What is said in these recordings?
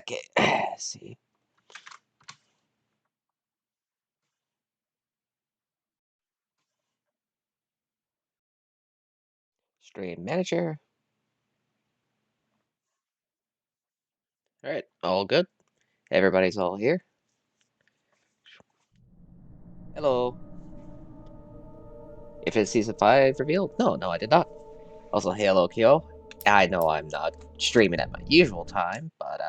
Okay, let's see. Stream manager. All right, all good. Everybody's all here. Hello. If it's season 5 revealed? No, I did not. Also, hey, hello, Kyo. I know I'm not streaming at my usual time, but,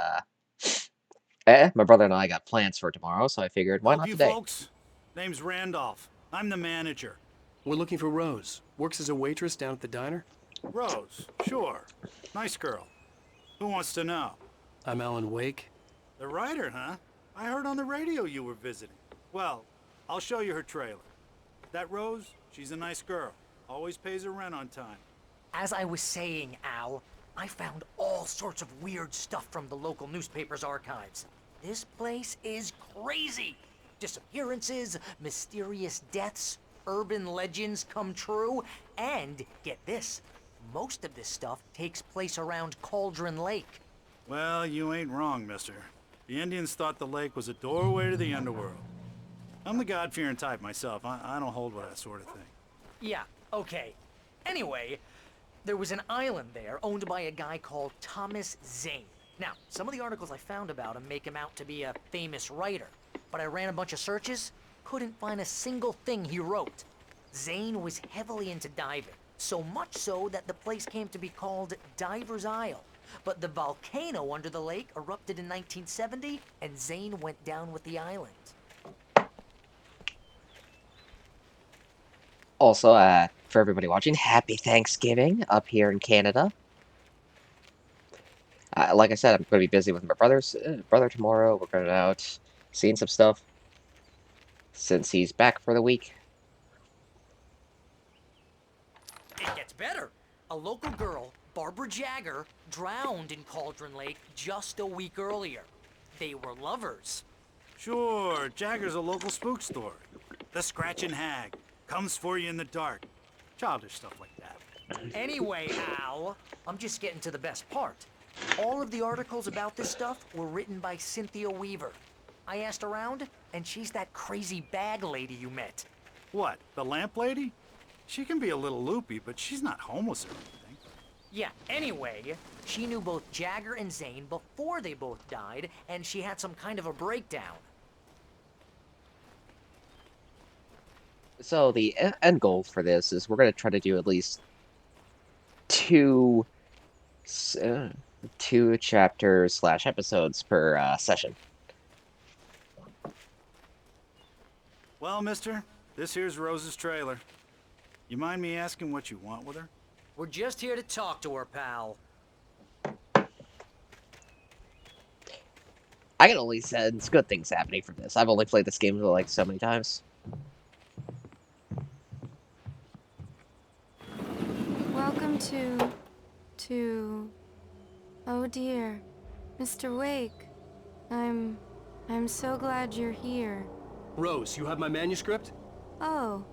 my brother and I got plans for tomorrow, so I figured, why Help not you today? folks? Name's Randolph. I'm the manager. We're looking for Rose. Works as a waitress down at the diner. Rose, sure. Nice girl. Who wants to know? I'm A.Wake. The writer, huh? I heard on the radio you were visiting. Well, I'll show you her trailer. That Rose, she's a nice girl. Always pays her rent on time. As I was saying, Al, I found all sorts of weird stuff from the local newspaper's archives. This place is crazy. Disappearances, mysterious deaths, urban legends come true, and get this, most of this stuff takes place around Cauldron Lake. Well, you ain't wrong, mister. The Indians thought the lake was a doorway to the underworld. I'm the God-fearing type myself. I don't hold with that sort of thing. Yeah, okay. Anyway, there was an island there owned by a guy called Thomas Zane. Now, some of the articles I found about him make him out to be a famous writer, but I ran a bunch of searches, couldn't find a single thing he wrote. Zane was heavily into diving, so much so that the place came to be called Diver's Isle. But the volcano under the lake erupted in 1970, and Zane went down with the island. Also, for everybody watching, happy Thanksgiving up here in Canada. Like I said, I'm going to be busy with my brother tomorrow. We're going out seeing some stuff since he's back for the week. It gets better. A local girl, Barbara Jagger, drowned in Cauldron Lake just a week earlier. They were lovers. Sure, Jagger's a local spook story. The Scratching Hag. Comes for you in the dark. Childish stuff like that. Anyway, Al, I'm just getting to the best part. All of the articles about this stuff were written by Cynthia Weaver. I asked around, and she's that crazy bag lady you met. What, the lamp lady? She can be a little loopy, but she's not homeless or anything. Yeah, anyway, she knew both Jagger and Zane before they both died, and she had some kind of a breakdown. So the end goal for this is we're going to try to do at least two chapters / episodes per session. Well, mister, this here's Rose's trailer. You mind me asking what you want with her? We're just here to talk to her, pal. I can only sense good things happening from this. I've only played this game like so many times. Welcome to... Oh dear, Mr. Wake. I'm so glad you're here. Rose, you have my manuscript? Oh.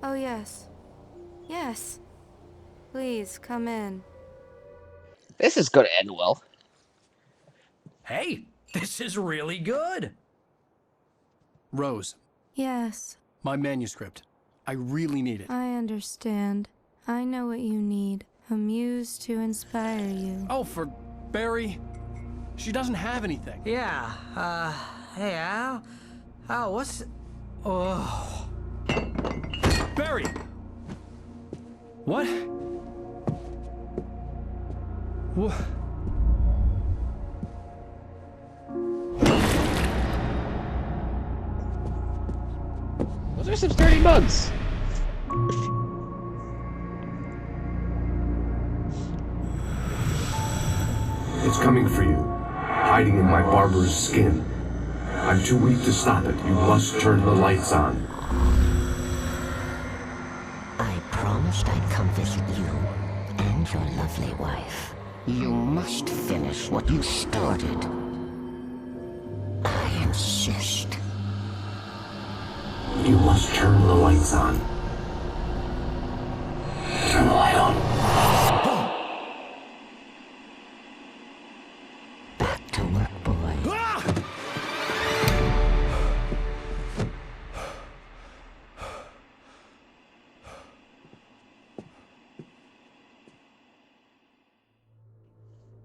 Oh yes. Yes. Please, come in. This is going to end well. Hey, this is really good. Rose, Yes, my manuscript. I really need it. I understand. I know what you need. A muse to inspire you. Oh, for Barry. She doesn't have anything. Yeah, hey, Al? Al, what's... Oh... Barry! What? What? Those are some sturdy mugs. It's coming for you, hiding in my barber's skin. I'm too weak to stop it. You must turn the lights on. I promised I'd come visit you and your lovely wife. You must finish what you started. I insist. You must turn the lights on. Turn the light on. Back to work, boy.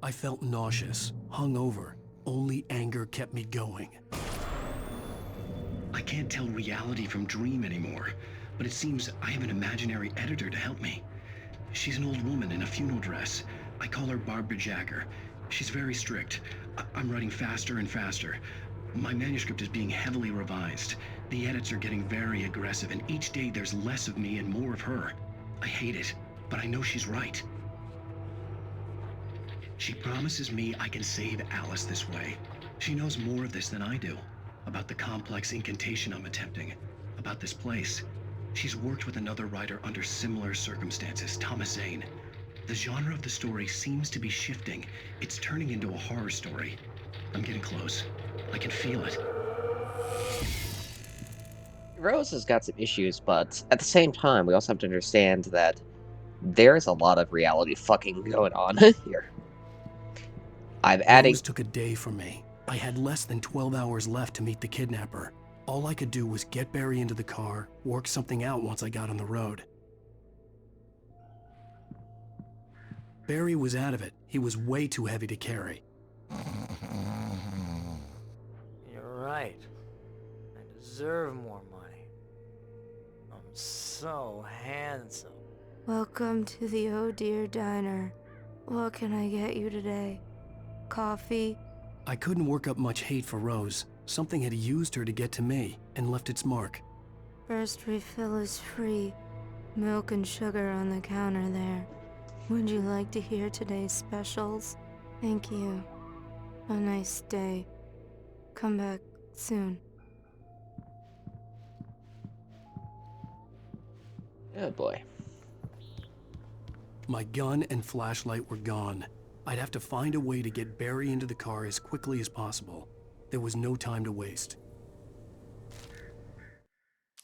I felt nauseous, hungover. Only anger kept me going. I can't tell reality from dream anymore, but it seems I have an imaginary editor to help me. She's an old woman in a funeral dress. I call her Barbara Jacker. She's very strict. I'm writing faster and faster. My manuscript is being heavily revised. The edits are getting very aggressive, and each day there's less of me and more of her. I hate it, but I know she's right. She promises me I can save Alice this way. She knows more of this than I do. About the complex incantation I'm attempting. About this place. She's worked with another writer under similar circumstances, Thomas Zane. The genre of the story seems to be shifting. It's turning into a horror story. I'm getting close. I can feel it. Rose has got some issues, but at the same time, we also have to understand that there's a lot of reality fucking going on here. I'm adding. Rose took a day from me. I had less than 12 hours left to meet the kidnapper. All I could do was get Barry into the car, work something out once I got on the road. Barry was out of it. He was way too heavy to carry. You're right. I deserve more money. I'm so handsome. Welcome to the Oh Dear Diner. What can I get you today? Coffee? I couldn't work up much hate for Rose. Something had used her to get to me and left its mark. First refill is free. Milk and sugar on the counter there. Would you like to hear today's specials? Thank you. A nice day. Come back soon. Oh boy. My gun and flashlight were gone. I'd have to find a way to get Barry into the car as quickly as possible. There was no time to waste.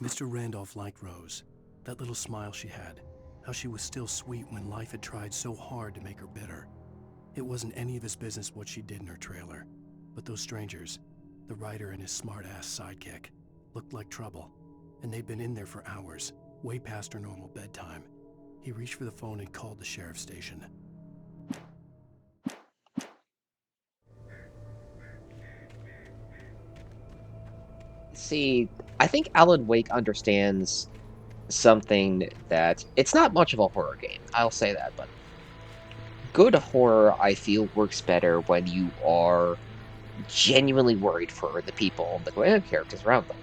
Mr. Randolph liked Rose. That little smile she had. How she was still sweet when life had tried so hard to make her bitter. It wasn't any of his business what she did in her trailer. But those strangers, the writer and his smart-ass sidekick, looked like trouble. And they'd been in there for hours, way past her normal bedtime. He reached for the phone and called the sheriff's station. See, I think Alan Wake understands something that it's not much of a horror game. I'll say that, but good horror, I feel, works better when you are genuinely worried for the people, the characters around them.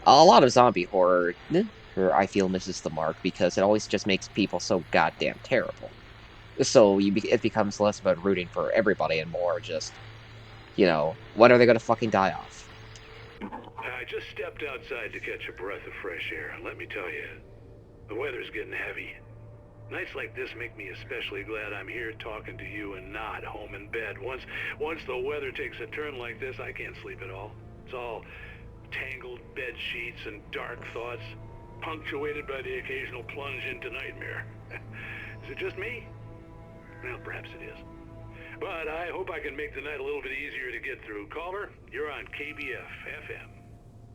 A lot of zombie horror, I feel, misses the mark because it always just makes people so goddamn terrible. So it becomes less about rooting for everybody and more just, when are they gonna fucking die off? I just stepped outside to catch a breath of fresh air, and let me tell you, the weather's getting heavy. Nights like this make me especially glad I'm here talking to you and not home in bed. Once the weather takes a turn like this, I can't sleep at all. It's all tangled bed sheets and dark thoughts, punctuated by the occasional plunge into nightmare. Is it just me? Well, perhaps it is. But I hope I can make the night a little bit easier to get through. Caller, you're on KBF FM.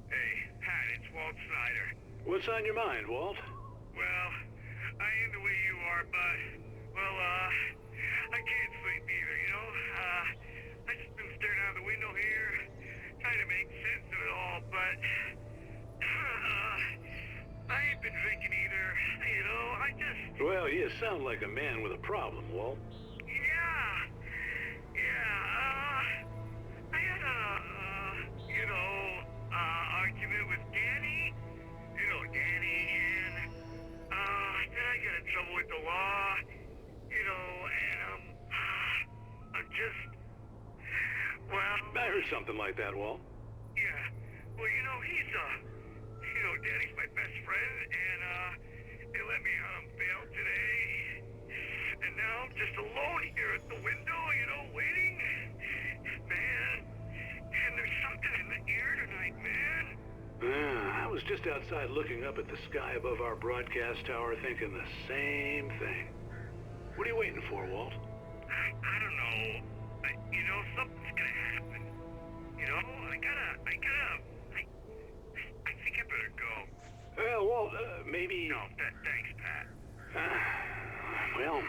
Hey, Pat, it's Walt Snyder. What's on your mind, Walt? Well, I am the way you are, but, I can't sleep either, you know? I just been staring out the window here, trying to make sense of it all, but, I ain't been drinking either, you know, I just... Well, you sound like a man with a problem, Walt. I had argument with Danny. You know Danny, and, then I got in trouble with the law, and, I'm just, well... I heard something like that, Walt. Yeah, well, Danny's my best friend, and, they let me out on bail today, and now I'm just alone here at the window, waiting. Man, and there's something in the air tonight, man. I was just outside looking up at the sky above our broadcast tower thinking the same thing. What are you waiting for, Walt? I don't know. Something's gonna happen. I think I better go. Well, Walt, maybe... No, thanks, Pat. Well,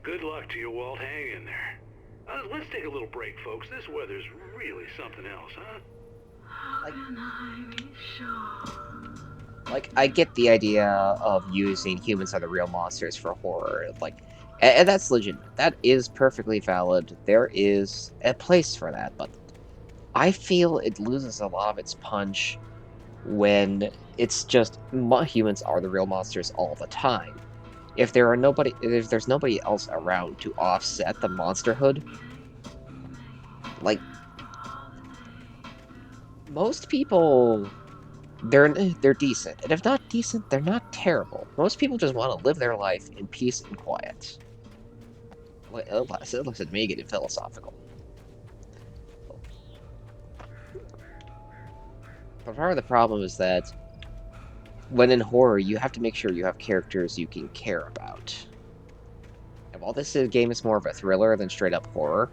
good luck to you, Walt. Hang in there. Let's take a little break, folks. This weather's really something else, huh? Like, I get the idea of using humans are the real monsters for horror, like, and that's legitimate. That is perfectly valid. There is a place for that, but I feel it loses a lot of its punch when it's just humans are the real monsters all the time. If there's nobody else around to offset the monsterhood, like most people, they're decent, and if not decent, they're not terrible. Most people just want to live their life in peace and quiet. Listen to me getting philosophical. But part of the problem is that when in horror, you have to make sure you have characters you can care about. And while game is more of a thriller than straight up horror,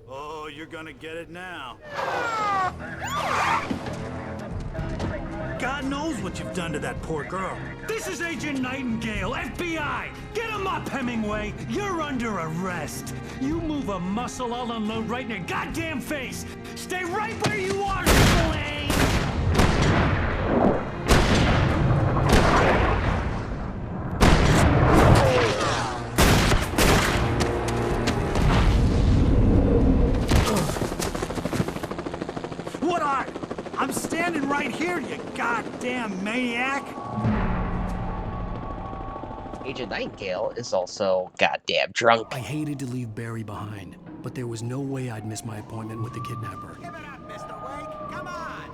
Oh, you're gonna get it now. God knows what you've done to that poor girl. This is Agent Nightingale, FBI! Get him up, Hemingway! You're under arrest! You move a muscle, I'll unload right in your goddamn face! Stay right where you are, Spillane! What are you? I'm standing right here, you goddamn maniac! Agent Nightingale is also goddamn drunk. I hated to leave Barry behind, but there was no way I'd miss my appointment with the kidnapper. Give it up, Mr. Wake. Come on.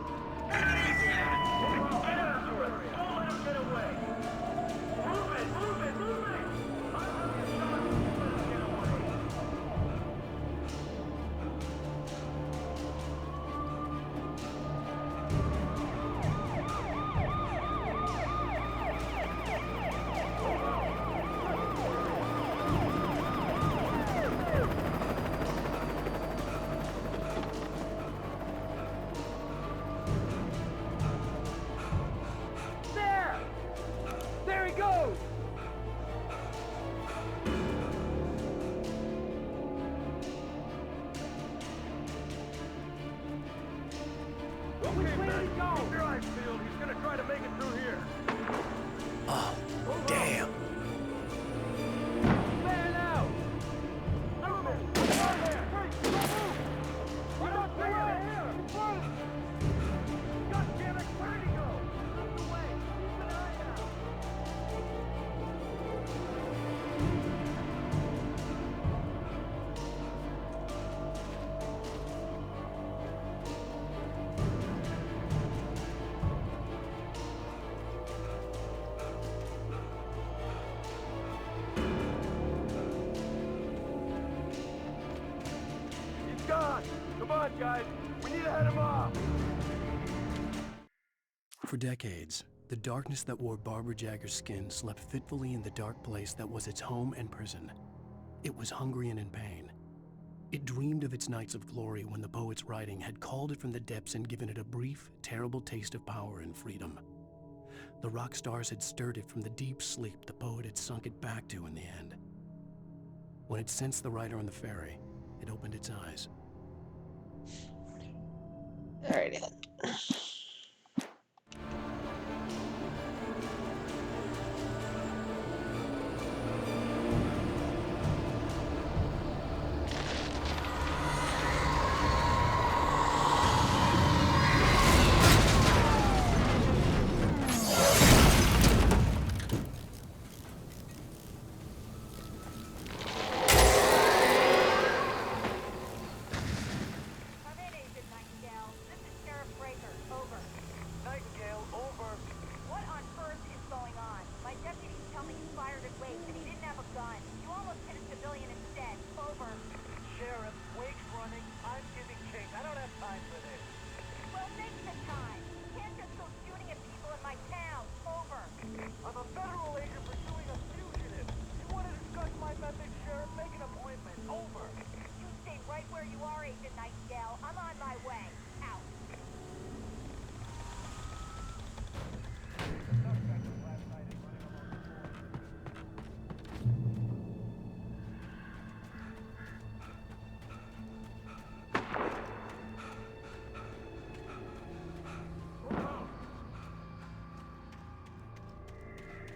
Take it easy. Get after it. Don't let him get away. Move it, move it, move it. There! There he goes! Okay, man. Keep your eyes peeled. He's gonna try to make it through here. Oh, damn. Man out! Move it! Get out there! Hey, don't move! We're not right here! In front of us! God damn it! Where did he go? Look away! Keep an eye out! He's gone! Come on, guys! We need to head him off! For decades, the darkness that wore Barbara Jagger's skin slept fitfully in the dark place that was its home and prison. It was hungry and in pain. It dreamed of its nights of glory when the poet's writing had called it from the depths and given it a brief, terrible taste of power and freedom. The rock stars had stirred it from the deep sleep the poet had sunk it back to in the end. When it sensed the writer on the ferry, it opened its eyes. Alrighty then. Come in, Agent Nightingale. This is Sheriff Breaker. Over.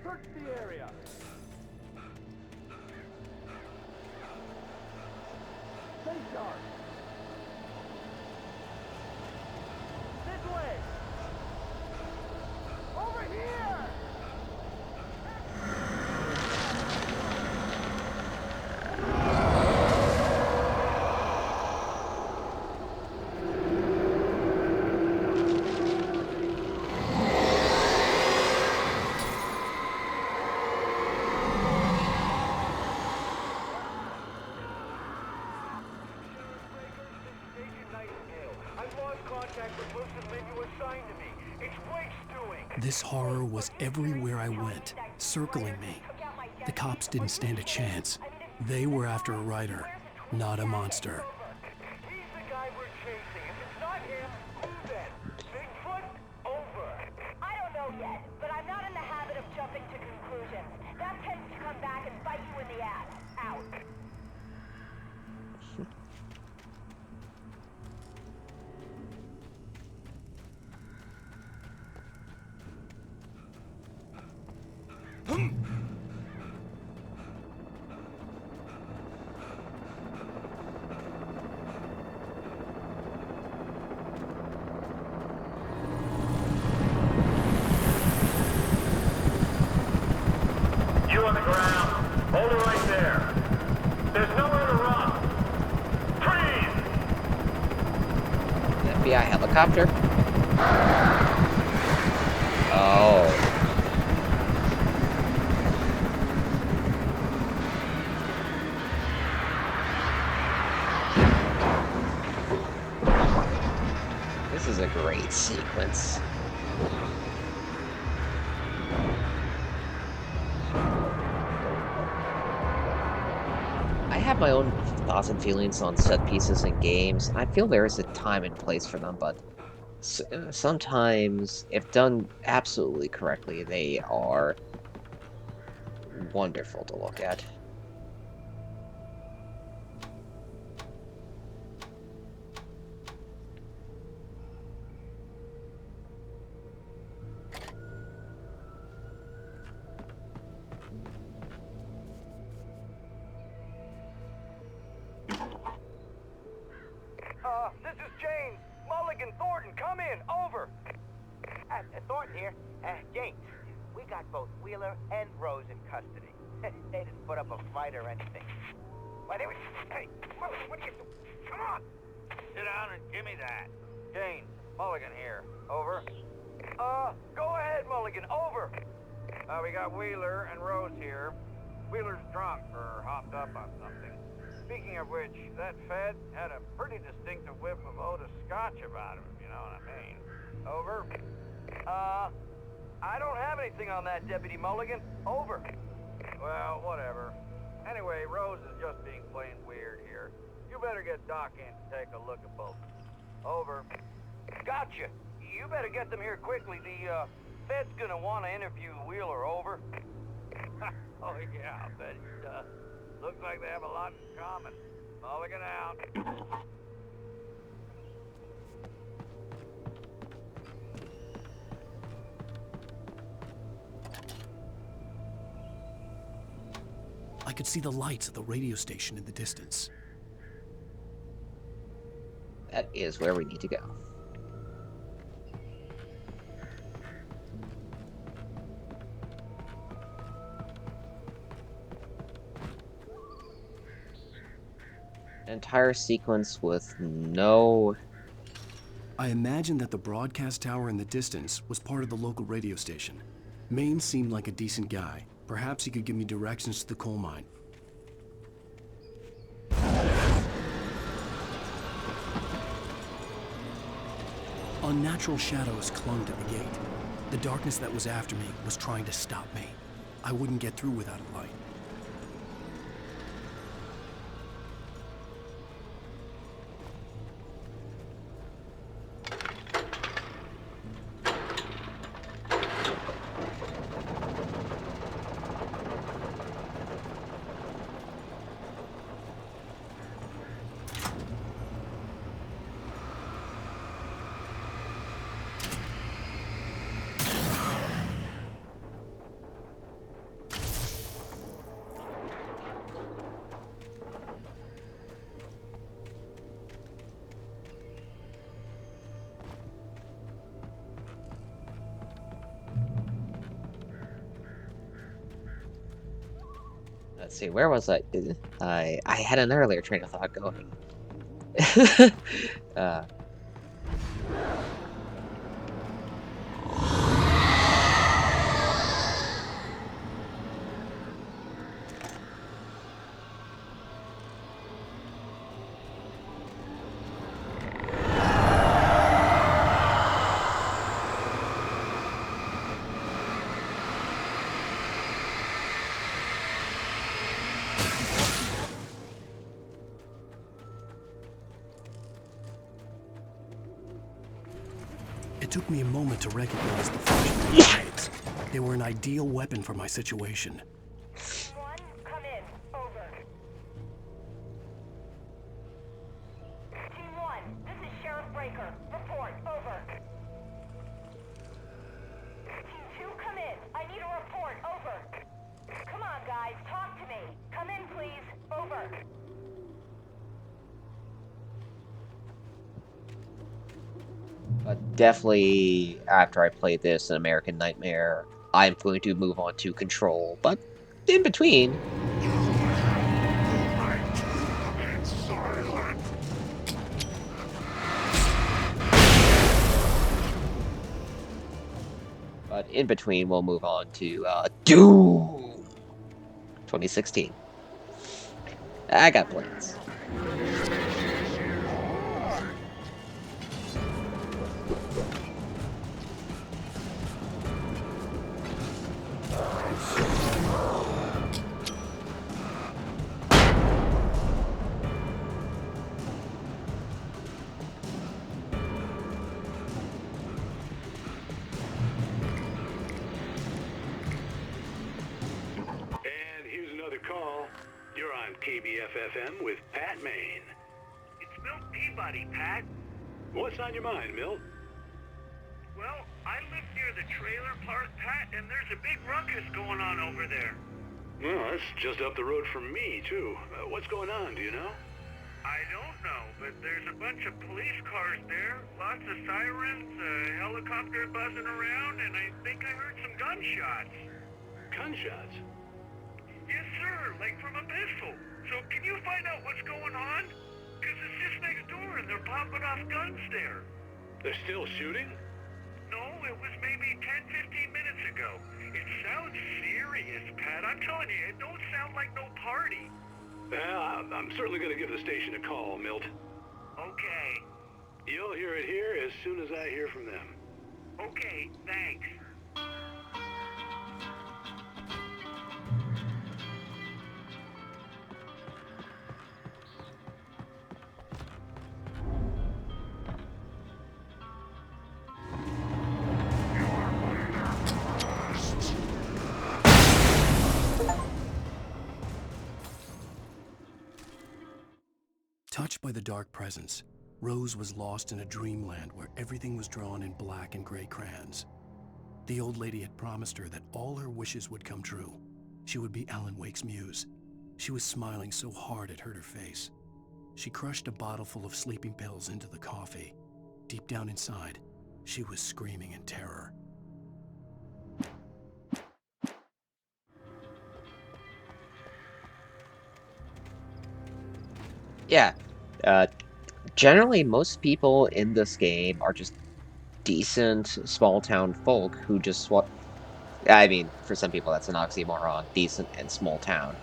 Search the area. Stay sharp. This way. Over here. This horror was everywhere I went, circling me. The cops didn't stand a chance. They were after a writer, not a monster. He's the guy we're chasing. If it's not him, who then? Bigfoot? Over. I don't know yet, but I'm not in the habit of jumping to conclusions. That tends to come back and bite you in the ass. Out. You on the ground. Hold it right there. There's nowhere to run. Freeze! FBI helicopter? Oh. This is a great sequence. I have my own thoughts and feelings on set pieces in games. I feel there is a time and place for them, but sometimes, if done absolutely correctly, they are wonderful to look at. This is James. Mulligan, Thornton, come in. Over. Thornton here. James, we got both Wheeler and Rose in custody. They didn't put up a fight or anything. Why, they were... Hey, what are you doing? Come on! Sit down and give me that. James, Mulligan here. Over. Go ahead, Mulligan. Over. We got Wheeler and Rose here. Wheeler's drunk or hopped up on something. Speaking of which, that Fed had a pretty distinctive whiff of Otis Scotch about him, if you know what I mean. Over. I don't have anything on that, Deputy Mulligan. Over. Well, whatever. Anyway, Rose is just being plain weird here. You better get Doc in to take a look at both. Over. Gotcha. You better get them here quickly. The, Fed's gonna want to interview Wheeler. Over. Oh, yeah, I bet he does. Looks like they have a lot in common. Mulligan out. I could see the lights of the radio station in the distance. That is where we need to go. An entire sequence with no... I imagined that the broadcast tower in the distance was part of the local radio station. Maine seemed like a decent guy. Perhaps he could give me directions to the coal mine. Unnatural shadows clung to the gate. The darkness that was after me was trying to stop me. I wouldn't get through without a light. Let's see, where was I? I had an earlier train of thought going. uh, It took me a moment to recognize the flashbang grenades. They were an ideal weapon for my situation. One, come in. Over. Team 1, this is Sheriff Breaker. Report. Over. Team 2, come in. I need a report. Over. Come on, guys. Talk to me. Come in, please. Over. but definitely after I play this in American Nightmare, I'm going to move on to Control. But in between, we'll move on to Doom 2016. I got plans. And here's another call. You're on KBFFM with Pat Maine. It's Milt Peabody, Pat. What's on your mind, Milt? Well, I live near the trailer park, Pat, and there's a big ruckus going on over there. Well, that's just up the road from me, too. What's going on, do you know? I don't know, but there's a bunch of police cars there, lots of sirens, a helicopter buzzing around, and I think I heard some gunshots. Gunshots? Yes, sir, like from a pistol. So can you find out what's going on? Because it's just next door and they're popping off guns there. They're still shooting? No, it was maybe 10, 15 minutes ago. It sounds serious, Pat. I'm telling you, it don't sound like no party. Well, I'm certainly going to give the station a call, Milt. Okay. You'll hear it here as soon as I hear from them. Okay, thanks. Touched by the dark presence, Rose was lost in a dreamland where everything was drawn in black and gray crayons. The old lady had promised her that all her wishes would come true. She would be A.Wake's muse. She was smiling so hard it hurt her face. She crushed a bottle full of sleeping pills into the coffee. Deep down inside, she was screaming in terror. Yeah, generally most people in this game are just decent small town folk who just want. I mean, for some people that's an oxymoron, decent and small town.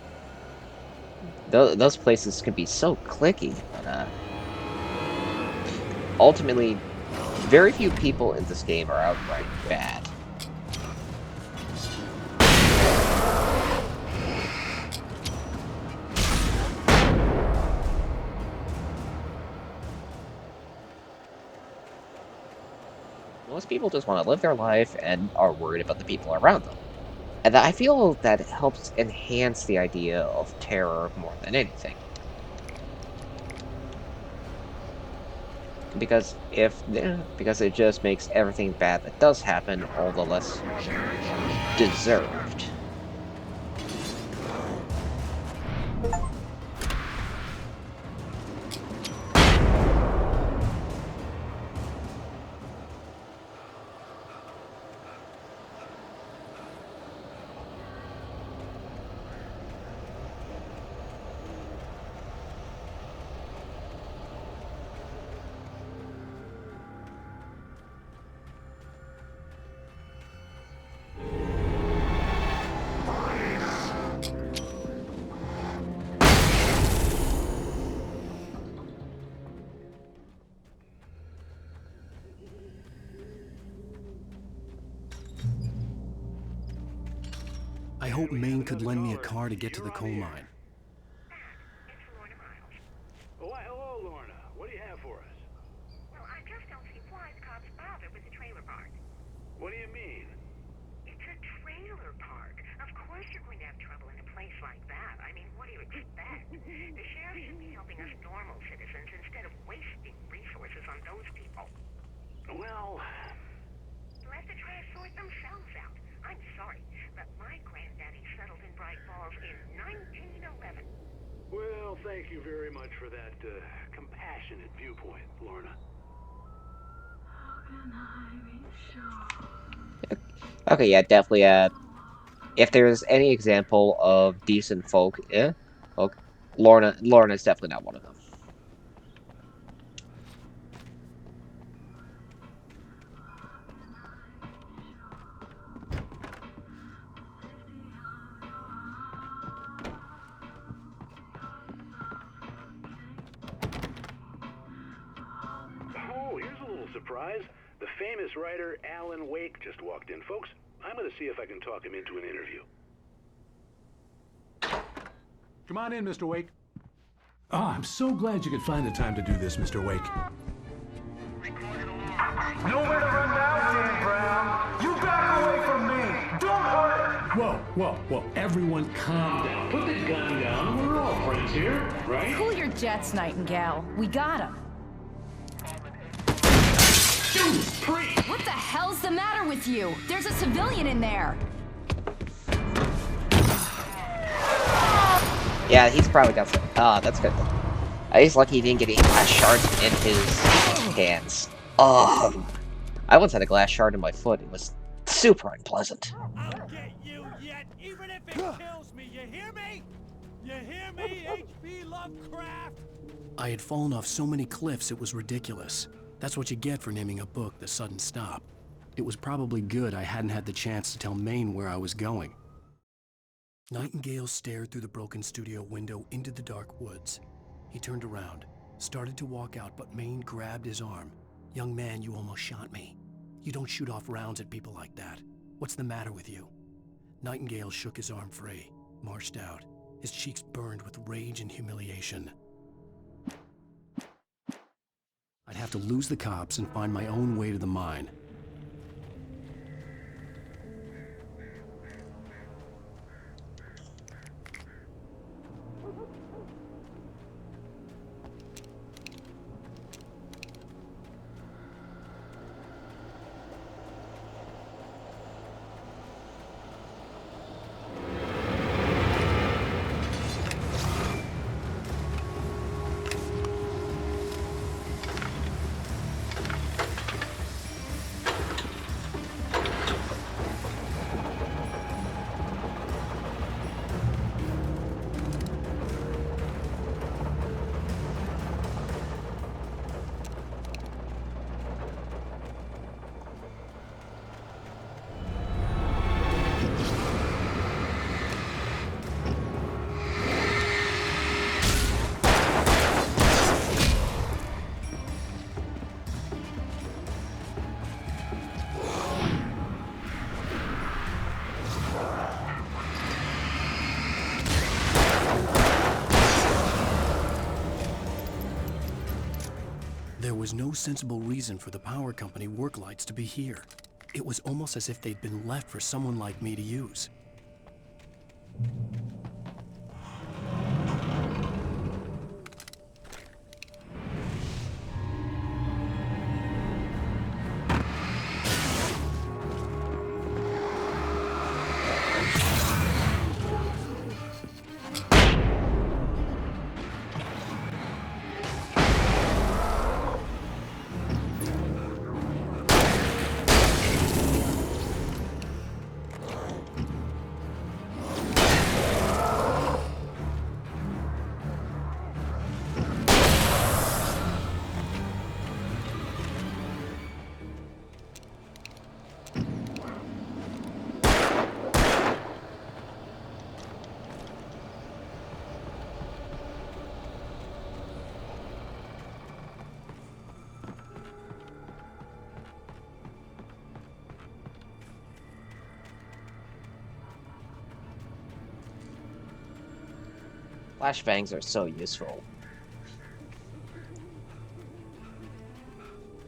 Those places can be so cliquey, but ultimately, very few people in this game are outright bad. Most people just want to live their life and are worried about the people around them. And I feel that helps enhance the idea of terror more than anything. Because because it just makes everything bad that does happen all the less deserved. I hope Maine could lend me a car to get to the coal mine. Oh, why, hello, Lorna. What do you have for us? Well, I just don't see why the cops bother with the trailer park. What do you mean? It's a trailer park. Of course you're going to have trouble in a place like that. I mean, what do you expect? The sheriff should be helping us normal citizens instead of wasting resources on those people. Well... Let the trash sort themselves out. I'm sorry, but my granddaddy settled in Bright Falls in 1911. Well, thank you very much for that, compassionate viewpoint, Lorna. Okay, yeah, definitely. If there's any example of decent folk, okay, Lorna's definitely not one of them. Oh, here's a little surprise. The famous writer A.Wake just walked in, folks. I'm going to see if I can talk him into an interview. Come on in, Mr. Wake. Oh, I'm so glad you could find the time to do this, Mr. Wake. Nowhere to run now, Dan Brown. You back away from me. Don't hurt her. Whoa. Everyone calm down. Put the gun down. We're all friends here, right? Cool your jets, Nightingale. We got him. What the hell's the matter with you? There's a civilian in there. Yeah, he's probably got some. Ah, that's good. He's lucky he didn't get any glass shards in his hands. Oh, I once had a glass shard in my foot. It was super unpleasant. I'll get you yet, even if it kills me. You hear me? You hear me, H.P. Lovecraft? I had fallen off so many cliffs it was ridiculous. That's what you get for naming a book The Sudden Stop. It was probably good I hadn't had the chance to tell Maine where I was going. Nightingale stared through the broken studio window into the dark woods. He turned around, started to walk out, but Maine grabbed his arm. "Young man, you almost shot me. You don't shoot off rounds at people like that. What's the matter with you?" Nightingale shook his arm free, marched out. His cheeks burned with rage and humiliation. I'd have to lose the cops and find my own way to the mine. There was no sensible reason for the power company work lights to be here. It was almost as if they'd been left for someone like me to use. Flashbangs are so useful.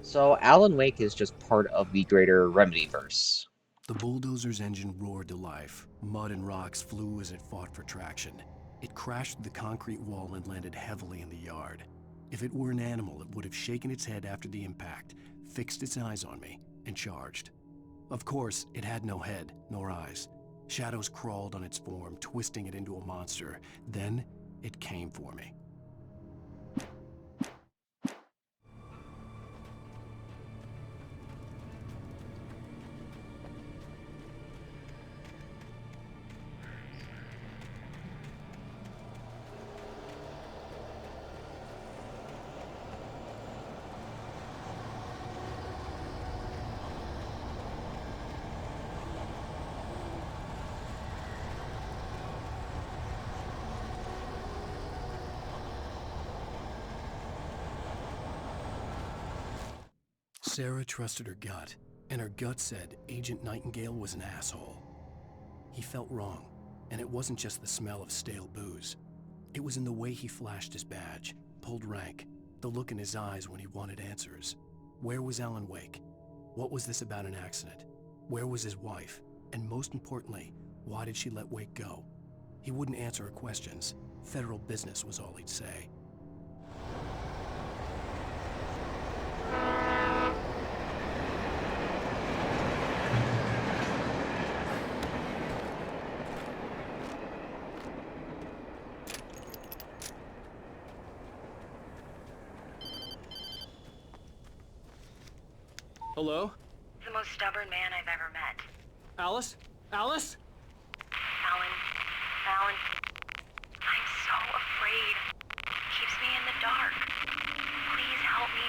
So Alan Wake is just part of the greater Remedyverse. The bulldozer's engine roared to life. Mud and rocks flew as it fought for traction. It crashed through the concrete wall and landed heavily in the yard. If it were an animal, it would have shaken its head after the impact, fixed its eyes on me, and charged. Of course, it had no head, nor eyes. Shadows crawled on its form, twisting it into a monster. Then, it came for me. Sarah trusted her gut, and her gut said Agent Nightingale was an asshole. He felt wrong, and it wasn't just the smell of stale booze. It was in the way he flashed his badge, pulled rank, the look in his eyes when he wanted answers. Where was Alan Wake? What was this about an accident? Where was his wife? And most importantly, why did she let Wake go? He wouldn't answer her questions. Federal business was all he'd say. Hello? The most stubborn man I've ever met. Alice? Alice? Alan, I'm so afraid. Keeps me in the dark. Please help me.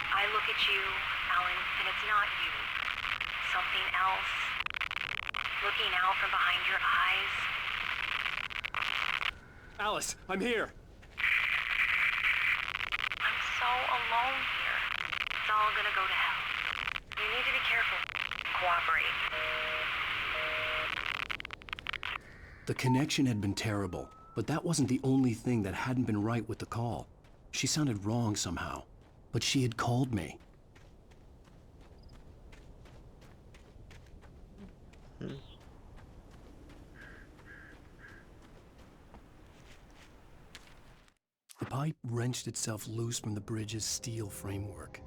I look at you, Alan, and it's not you. Something else. Looking out from behind your eyes. Alice, I'm here. I'm so alone here. It's all gonna go to hell. You need to be careful. Cooperate. The connection had been terrible, but that wasn't the only thing that hadn't been right with the call. She sounded wrong somehow, but she had called me. The pipe wrenched itself loose from the bridge's steel framework.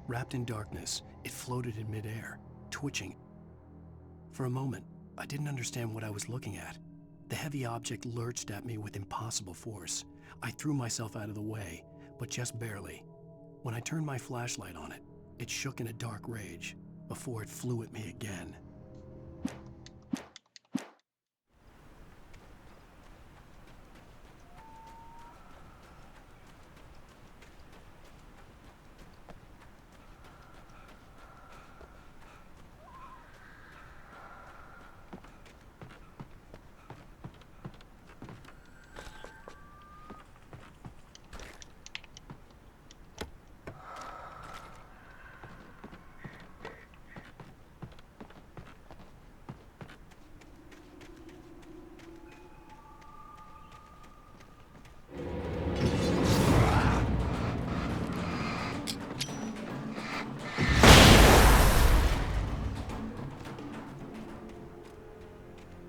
Wrapped in darkness, it floated in midair, twitching. For a moment, I didn't understand what I was looking at. The heavy object lurched at me with impossible force. I threw myself out of the way, but just barely. When I turned my flashlight on it, it shook in a dark rage before it flew at me again.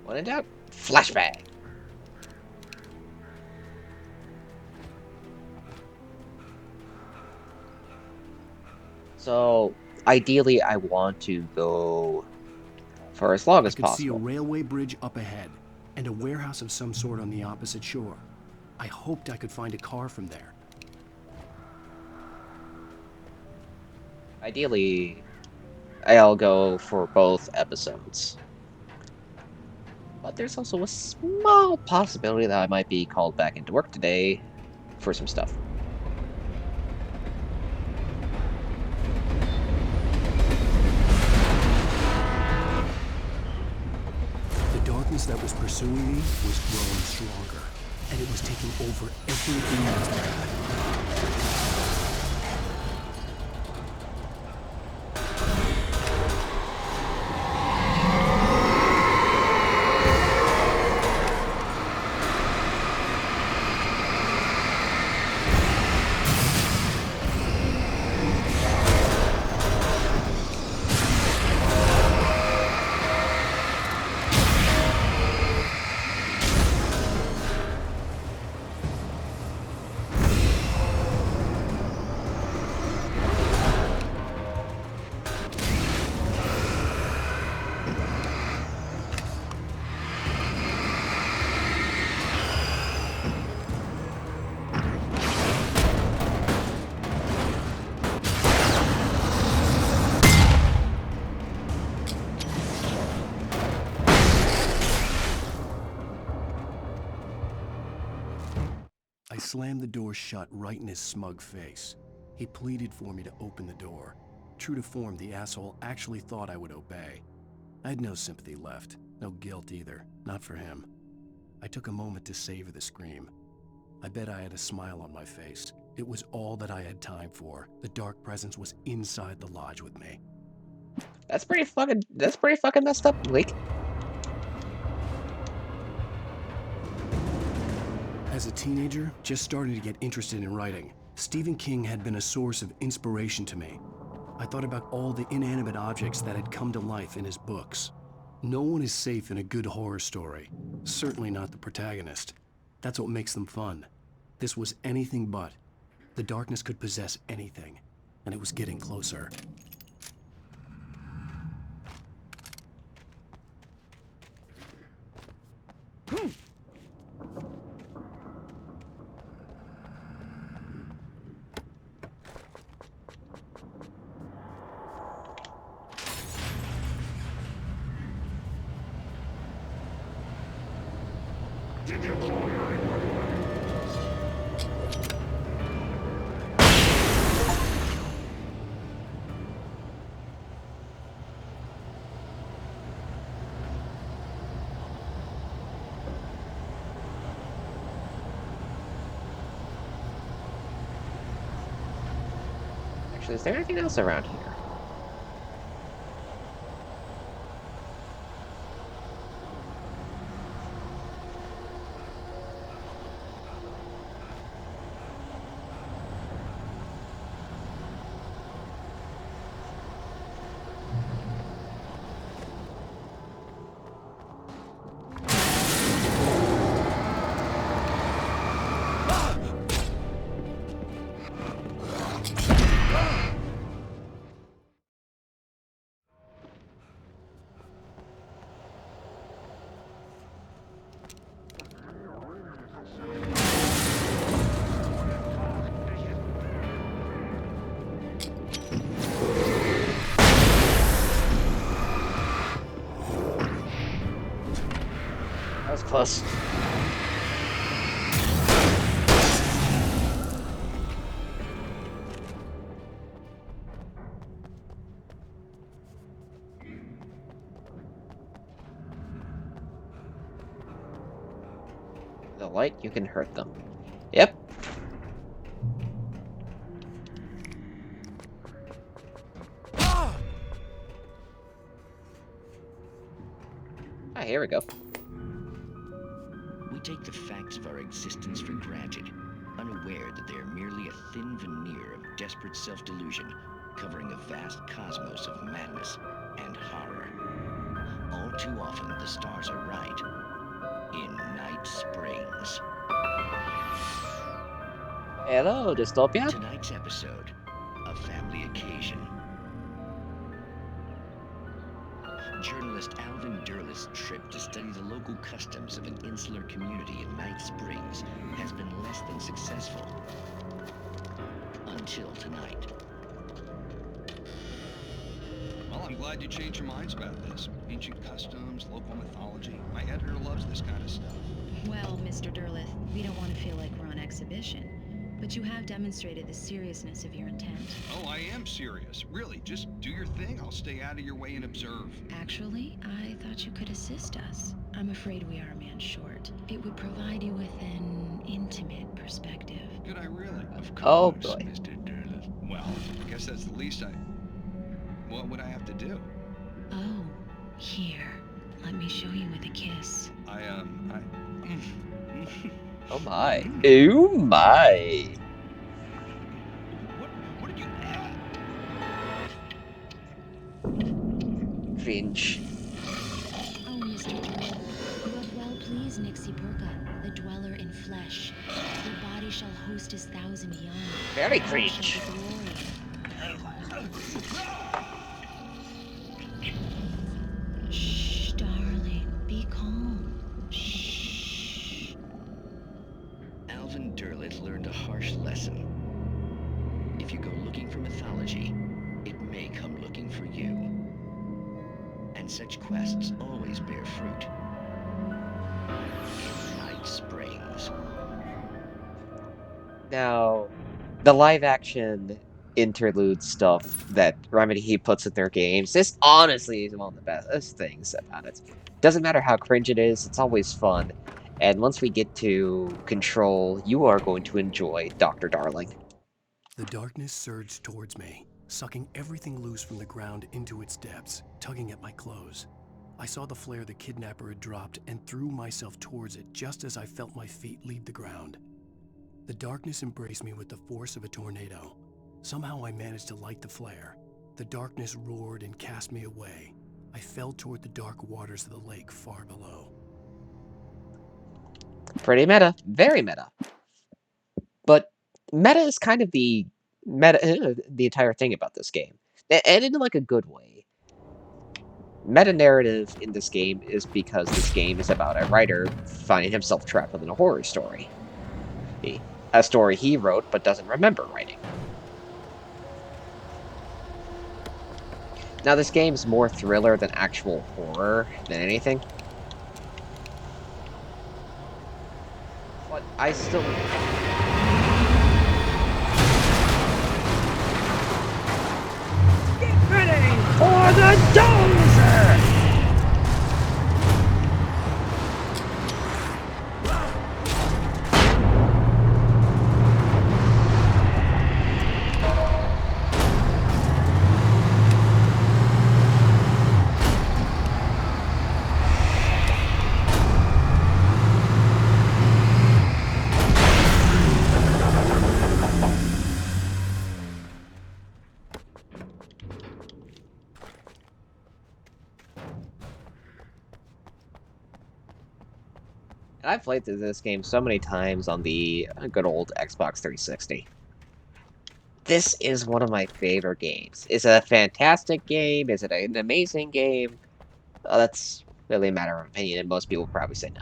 When in doubt, flashbang. So, ideally, I want to go for as long as I could possible. see a railway bridge up ahead, and a warehouse of some sort on the opposite shore. I hoped I could find a car from there. Ideally, I'll go for both episodes. But there's also a small possibility that I might be called back into work today for some stuff. The darkness that was pursuing me was growing stronger, and it was taking over everything in its path. slammed the door shut right in his smug face. He pleaded for me to open the door. True to form, the asshole actually thought I would obey. I had no sympathy left, no guilt either, not for him. I took a moment to savor the scream. I bet I had a smile on my face. It was all that I had time for. The dark presence was inside the lodge with me. That's pretty fucking messed up, Wake. As a teenager, just starting to get interested in writing, Stephen King had been a source of inspiration to me. I thought about all the inanimate objects that had come to life in his books. No one is safe in a good horror story. Certainly not the protagonist. That's what makes them fun. This was anything but. The darkness could possess anything, and it was getting closer. Actually, is there anything else around here? That was close. The light, you can hurt them. Yep. Ah, here we go. We take the facts of our existence for granted, unaware that they are merely a thin veneer of desperate self-delusion, covering a vast cosmos of madness and horror. All too often, the stars are right. In Night Springs. Hello, Dystopia. Tonight's episode, a family occasion. Journalist Alvin Derleth's trip to study the local customs of an insular community in Night Springs has been less than successful. Until tonight. Well, I'm glad you changed your minds about this. Ancient customs, local mythology. My editor loves this kind of stuff. Well, Mr. Derleth, we don't want to feel like we're on exhibition, but you have demonstrated the seriousness of your intent. Oh, I am serious. Really, just do your thing. I'll stay out of your way and observe. Actually, I thought you could assist us. I'm afraid we are a man short. It would provide you with an intimate perspective. Could I really? Of course, Oh boy. Mr. Derleth. Well, I guess that's the least I... What would I have to do? Oh, here. Let me show you with a kiss. Oh my. Oh my. What did you add? Cringe. Oh, Mr. Derleth, you have well pleased Nixie Burka, the dweller in flesh. Your body shall host his 1,000 young. Very cringe. Shh, darling, be calm. Shh. Alvin Derleth learned a harsh lesson. If you go looking for mythology, it may come looking for you. And such quests always bear fruit. In Night Springs. Now, the live action interlude stuff that Remedy puts in their games, this honestly is one of the best things about it. Doesn't matter how cringe it is, it's always fun. And once we get to Control, you are going to enjoy Dr. Darling. The darkness surged towards me, sucking everything loose from the ground into its depths, tugging at my clothes. I saw the flare the kidnapper had dropped and threw myself towards it just as I felt my feet leave the ground. The darkness embraced me with the force of a tornado. Somehow I managed to light the flare. The darkness roared and cast me away. I fell toward the dark waters of the lake far below. Pretty meta. Very meta. But meta is kind of the the entire thing about this game. And in like a good way. Meta narrative in this game is because this game is about a writer finding himself trapped within a horror story. A story he wrote but doesn't remember writing. Now, this game's more thriller than actual horror than anything. But I still... Get ready for the dozer! And I've played through this game so many times on the good old Xbox 360. This is one of my favorite games. Is it a fantastic game? Is it an amazing game? That's really a matter of opinion, and most people probably say no.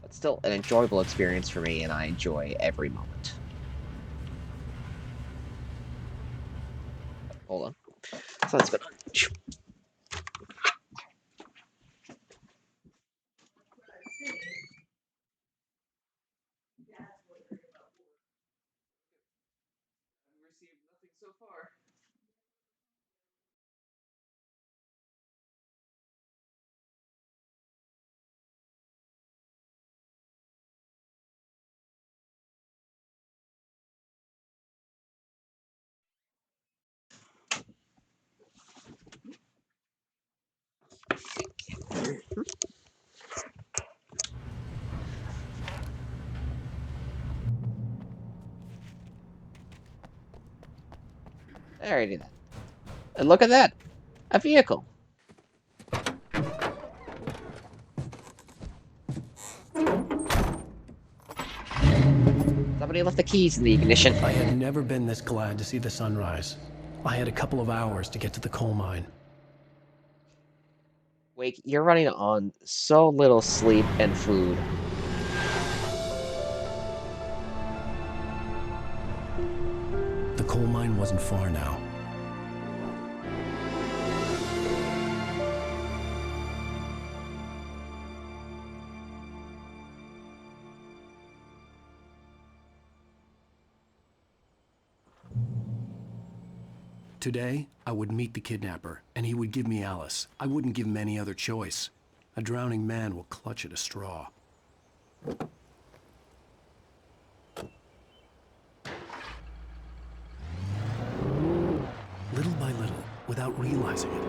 But still, an enjoyable experience for me, and I enjoy every moment. Hold on. So that's good. Alrighty then. And look at that! A vehicle! Somebody left the keys in the ignition. I had never been this glad to see the sunrise. I had a couple of hours to get to the coal mine. Wake, you're running on so little sleep and food. The coal mine wasn't far now. Today, I would meet the kidnapper, and he would give me Alice. I wouldn't give him any other choice. A drowning man will clutch at a straw. Little by little, without realizing it,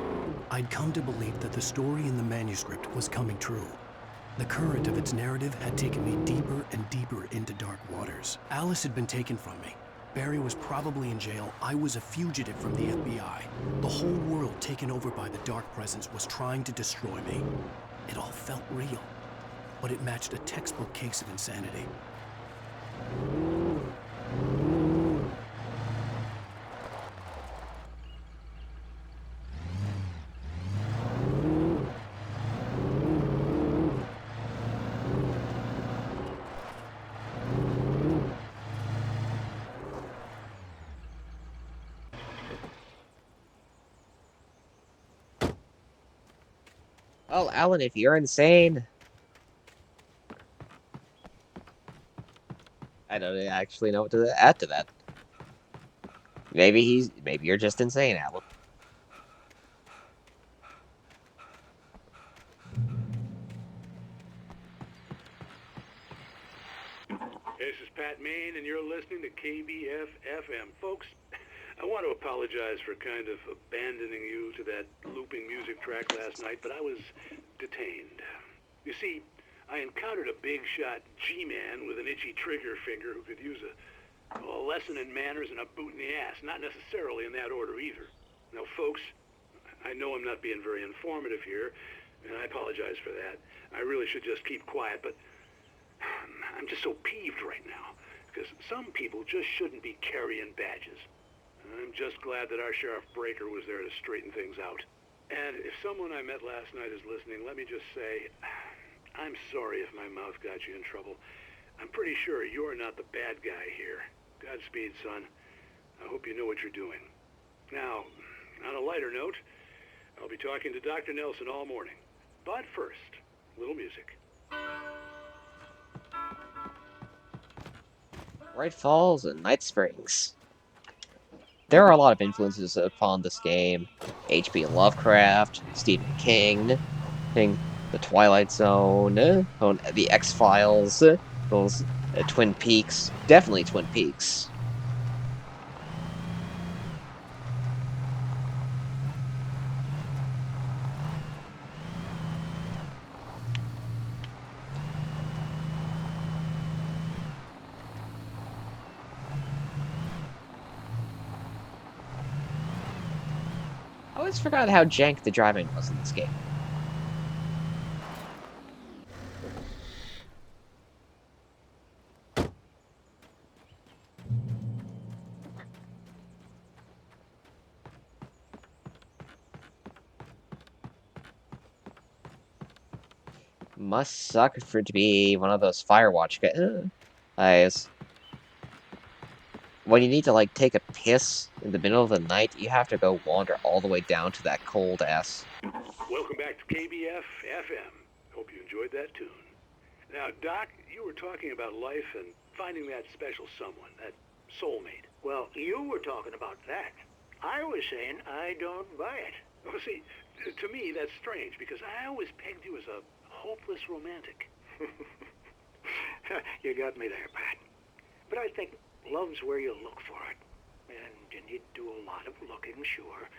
I'd come to believe that the story in the manuscript was coming true. The current of its narrative had taken me deeper and deeper into dark waters. Alice had been taken from me. Barry was probably in jail. I was a fugitive from the FBI. The whole world taken over by the Dark Presence was trying to destroy me. It all felt real, but it matched a textbook case of insanity. Well, Alan, if you're insane... I don't actually know what to add to that. Maybe you're just insane, Alan. This is Pat Main, and you're listening to KBF FM. Folks, I want to apologize for kind of abandoning you to that looping music track last night, but I was detained. You see, I encountered a big shot G-man with an itchy trigger finger who could use a lesson in manners and a boot in the ass. Not necessarily in that order either. Now, folks, I know I'm not being very informative here, and I apologize for that. I really should just keep quiet, but I'm just so peeved right now, because some people just shouldn't be carrying badges. I'm just glad that our Sheriff Breaker was there to straighten things out. And if someone I met last night is listening, let me just say, I'm sorry if my mouth got you in trouble. I'm pretty sure you're not the bad guy here. Godspeed, son. I hope you know what you're doing. Now, on a lighter note, I'll be talking to Dr. Nelson all morning. But first, a little music. Bright Falls and Night Springs. There are a lot of influences upon this game. H.P. Lovecraft, Stephen King, The Twilight Zone, The X-Files, Twin Peaks. Definitely Twin Peaks. I always forgot how jank the driving was in this game. Must suck for it to be one of those Firewatch guys. When you need to, like, take a piss in the middle of the night, you have to go wander all the way down to that cold-ass. Welcome back to KBF FM. Hope you enjoyed that tune. Now, Doc, you were talking about life and finding that special someone, that soulmate. Well, you were talking about that. I was saying I don't buy it. Well, see, to me, that's strange, because I always pegged you as a hopeless romantic. You got me there, Pat. But I think love's where you look for it. And you need to do a lot of looking, sure.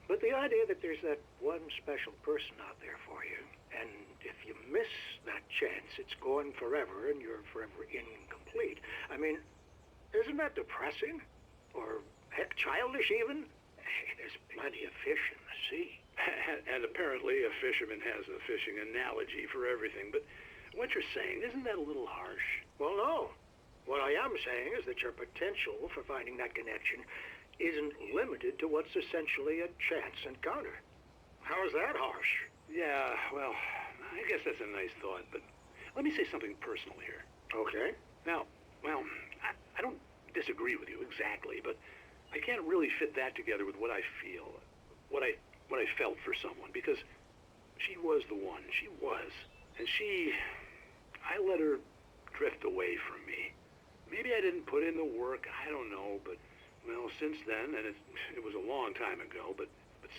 But the idea that there's that one special person out there for you, and if you miss that chance, it's gone forever, and you're forever incomplete. I mean, isn't that depressing? Or, heck, childish even? Hey, there's plenty of fish in the sea. And apparently a fisherman has a fishing analogy for everything, but what you're saying, isn't that a little harsh? Well, no. What I am saying is that your potential for finding that connection isn't limited to what's essentially a chance encounter. How is that harsh? Yeah, well, I guess that's a nice thought, but let me say something personal here. Okay. Now, well, I don't disagree with you exactly, but I can't really fit that together with what I feel, what I felt for someone, because she was the one. She was. And I let her drift away from me. Maybe I didn't put in the work, I don't know, but, well, since then, and it was a long time ago, but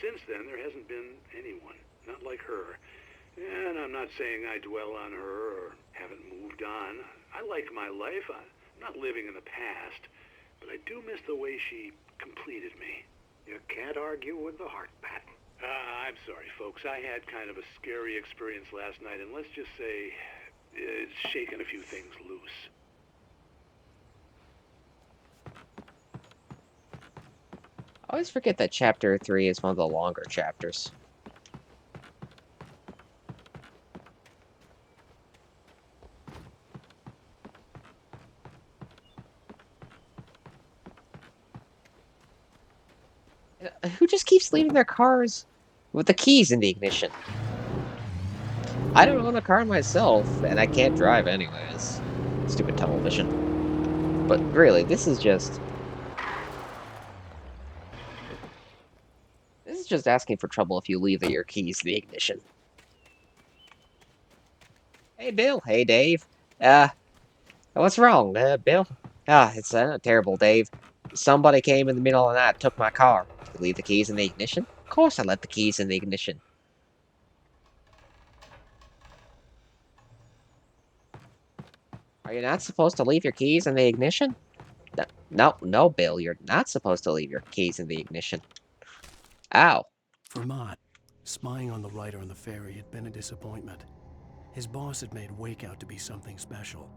since then, there hasn't been anyone, not like her. And I'm not saying I dwell on her or haven't moved on. I like my life. I'm not living in the past, but I do miss the way she completed me. You can't argue with the heart, Pat. I'm sorry, folks. I had kind of a scary experience last night, and let's just say it's shaken a few things loose. I always forget that Chapter 3 is one of the longer chapters. Who just keeps leaving their cars with the keys in the ignition? I don't own a car myself, and I can't drive anyways. Stupid tunnel vision. But really, this is just asking for trouble if you leave your keys in the ignition. Hey, Bill. Hey, Dave. What's wrong, Bill? It's terrible, Dave. Somebody came in the middle of the night and took my car. Did you leave the keys in the ignition? Of course I left the keys in the ignition. Are you not supposed to leave your keys in the ignition? No, Bill, you're not supposed to leave your keys in the ignition. Ow. For Mott, spying on the writer on the ferry had been a disappointment. His boss had made Wake out to be something special,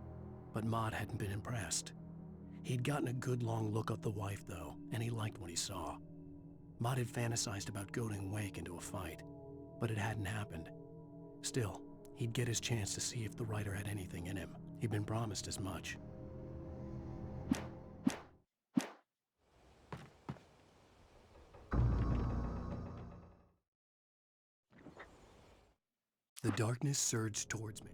but Mott hadn't been impressed. He'd gotten a good long look at the wife, though, and he liked what he saw. Mott had fantasized about goading Wake into a fight, but it hadn't happened. Still, he'd get his chance to see if the writer had anything in him. He'd been promised as much. The darkness surged towards me.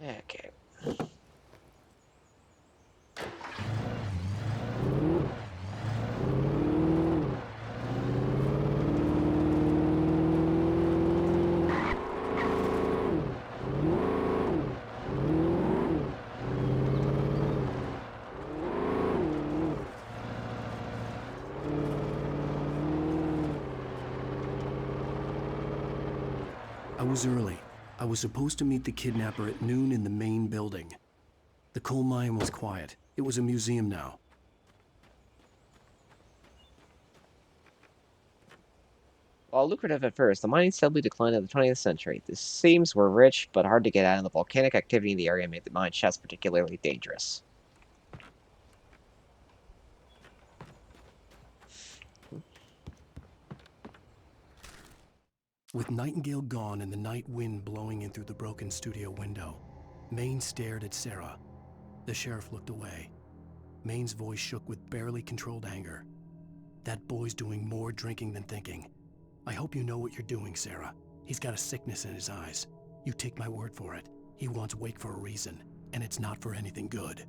Okay. I was early. I was supposed to meet the kidnapper at noon in the main building. The coal mine was quiet. It was a museum now. While lucrative at first, the mining steadily declined in the 20th century. The seams were rich, but hard to get at, and the volcanic activity in the area made the mine shafts particularly dangerous. With Nightingale gone and the night wind blowing in through the broken studio window, Maine stared at Sarah. The sheriff looked away. Maine's voice shook with barely controlled anger. That boy's doing more drinking than thinking. I hope you know what you're doing, Sarah. He's got a sickness in his eyes. You take my word for it. He wants Wake for a reason, and it's not for anything good.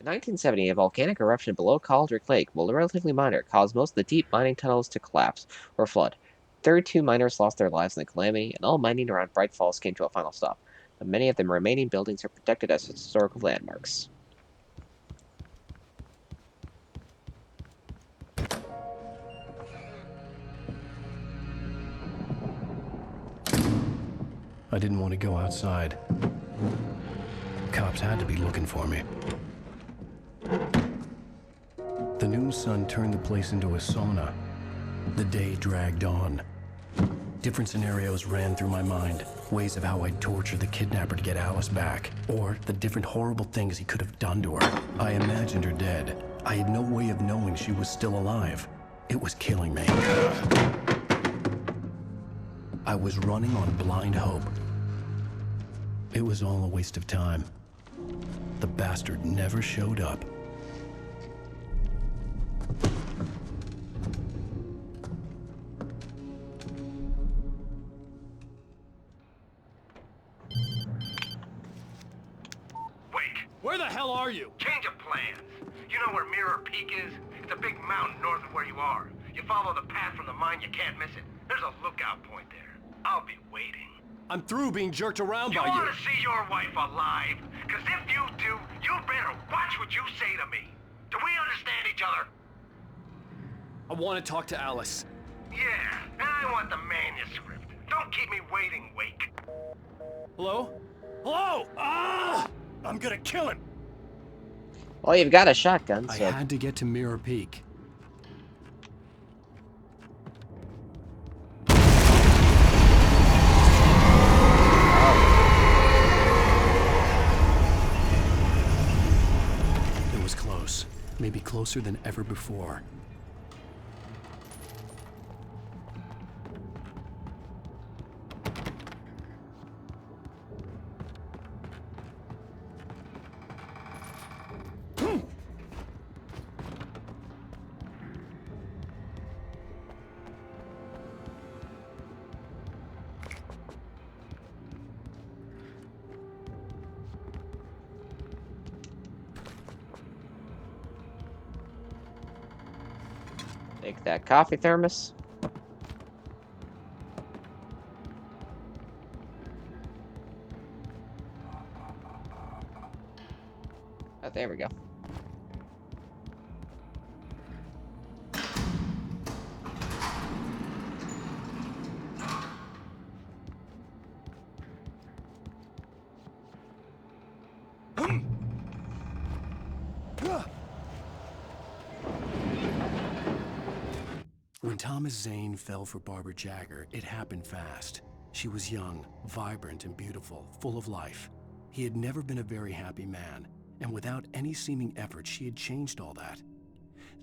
In 1970, a volcanic eruption below Cauldron Lake, while relatively minor, caused most of the deep mining tunnels to collapse or flood. 32 miners lost their lives in the calamity, and all mining around Bright Falls came to a final stop. But many of the remaining buildings are protected as historical landmarks. I didn't want to go outside. Cops had to be looking for me. The noon sun turned the place into a sauna. The day dragged on. Different scenarios ran through my mind. Ways of how I'd torture the kidnapper to get Alice back. Or the different horrible things he could have done to her. I imagined her dead. I had no way of knowing she was still alive. It was killing me. I was running on blind hope. It was all a waste of time. The bastard never showed up. Where the hell are you? Change of plans. You know where Mirror Peak is? It's a big mountain north of where you are. You follow the path from the mine, you can't miss it. There's a lookout point there. I'll be waiting. I'm through being jerked around You by you. want to see your wife alive? Because if you do, you better watch what you say to me. Do we understand each other? I want to talk to Alice. Yeah, and I want the manuscript. Don't keep me waiting, Wake. Hello? Hello? Ah! I'm gonna kill him. Well, you've got a shotgun, so... I had to get to Mirror Peak. It was close. Maybe closer than ever before. Take that coffee thermos. Oh, there we go. When Thomas Zane fell for Barbara Jagger, it happened fast. She was young, vibrant, and beautiful, full of life. He had never been a very happy man, and without any seeming effort, she had changed all that.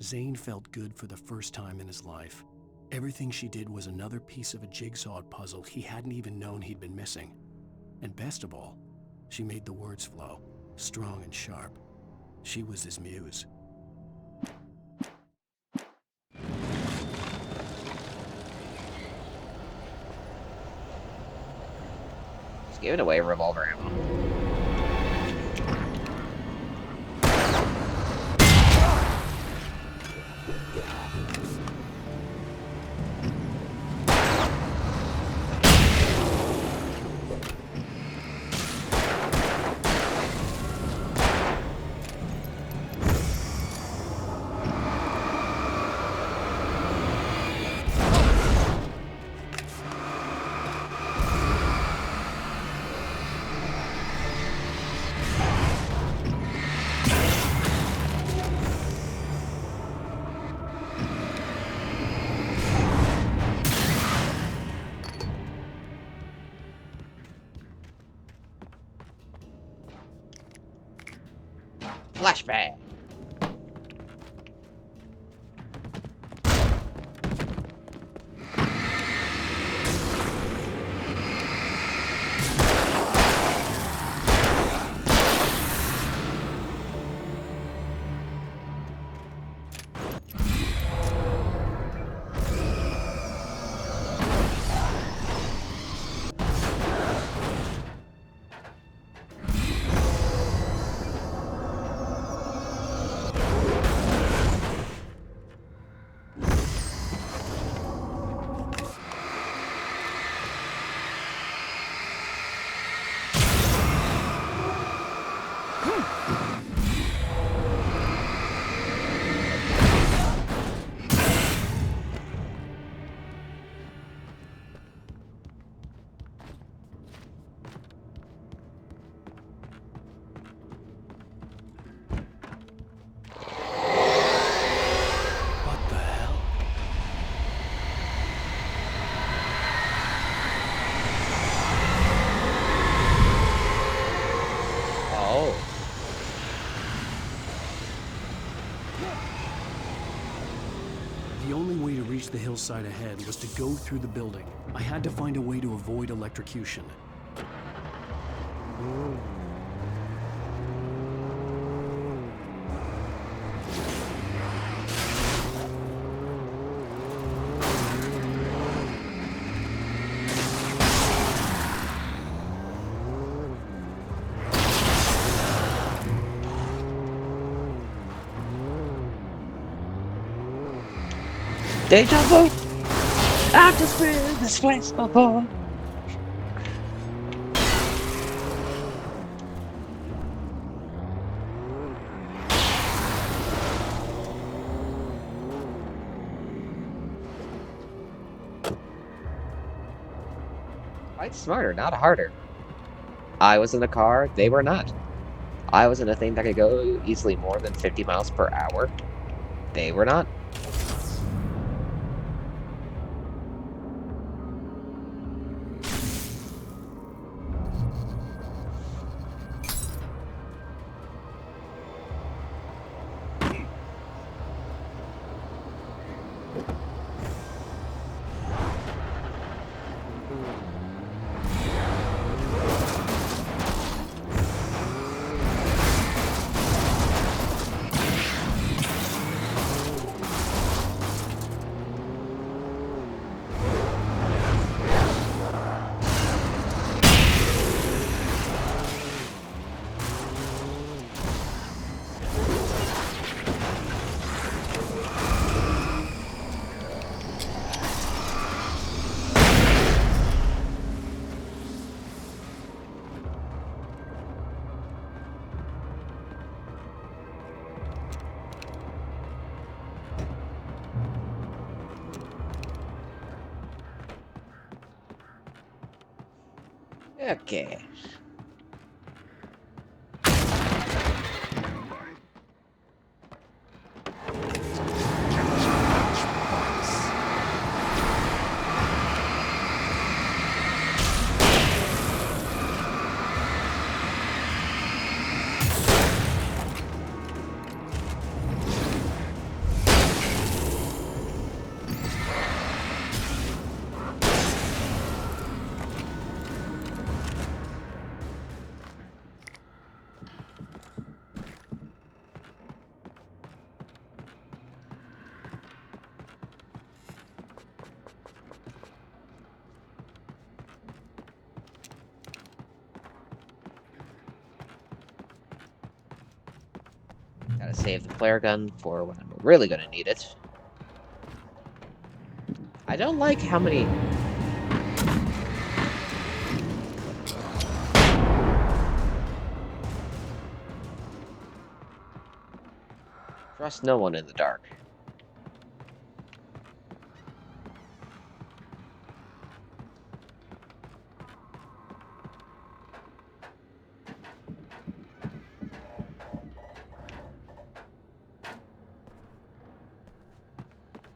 Zane felt good for the first time in his life. Everything she did was another piece of a jigsaw puzzle he hadn't even known he'd been missing. And best of all, she made the words flow, strong and sharp. She was his muse. Just giving away revolver ammo. Flashbang. The only way to reach the hillside ahead was to go through the building. I had to find a way to avoid electrocution. Deja vu! I've just been this place before. Fight smarter, not harder. I was in a car, they were not. I was in a thing that could go easily more than 50 miles per hour. They were not. Okay. Gotta save the flare gun for when I'm really gonna need it. I don't like how many... Trust no one in the dark.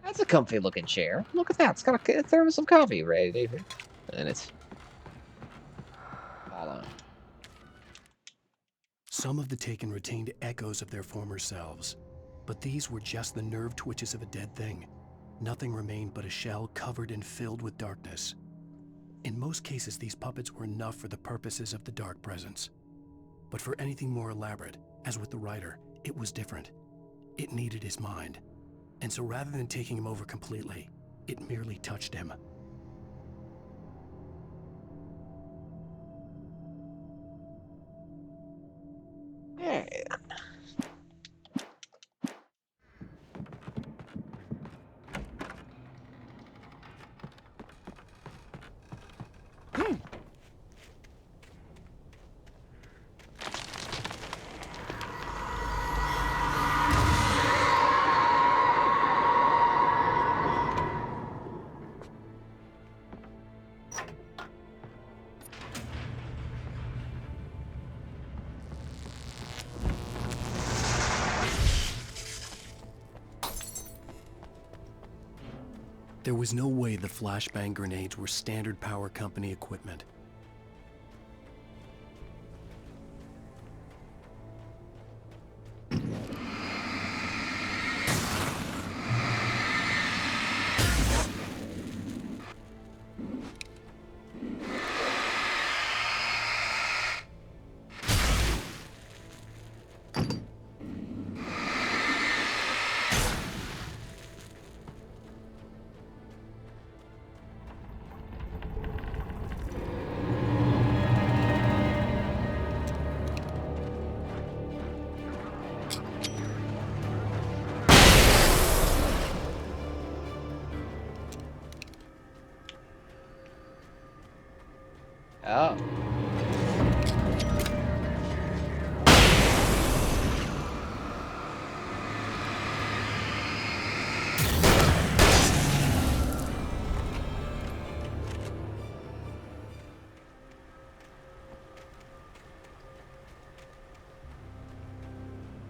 That's a comfy looking chair. Look at that. It's got a thermos of coffee ready. And it's all on. Some of the Taken retained echoes of their former selves, but these were just the nerve twitches of a dead thing. Nothing remained but a shell covered and filled with darkness. In most cases, these puppets were enough for the purposes of the dark presence. But for anything more elaborate, as with the writer, it was different. It needed his mind. And so rather than taking him over completely, it merely touched him. Yeah. There was no way the flashbang grenades were standard power company equipment. Oh.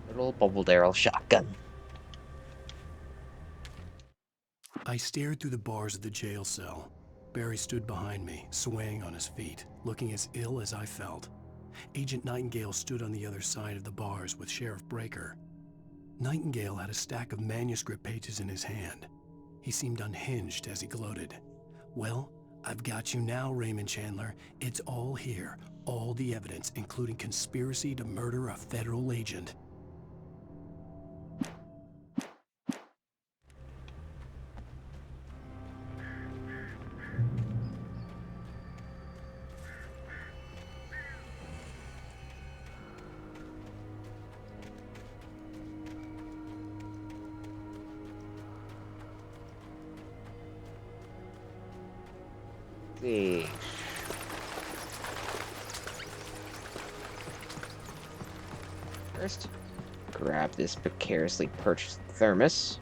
Little bubble barrel shotgun. I stared through the bars of the jail cell. Barry stood behind me, swaying on his feet, looking as ill as I felt. Agent Nightingale stood on the other side of the bars with Sheriff Breaker. Nightingale had a stack of manuscript pages in his hand. He seemed unhinged as he gloated. Well, I've got you now, Raymond Chandler. It's all here. All the evidence, including conspiracy to murder a federal agent. See. First, grab this precariously purchased thermos.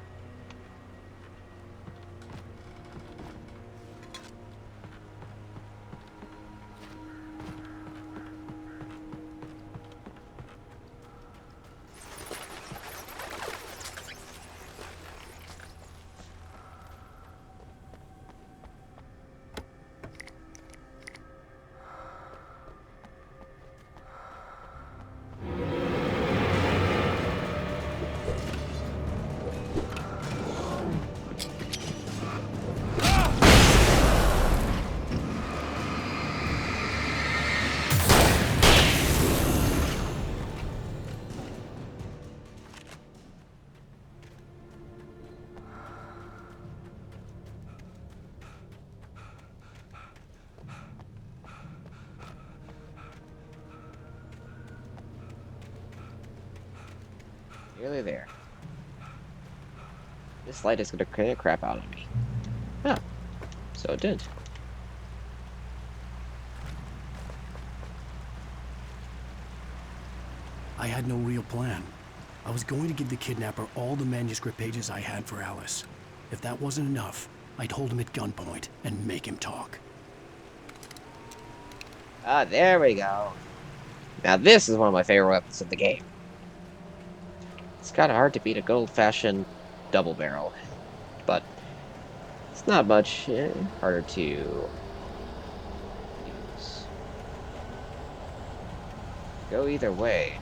Nearly there. This light is gonna create a crap out of me. Huh. So it did. I had no real plan. I was going to give the kidnapper all the manuscript pages I had for Alice. If that wasn't enough, I'd hold him at gunpoint and make him talk. Ah, there we go. Now this is one of my favorite weapons in the game. It's kind of hard to beat a good old-fashioned double barrel, but it's not much harder to use. Go either way.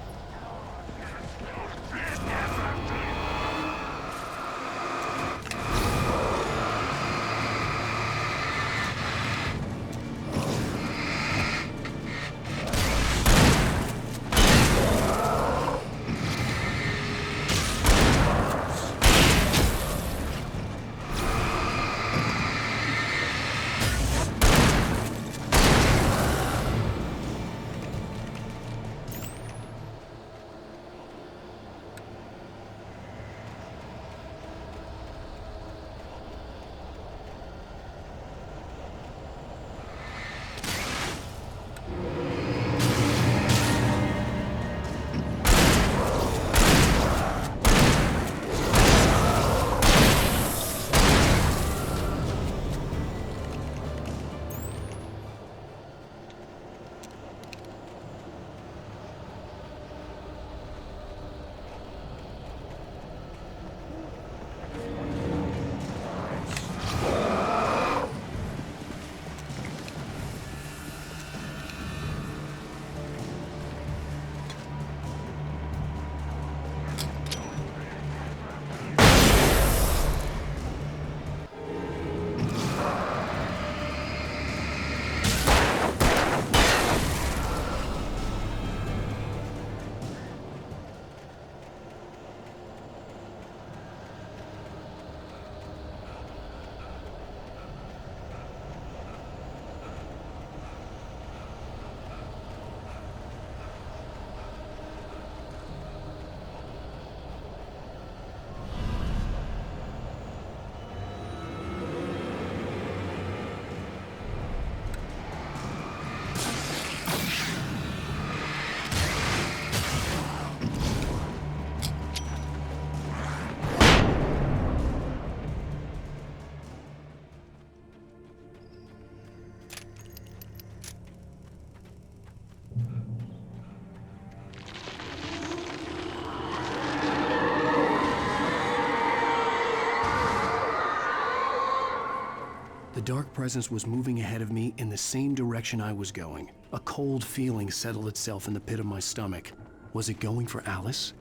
The dark presence was moving ahead of me in the same direction I was going. A cold feeling settled itself in the pit of my stomach. Was it going for Alice?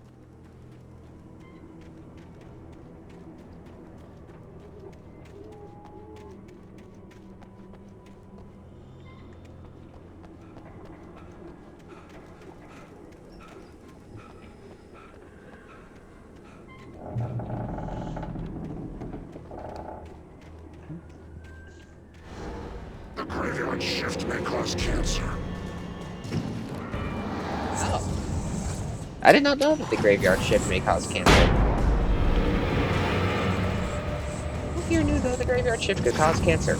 The graveyard shift may cause cancer. Oh. I did not know that the graveyard shift may cause cancer. Who here knew that the graveyard shift could cause cancer?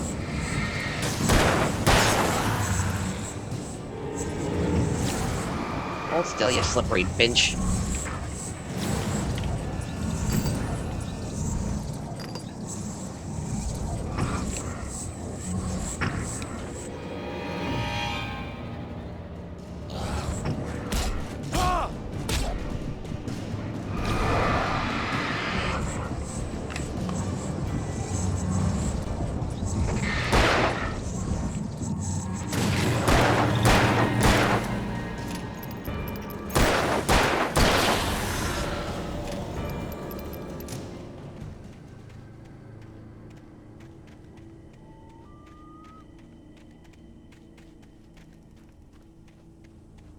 Hold still, you slippery bench.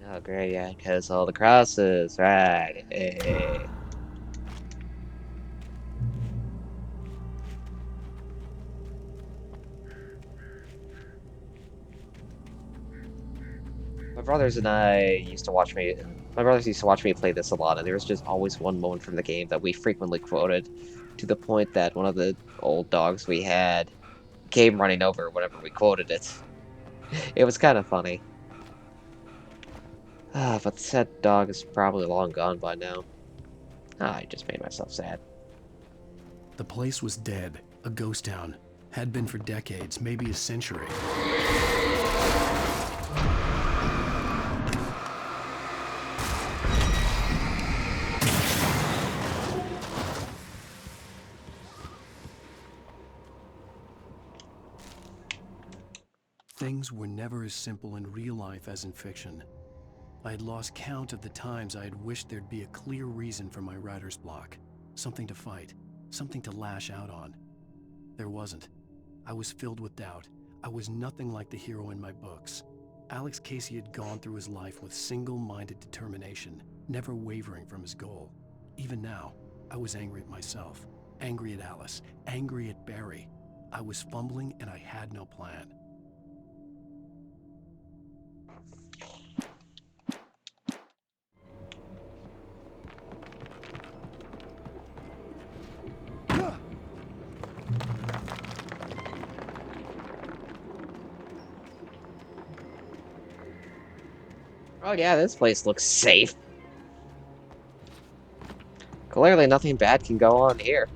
Oh, great, yeah, because all the crosses, right? Hey. My brothers and I used to watch me. My brothers used to watch me play this a lot, and there was just always one moment from the game that we frequently quoted, to the point that one of the old dogs we had came running over whenever we quoted it. It was kind of funny. But said dog is probably long gone by now. I just made myself sad. The place was dead, a ghost town. Had been for decades, maybe a century. Things were never as simple in real life as in fiction. I had lost count of the times I had wished there'd be a clear reason for my writer's block. Something to fight, something to lash out on. There wasn't. I was filled with doubt. I was nothing like the hero in my books. Alex Casey had gone through his life with single-minded determination, never wavering from his goal. Even now, I was angry at myself, angry at Alice, angry at Barry. I was fumbling and I had no plan. Oh yeah, this place looks safe. Clearly nothing bad can go on here.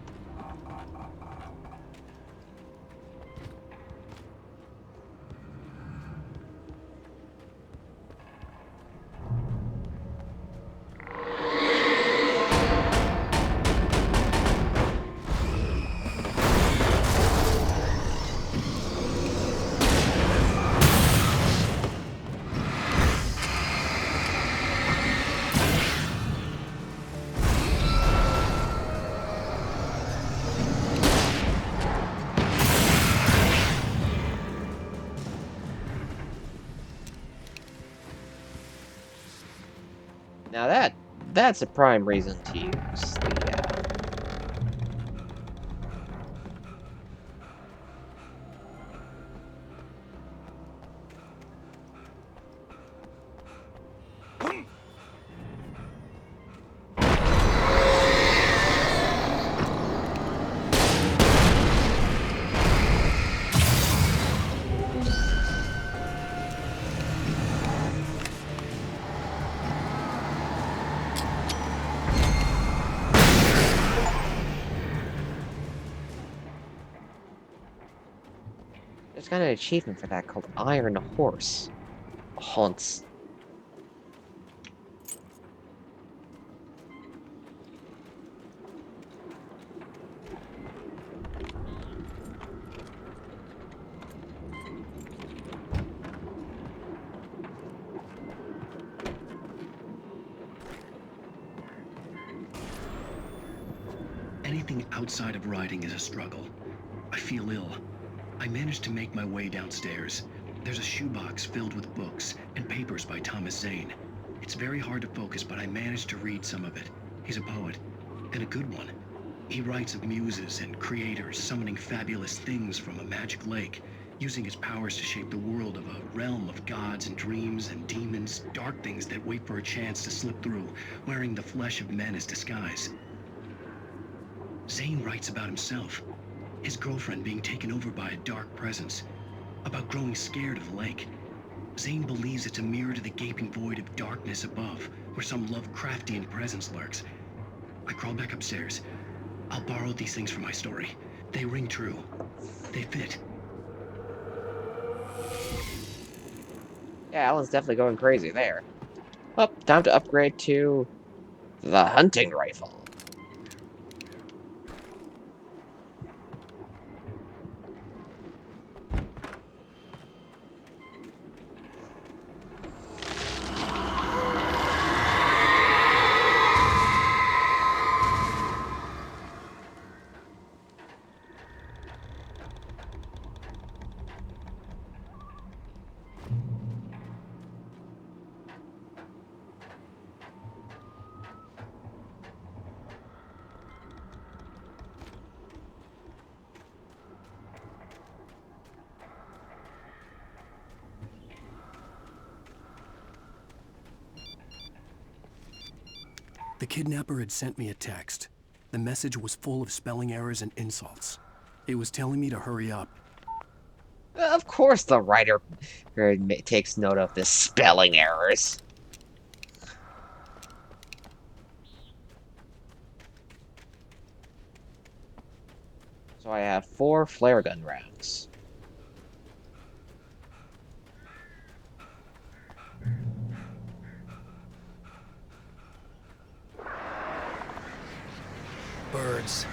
Now that's a prime reason to use the There's got an achievement for that called Iron Horse. Haunts. Anything outside of writing is a struggle. I feel ill. I managed to make my way downstairs. There's a shoebox filled with books and papers by Thomas Zane. It's very hard to focus, but I managed to read some of it. He's a poet, and a good one. He writes of muses and creators summoning fabulous things from a magic lake, using his powers to shape the world of a realm of gods and dreams and demons, dark things that wait for a chance to slip through, wearing the flesh of men as disguise. Zane writes about himself, his girlfriend being taken over by a dark presence, about growing scared of the lake. Zane believes it's a mirror to the gaping void of darkness above, where some Lovecraftian presence lurks. I crawl back upstairs. I'll borrow these things for my story. They ring true. They fit. Yeah, Alan's definitely going crazy there. Oh, time to upgrade to the hunting rifle. The kidnapper had sent me a text. The message was full of spelling errors and insults. It was telling me to hurry up. Of course the writer takes note of the spelling errors. So I have 4 flare gun rounds. Birds.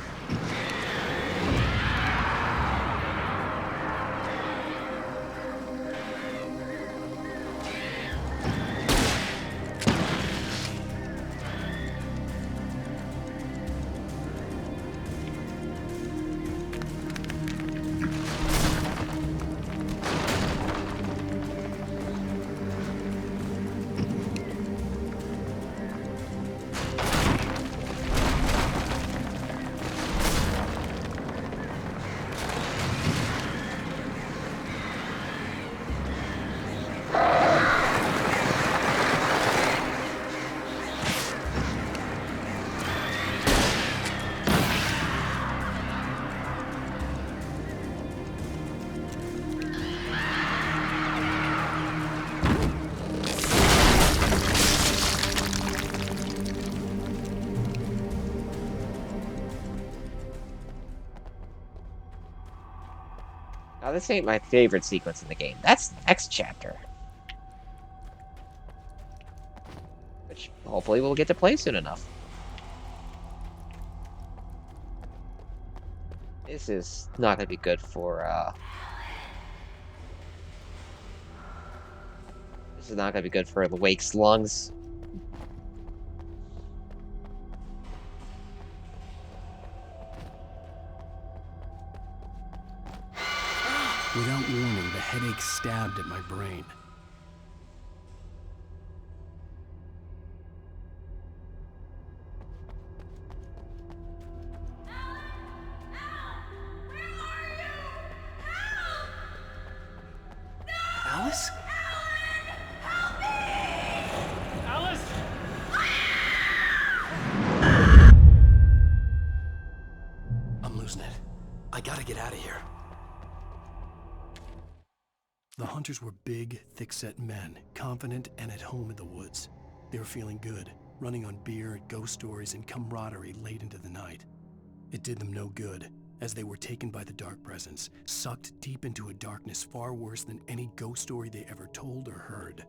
Now, this ain't my favorite sequence in the game. That's the next chapter. Which, hopefully, we'll get to play soon enough. This is not gonna be good for, This is not gonna be good for A.Wake's lungs. Without warning, the headache stabbed at my brain. Alice? Alice! I'm losing it. I gotta get out of here. The hunters were big, thick-set men, confident and at home in the woods. They were feeling good, running on beer, ghost stories, and camaraderie late into the night. It did them no good, as they were taken by the dark presence, sucked deep into a darkness far worse than any ghost story they ever told or heard.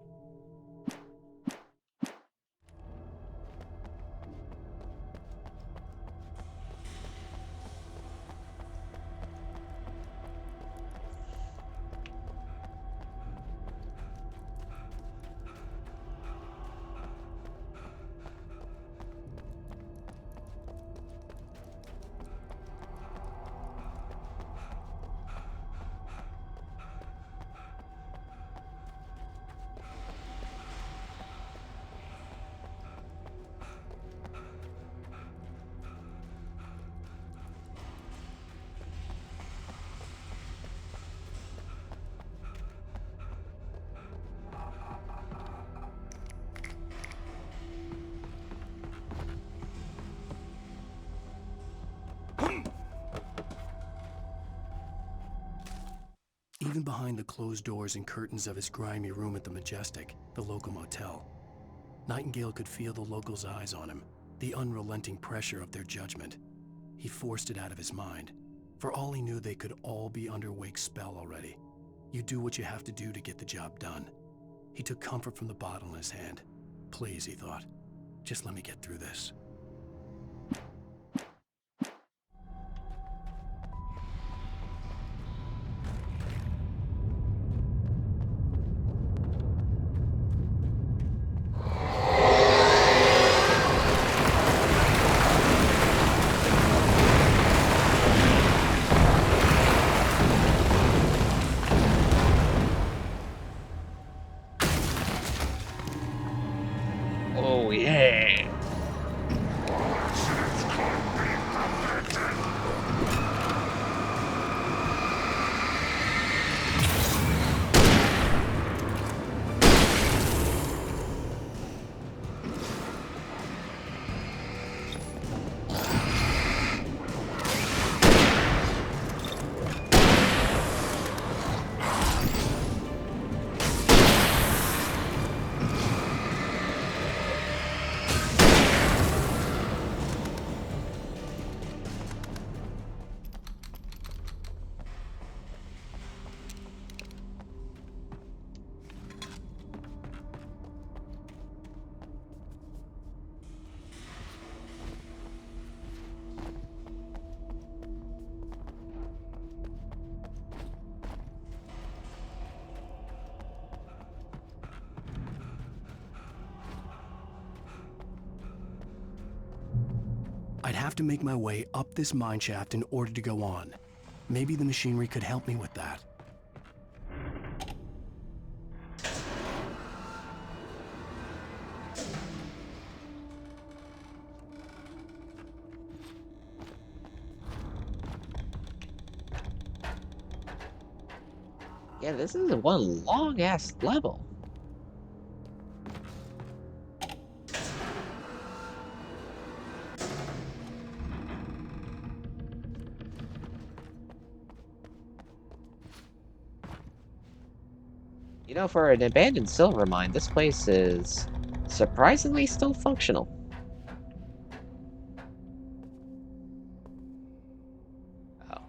Even behind the closed doors and curtains of his grimy room at the Majestic, the local motel, Nightingale could feel the locals' eyes on him, the unrelenting pressure of their judgment. He forced it out of his mind. For all he knew, they could all be under Wake's spell already. You do what you have to do to get the job done. He took comfort from the bottle in his hand. Please, he thought, just let me get through this. Oh, yeah. have to make my way up this mine shaft in order to go on. Maybe the machinery could help me with that. Yeah, this is one long-ass level. You know, for an abandoned silver mine, this place is surprisingly still functional. Oh.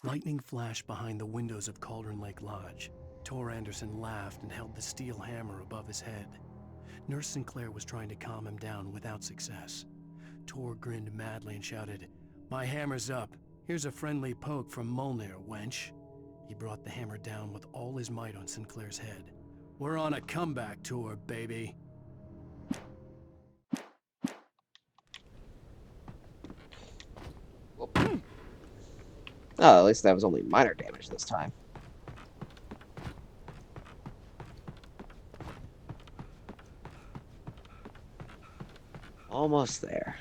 Lightning flashed behind the windows of Cauldron Lake Lodge. Tor Anderson laughed and held the steel hammer above his head. Nurse Sinclair was trying to calm him down without success. Tor grinned madly and shouted, "My hammer's up. Here's a friendly poke from Molnir, wench." He brought the hammer down with all his might on Sinclair's head. "We're on a comeback tour, baby." Oh, at least that was only minor damage this time. Almost there.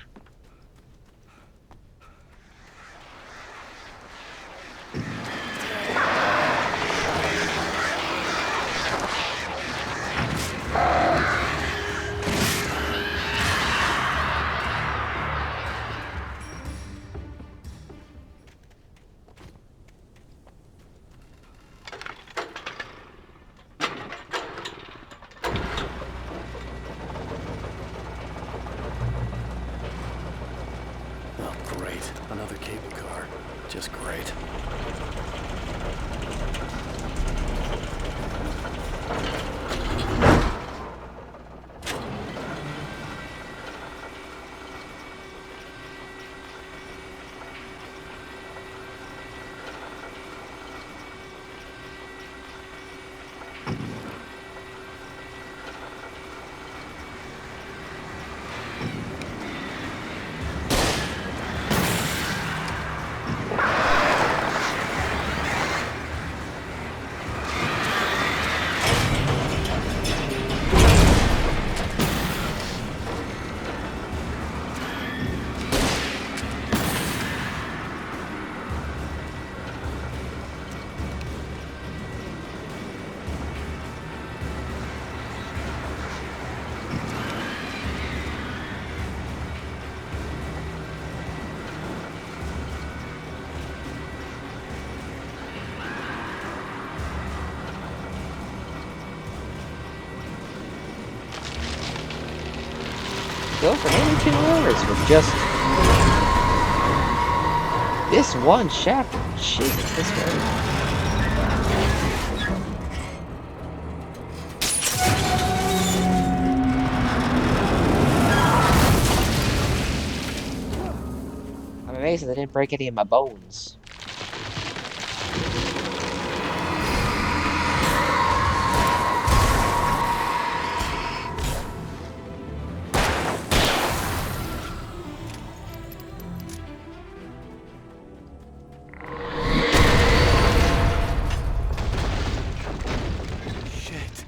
Oh, great. Another cable car. Just great. go for nearly 2 hours with just this one chapter. Jesus, this way. I'm amazed that they didn't break any of my bones. Shit.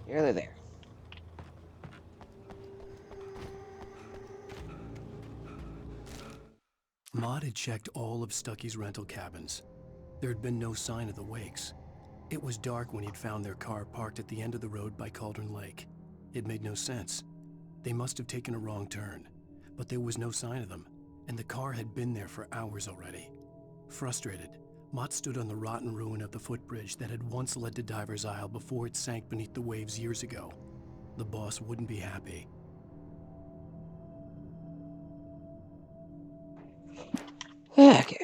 Nearly there. Maud had checked all of Stucky's rental cabins. There had been no sign of the Wakes. It was dark when he'd found their car parked at the end of the road by Cauldron Lake. It made no sense. They must have taken a wrong turn, but there was no sign of them, and the car had been there for hours already. Frustrated, Mott stood on the rotten ruin of the footbridge that had once led to Diver's Isle before it sank beneath the waves years ago. The boss wouldn't be happy. Okay.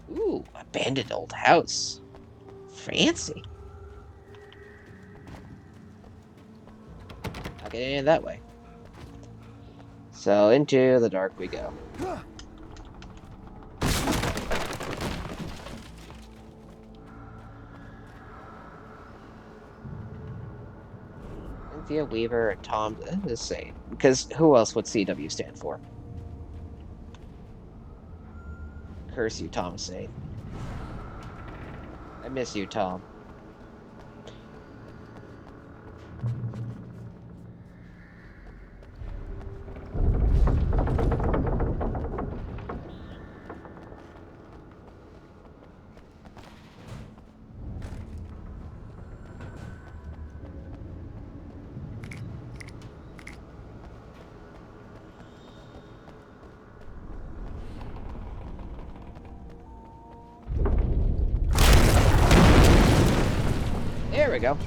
Ooh, abandoned old house. Fancy. I'll get in that way. So into the dark we go. Cynthia Weaver and Tom the same. Because who else would CW stand for? Curse you, Thomas Zane. I miss you, Tom. There we go.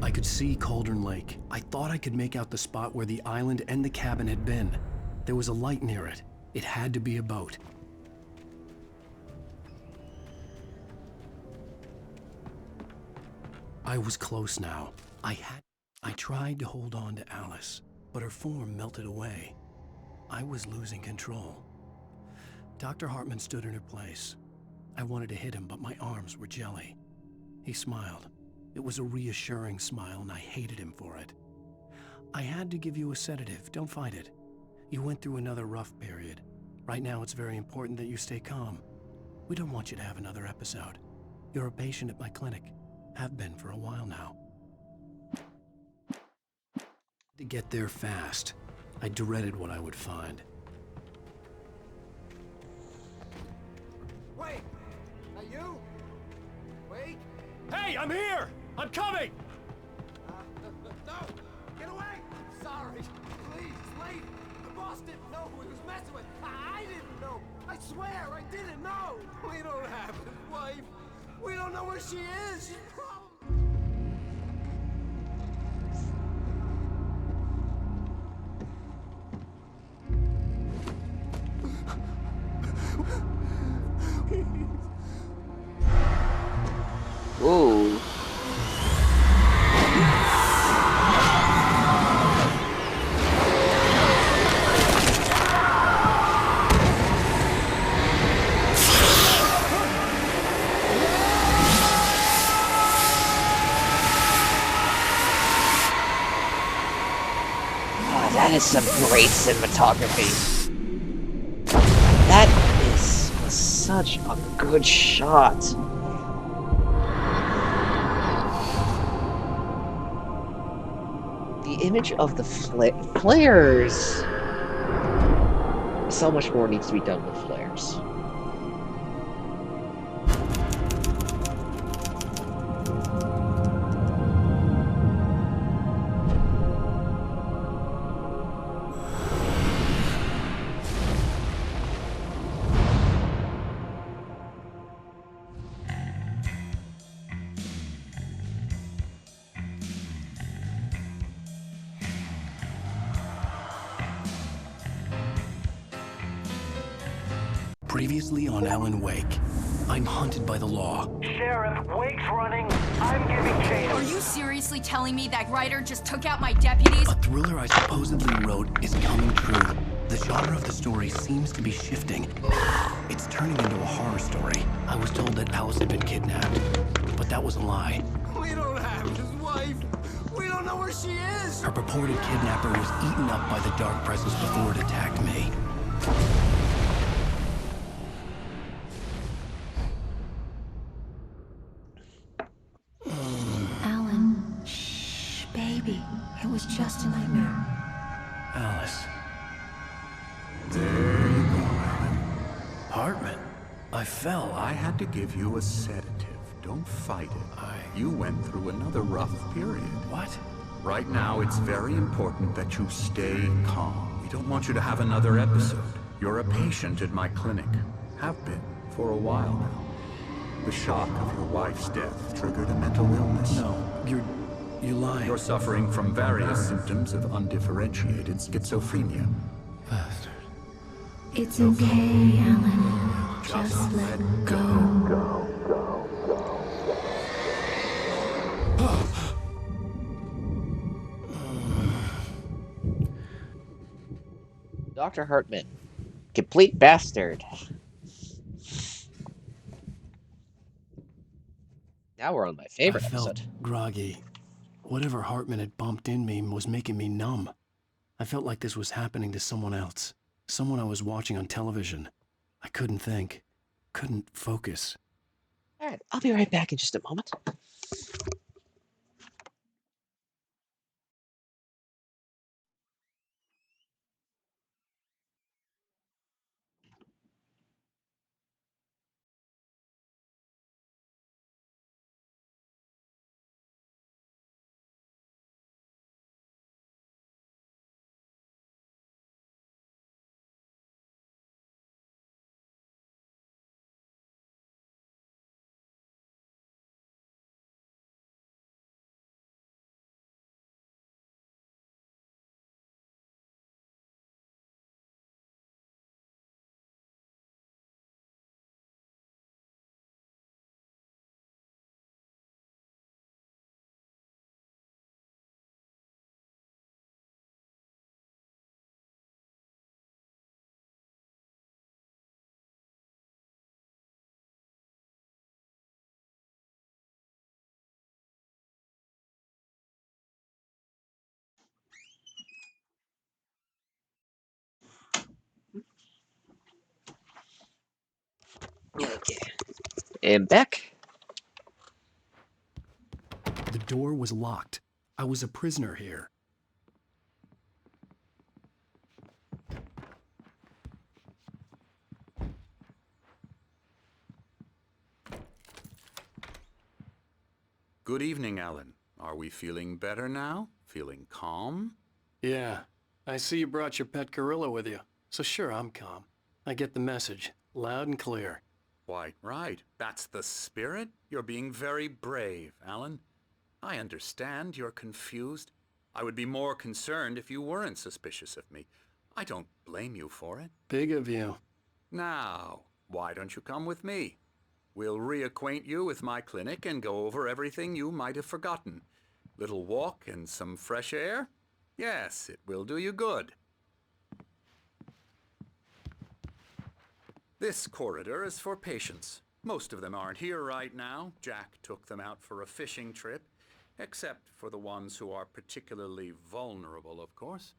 I could see Cauldron Lake. I thought I could make out the spot where the island and the cabin had been. There was a light near it. It had to be a boat. I was close now. I tried to hold on to Alice, but her form melted away. I was losing control. Dr. Hartman stood in her place. I wanted to hit him, but my arms were jelly. He smiled. It was a reassuring smile, and I hated him for it. I had to give you a sedative. Don't fight it. You went through another rough period. Right now, it's very important that you stay calm. We don't want you to have another episode. You're a patient at my clinic. Have been for a while now. To get there fast. I dreaded what I would find. Wait! Are you? Wait! Hey, I'm here! I'm coming! No! Get away! Sorry. Please, it's late. The boss didn't know who he was messing with. I didn't know. I swear, I didn't know. We don't have his wife. We don't know where she is. She's probably... Ooh. Oh, that is some great cinematography. That was such a good shot. The image of the flares. So much more needs to be done with flares. Previously on A.Wake, I'm hunted by the law. Sheriff, Wake's running. I'm giving chase. Are you seriously telling me that writer just took out my deputies? A thriller I supposedly wrote is coming true. The genre of the story seems to be shifting. It's turning into a horror story. I was told that Alice had been kidnapped, but that was a lie. We don't have his wife. We don't know where she is. Her purported kidnapper was eaten up by the dark presence before it attacked me. Alan, shh, baby. It was just a nightmare. Alice. There you go, Alan. Hartman, I fell. I had to give you a sedative. Don't fight it. You went through another rough period. What? Right now, it's very important that you stay calm. We don't want you to have another episode. You're a patient at my clinic. Have been for a while now. The shock of your wife's death triggered a mental illness. No, you lie. You're suffering from various symptoms of undifferentiated schizophrenia. Bastard. It's okay, Alan. Just let go. Dr. Hartman. Complete bastard. Now we're on my favorite I felt episode. groggy. Whatever Hartman had bumped in me was making me numb. I felt like this was happening to someone else. Someone I was watching on television. I couldn't think. Couldn't focus. Alright, I'll be right back in just a moment. Okay. And back. The door was locked. I was a prisoner here. Good evening, Alan. Are we feeling better now? Feeling calm? Yeah. I see you brought your pet gorilla with you. So sure, I'm calm. I get the message. Loud and clear. Quite right. That's the spirit. You're being very brave, Alan. I understand you're confused. I would be more concerned if you weren't suspicious of me. I don't blame you for it. Big of you. Now, why don't you come with me? We'll reacquaint you with my clinic and go over everything you might have forgotten. Little walk and some fresh air? Yes, it will do you good. This corridor is for patients. Most of them aren't here right now. Jack took them out for a fishing trip, except for the ones who are particularly vulnerable, of course.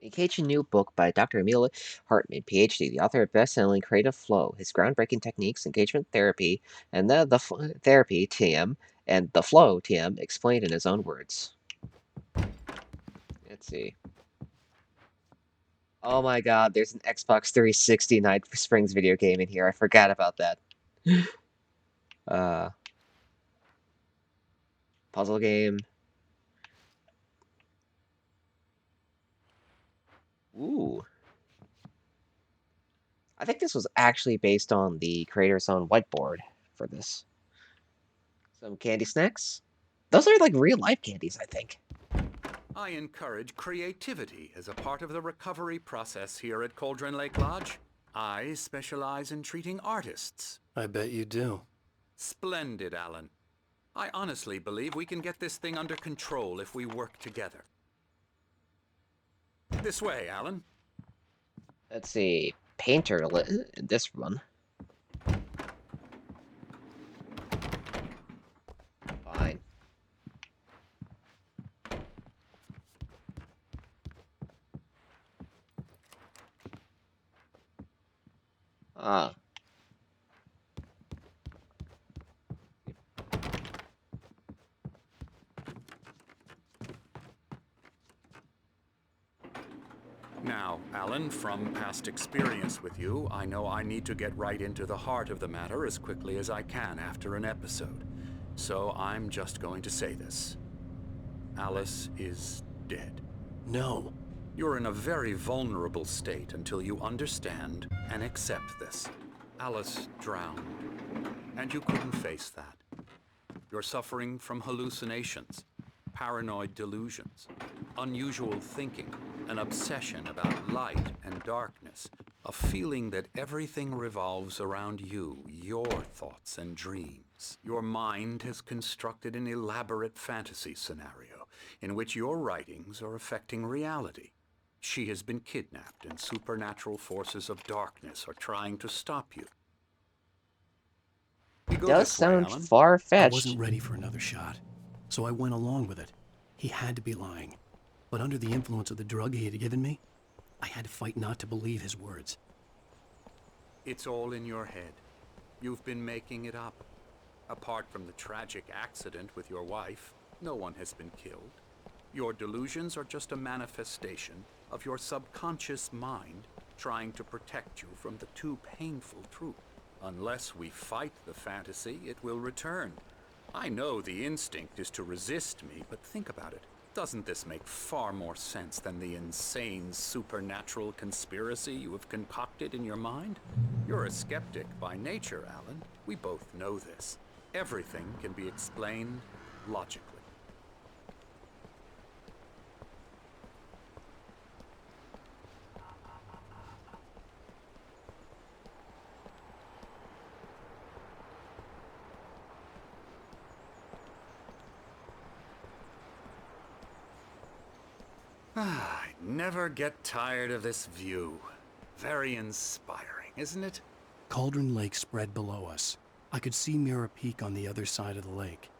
Engage new book by Dr. Emil Hartman, PhD, the author of best-selling Creative Flow, his groundbreaking techniques, engagement therapy, and the therapy TM, and the flow TM explained in his own words. Let's see. Oh my god, there's an Xbox 360 Night Springs video game in here. I forgot about that. Puzzle game. Ooh. I think this was actually based on the creator's own whiteboard for this. Some candy snacks. Those are like real life candies, I think. I encourage creativity as a part of the recovery process here at Cauldron Lake Lodge. I specialize in treating artists. I bet you do. Splendid, Alan. I honestly believe we can get this thing under control if we work together. This way, Alan. Let's see. Painter this one. Fine. Ah. Now, Alan, from past experience with you, I know I need to get right into the heart of the matter as quickly as I can after an episode. So I'm just going to say this. Alice is dead. No. You're in a very vulnerable state until you understand and accept this. Alice drowned, and you couldn't face that. You're suffering from hallucinations, paranoid delusions, unusual thinking, an obsession about light and darkness, a feeling that everything revolves around you, your thoughts and dreams. Your mind has constructed an elaborate fantasy scenario in which your writings are affecting reality. She has been kidnapped, and supernatural forces of darkness are trying to stop you. Does sound I far-fetched. wasn't ready for another shot, so I went along with it. He had to be lying. But under the influence of the drug he had given me, I had to fight not to believe his words. It's all in your head. You've been making it up. Apart from the tragic accident with your wife, no one has been killed. Your delusions are just a manifestation of your subconscious mind trying to protect you from the too painful truth. Unless we fight the fantasy, it will return. I know the instinct is to resist me, but think about it. Doesn't this make far more sense than the insane supernatural conspiracy you have concocted in your mind? You're a skeptic by nature, Alan. We both know this. Everything can be explained logically. I never get tired of this view. Very inspiring, isn't it? Cauldron Lake spread below us. I could see Mirror Peak on the other side of the lake.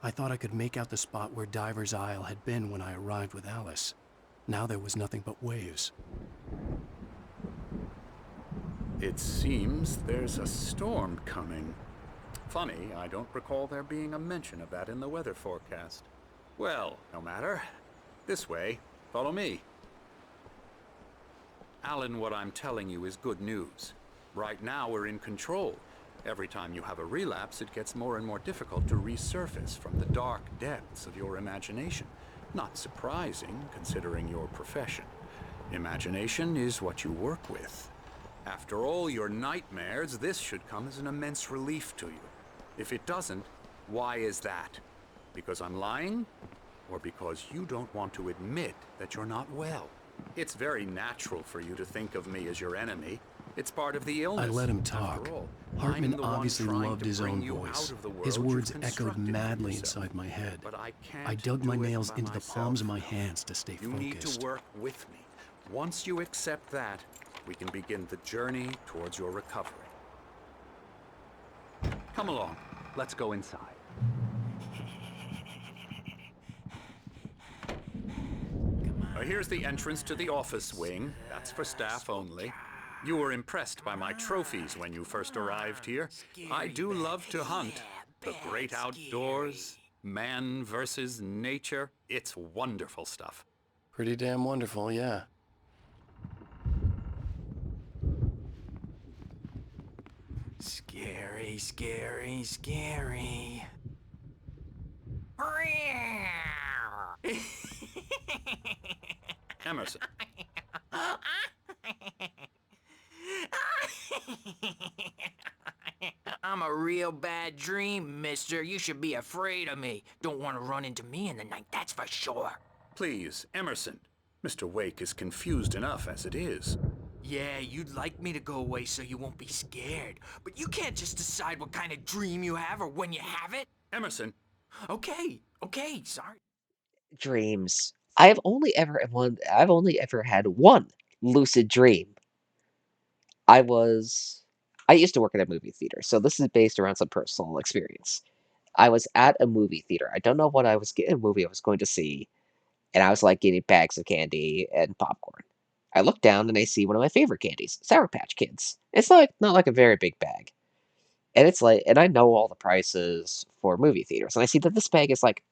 I thought I could make out the spot where Diver's Isle had been when I arrived with Alice. Now there was nothing but waves. It seems there's a storm coming. Funny, I don't recall there being a mention of that in the weather forecast. Well, no matter. This way. Follow me. Alan, what I'm telling you is good news. Right now we're in control. Every time you have a relapse, it gets more and more difficult to resurface from the dark depths of your imagination. Not surprising, considering your profession. Imagination is what you work with. After all your nightmares, this should come as an immense relief to you. If it doesn't, why is that? Because I'm lying? Or because you don't want to admit that you're not well? It's very natural for you to think of me as your enemy. It's part of the illness. I let him talk. After all, Hartman I'm the one obviously trying loved to his bring own you voice. out of the His world words you've echoed constructed for madly yourself. inside my head. But I can't I dug my do it nails by into the myself palms of my now. hands to stay You need focused. to work with me. Once you accept that, we can begin the journey towards your recovery. Come along. Let's go inside. Here's the entrance to the office wing. That's for staff only. You were impressed by my trophies when you first arrived here. I do love to hunt. The great outdoors, man versus nature. It's wonderful stuff. Pretty damn wonderful, yeah. Scary, scary, scary. Emerson. I'm a real bad dream, mister. You should be afraid of me. Don't want to run into me in the night, that's for sure. Please, Emerson. Mr. Wake is confused enough as it is. Yeah, you'd like me to go away so you won't be scared. But you can't just decide what kind of dream you have or when you have it. Emerson. Okay, sorry. Dreams. I've only ever had one lucid dream. I was I used to work at a movie theater, so this is based around some personal experience. I was at a movie theater. I don't know what I was getting movie I was going to see, and I was like getting bags of candy and popcorn. I look down and I see one of my favorite candies, Sour Patch Kids. It's like not like a very big bag. And it's like and I know all the prices for movie theaters. And I see that this bag is like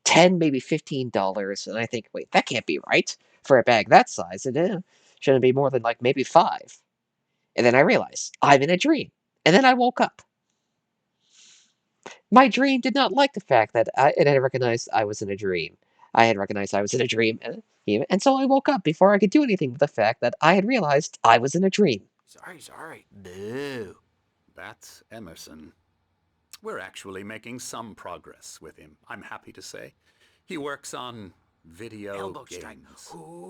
10, maybe $15. And I think, wait, that can't be right for a bag that size. Shouldn't be more than like maybe five. And then I realized I'm in a dream. And then I woke up. My dream did not like the fact that it had recognized I was in a dream. I had recognized I was in a dream, and so I woke up before I could do anything with the fact that I had realized I was in a dream. Sorry. Boo. That's Emerson. We're actually making some progress with him, I'm happy to say. He works on video Elbow games. strike.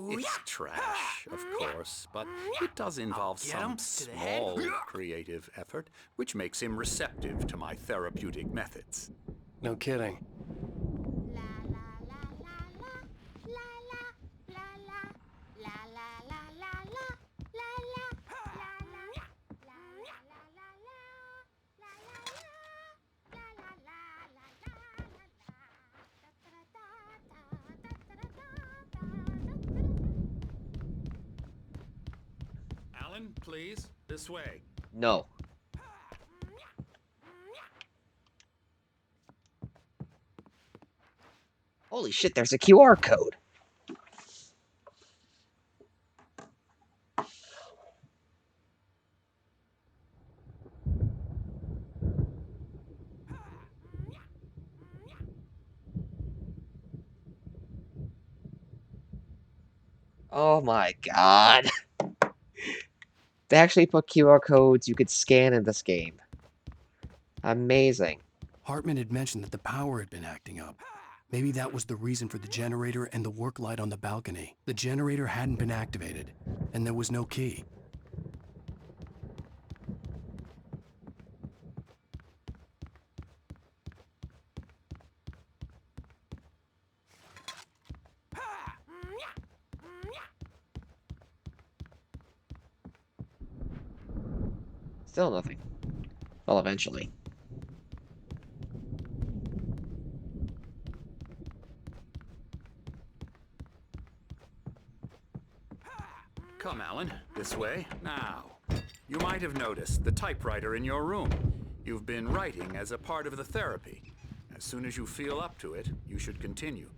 It's trash, of course, but it does involve Get some him to the head. small creative effort, which makes him receptive to my therapeutic methods. No kidding. Alan, please, this way. No. Holy shit, there's a QR code. Oh my god. They actually put QR codes you could scan in this game. Amazing. Hartman had mentioned that the power had been acting up. Maybe that was the reason for the generator and the work light on the balcony. The generator hadn't been activated, and there was no key. Still nothing. Well, eventually. Come, Alan, this way. Now, you might have noticed the typewriter in your room. You've been writing as a part of the therapy. As soon as you feel up to it, you should continue.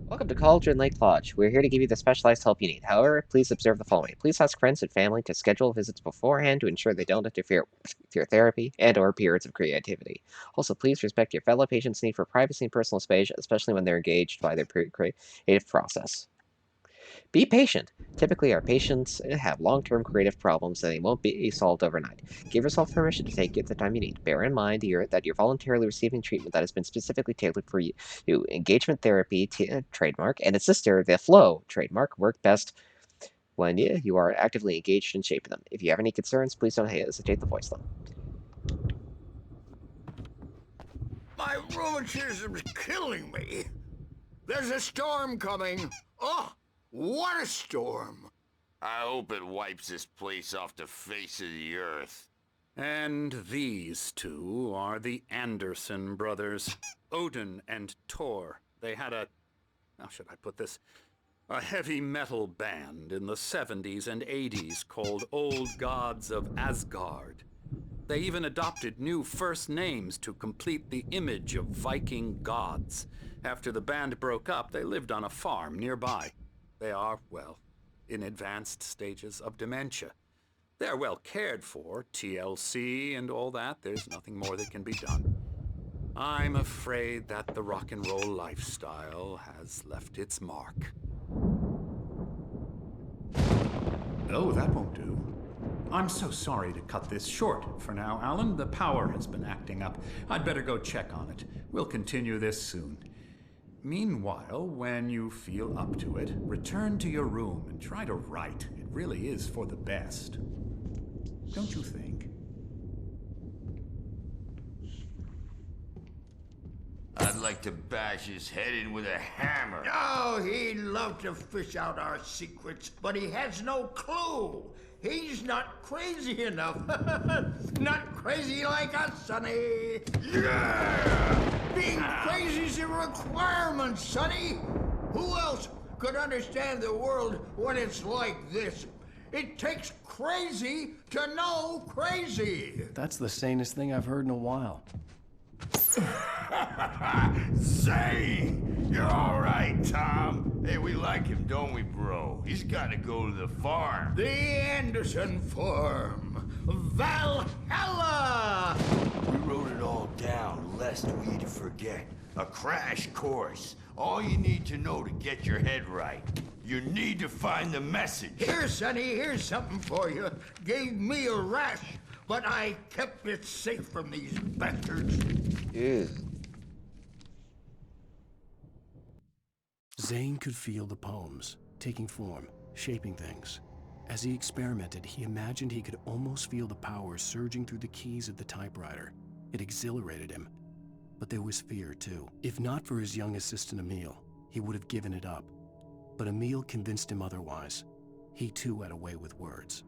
Welcome to Cauldron Lake Lodge. We're here to give you the specialized help you need. However, please observe the following. Please ask friends and family to schedule visits beforehand to ensure they don't interfere with your therapy and/or periods of creativity. Also, please respect your fellow patients' need for privacy and personal space, especially when they're engaged by their creative process. Be patient. Typically, our patients have long-term creative problems and they won't be solved overnight. Give yourself permission to take the time you need. Bear in mind that you're voluntarily receiving treatment that has been specifically tailored for you. Engagement therapy, trademark, and its sister, the flow, trademark, work best when you are actively engaged in shaping them. If you have any concerns, please don't hesitate to voice them. My rheumatism is killing me. There's a storm coming. Oh, what a storm. I hope it wipes this place off the face of the earth. And these two are the Anderson brothers, Odin and Tor. They had how should I put this? A heavy metal band in the 70s and 80s called Old Gods of Asgard. They even adopted new first names to complete the image of Viking gods. After the band broke up, they lived on a farm nearby. They are, well, in advanced stages of dementia. They're well cared for, TLC and all that. There's nothing more that can be done. I'm afraid that the rock and roll lifestyle has left its mark. Oh, that won't do. I'm so sorry to cut this short for now, Alan. The power has been acting up. I'd better go check on it. We'll continue this soon. Meanwhile, when you feel up to it, return to your room and try to write. It really is for the best. Don't you think? I'd like to bash his head in with a hammer. Oh, he'd love to fish out our secrets, but he has no clue. He's not crazy enough. Not crazy like us, Sonny. Yeah! Being crazy's a requirement, Sonny. Who else could understand the world when it's like this? It takes crazy to know crazy. That's the sanest thing I've heard in a while. Zane! You're all right, Tom. Hey, we like him, don't we, bro? He's got to go to the farm. The Anderson farm. Valhalla! We wrote it all down, lest we forget. A crash course. All you need to know to get your head right. You need to find the message. Here, Sonny, here's something for you. Gave me a rash, but I kept it safe from these bastards. Ew. Zane could feel the poems, taking form, shaping things. As he experimented, he imagined he could almost feel the power surging through the keys of the typewriter. It exhilarated him. But there was fear, too. If not for his young assistant Emil, he would have given it up. But Emil convinced him otherwise. He too had a way with words.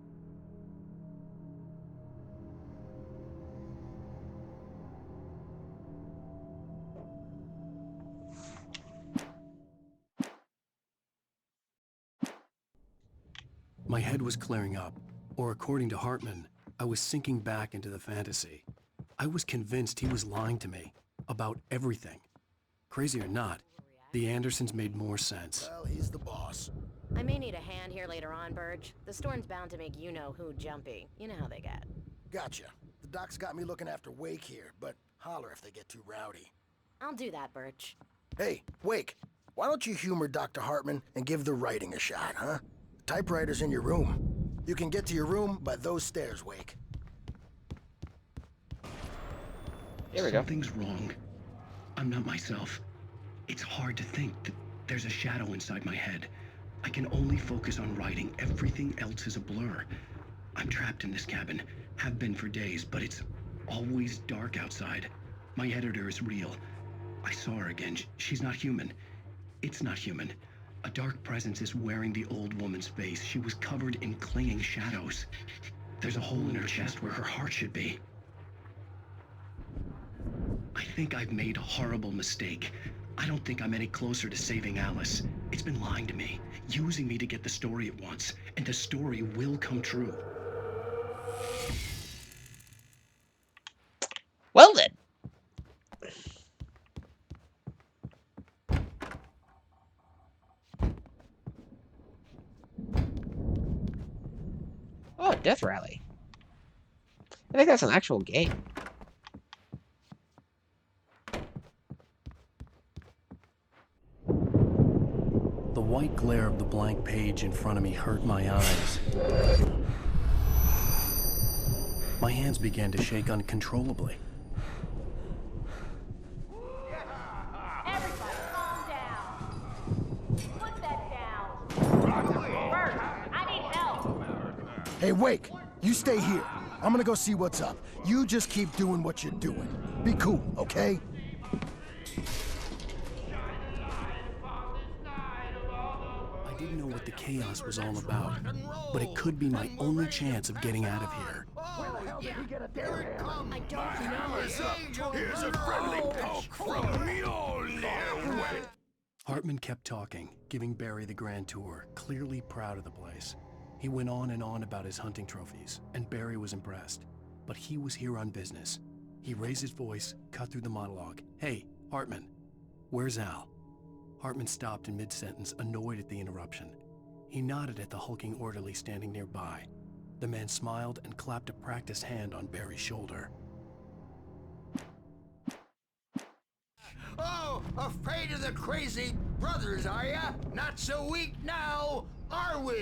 My head was clearing up, or according to Hartman, I was sinking back into the fantasy. I was convinced he was lying to me about everything. Crazy or not, the Andersons made more sense. Well, he's the boss. I may need a hand here later on, Burge. The storm's bound to make you-know-who jumpy. You know how they get. Gotcha. The doc's got me looking after Wake here, but holler if they get too rowdy. I'll do that, Birch. Hey, Wake, why don't you humor Dr. Hartman and give the writing a shot, huh? The typewriter's in your room. You can get to your room by those stairs, Wake. Here we go. Something's wrong. I'm not myself. It's hard to think that there's a shadow inside my head. I can only focus on writing. Everything else is a blur. I'm trapped in this cabin. Have been for days, but it's always dark outside. My editor is real. I saw her again. She's not human. It's not human. A dark presence is wearing the old woman's face. She was covered in clinging shadows. There's a hole in her chest where her heart should be. I think I've made a horrible mistake. I don't think I'm any closer to saving Alice. It's been lying to me, using me to get the story it wants, and the story will come true. Well then. Oh, Death Rally. I think that's an actual game. The white glare of the blank page in front of me hurt my eyes. My hands began to shake uncontrollably. Everybody, calm down. Put that down. Bert, I need help. Hey, Wake, you stay here. I'm gonna go see what's up. You just keep doing what you're doing. Be cool, okay? I didn't know what the chaos was all about, but it could be my only chance of getting out of here. Where the hell did he get a damn hammer? I don't know. Here's a friendly poke from Mjolnir. Hartman kept talking, giving Barry the grand tour, clearly proud of the place. He went on and on about his hunting trophies, and Barry was impressed. But he was here on business. He raised his voice, cut through the monologue. Hey, Hartman, where's Al? Hartman stopped in mid-sentence, annoyed at the interruption. He nodded at the hulking orderly standing nearby. The man smiled and clapped a practiced hand on Barry's shoulder. Oh, afraid of the crazy brothers, are ya? Not so weak now, are we?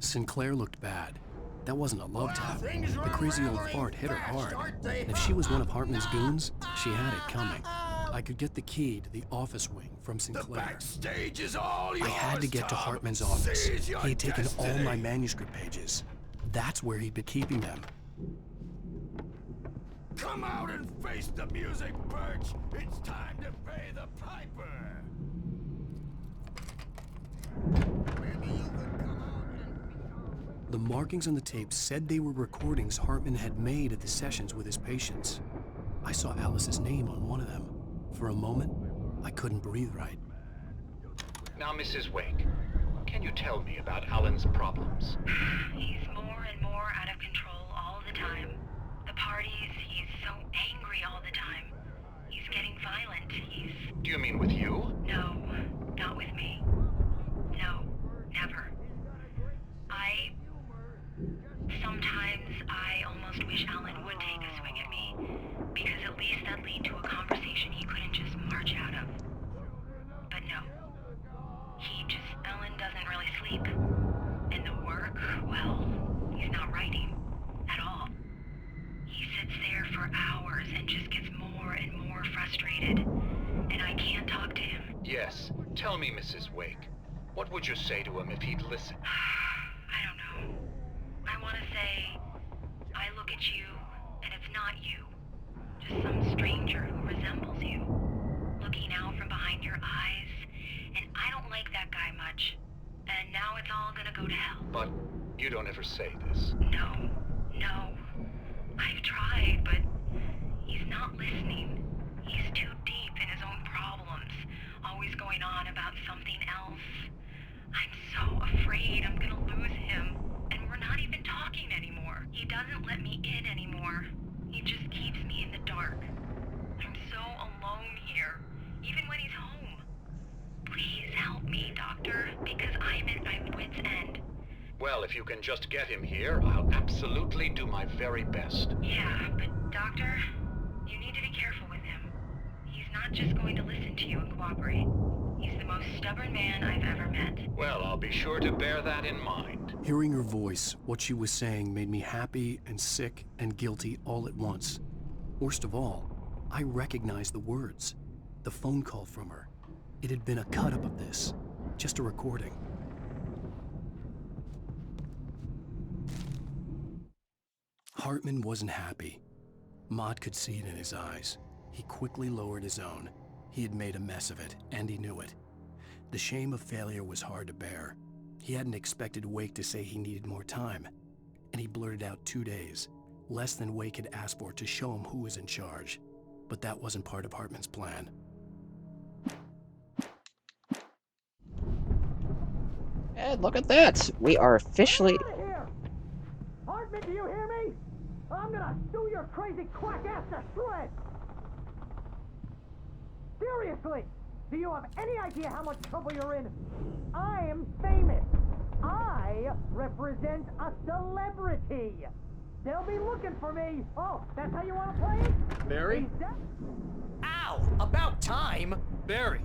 Sinclair looked bad. That wasn't a love tap. The crazy old fart hit her hard. And if she was one of Hartman's goons, she had it coming. I could get the key to the office wing from Sinclair. Backstage is all yours, I had to get to Tom. Hartman's office. Seize He your had taken all destiny. my manuscript pages. That's where he'd been keeping them. Come out and face the music, Birch. It's time to pay the piper. The markings on the tape said they were recordings Hartman had made at the sessions with his patients. I saw Alice's name on one of them. For a moment, I couldn't breathe right. Now, Mrs. Wake, can you tell me about Alan's problems? He's more and more out of control all the time. The parties, he's so angry all the time. He's getting violent. Do you mean with you? No, not with me. No, never. Sometimes I almost wish Alan would take a swing at me, because at least that'd lead to a conversation he couldn't just march out of. But no. Alan doesn't really sleep. And the work, well, he's not writing at all. He sits there for hours and just gets more and more frustrated. And I can't talk to him. Yes. Tell me, Mrs. Wake. What would you say to him if he'd listen? I don't know. I want to say, I look at you, and it's not you. Just some stranger who resembles you. Looking out from behind your eyes. And I don't like that guy much. And now it's all gonna go to hell. But you don't ever say this. No. I've tried, but he's not listening. He's too deep in his own problems. Always going on about something else. I'm so afraid I'm gonna lose him. And we're not even talking anymore. He doesn't let me in anymore. He just keeps me in the dark. I'm so alone here, even when he's home. Please help me, Doctor, because I'm at my wit's end. Well, if you can just get him here, I'll absolutely do my very best. Yeah, but Doctor, you need to be careful with him. He's not just going to listen to you and cooperate. He's the most stubborn man I've ever met. Well, I'll be sure to bear that in mind. Hearing her voice, what she was saying made me happy and sick and guilty all at once. Worst of all, I recognized the words. The phone call from her. It had been a cut-up of this. Just a recording. Hartman wasn't happy. Maude could see it in his eyes. He quickly lowered his own. He had made a mess of it, and he knew it. The shame of failure was hard to bear. He hadn't expected Wake to say he needed more time, and he blurted out 2 days, less than Wake had asked for to show him who was in charge. But that wasn't part of Hartman's plan. And look at that! We are officially... Hartman, do you hear me? I'm gonna sue your crazy quack ass to shreds! Seriously! Do you have any idea how much trouble you're in? I am famous! I represent a celebrity! They'll be looking for me! Oh, that's how you want to play it? Barry? Ow! About time! Barry!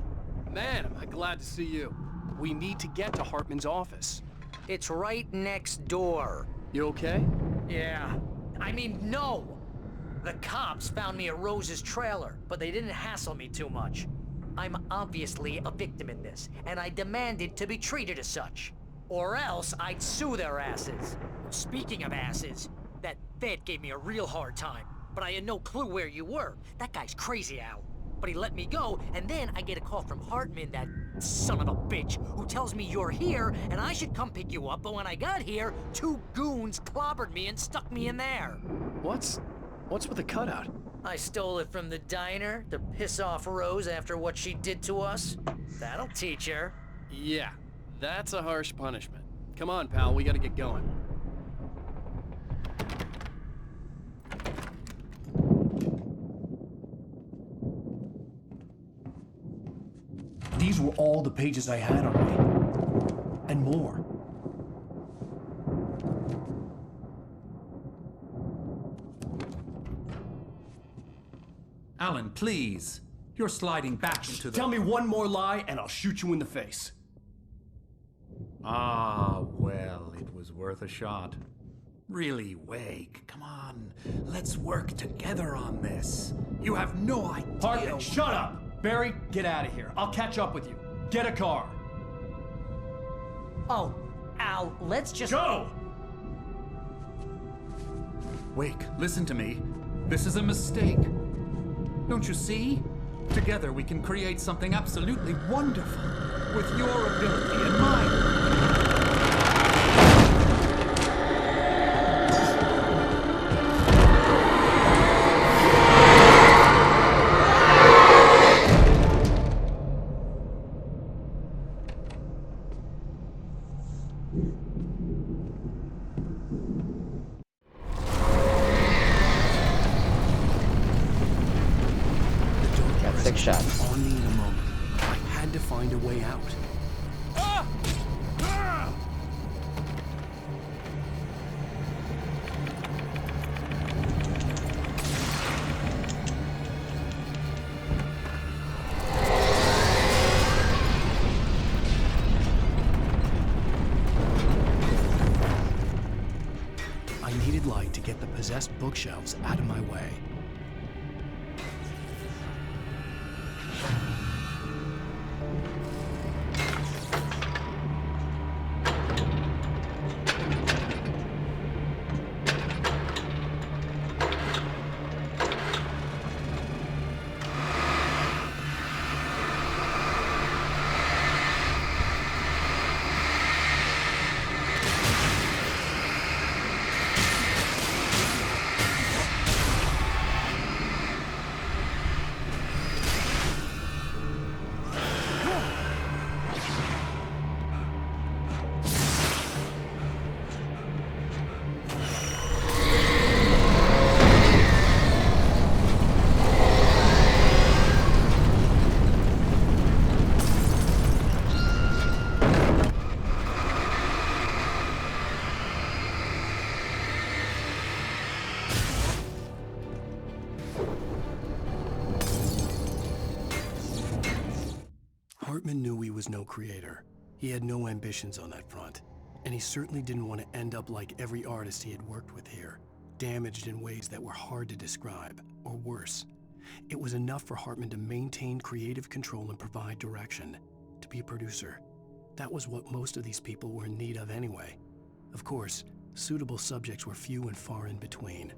Man, am I glad to see you. We need to get to Hartman's office. It's right next door. You okay? Yeah. I mean, no! The cops found me at Rose's trailer, but they didn't hassle me too much. I'm obviously a victim in this, and I demanded to be treated as such. Or else I'd sue their asses. Speaking of asses, that Fed gave me a real hard time, but I had no clue where you were. That guy's crazy, Al. But he let me go, and then I get a call from Hartman, that son of a bitch, who tells me you're here, and I should come pick you up, but when I got here, 2 goons clobbered me and stuck me in there. What's with the cutout? I stole it from the diner to piss off Rose after what she did to us. That'll teach her. Yeah, that's a harsh punishment. Come on, pal, we gotta get going. These were all the pages I had on me. And more. Alan, please. You're sliding back into the... Tell me one more lie and I'll shoot you in the face. Ah, well, it was worth a shot. Really, Wake, come on. Let's work together on this. You have no idea. Hartman, shut up! Barry, get out of here. I'll catch up with you. Get a car. Oh, Al, let's just... Go! Wake, listen to me. This is a mistake. Don't you see? Together we can create something absolutely wonderful. With your ability and mine. Got 6 shots. On me in a moment. I had to find a way out. I needed light to get the possessed bookshelves out of my way. Hartman knew he was no creator. He had no ambitions on that front. And he certainly didn't want to end up like every artist he had worked with here, damaged in ways that were hard to describe, or worse. It was enough for Hartman to maintain creative control and provide direction, to be a producer. That was what most of these people were in need of anyway. Of course, suitable subjects were few and far in between.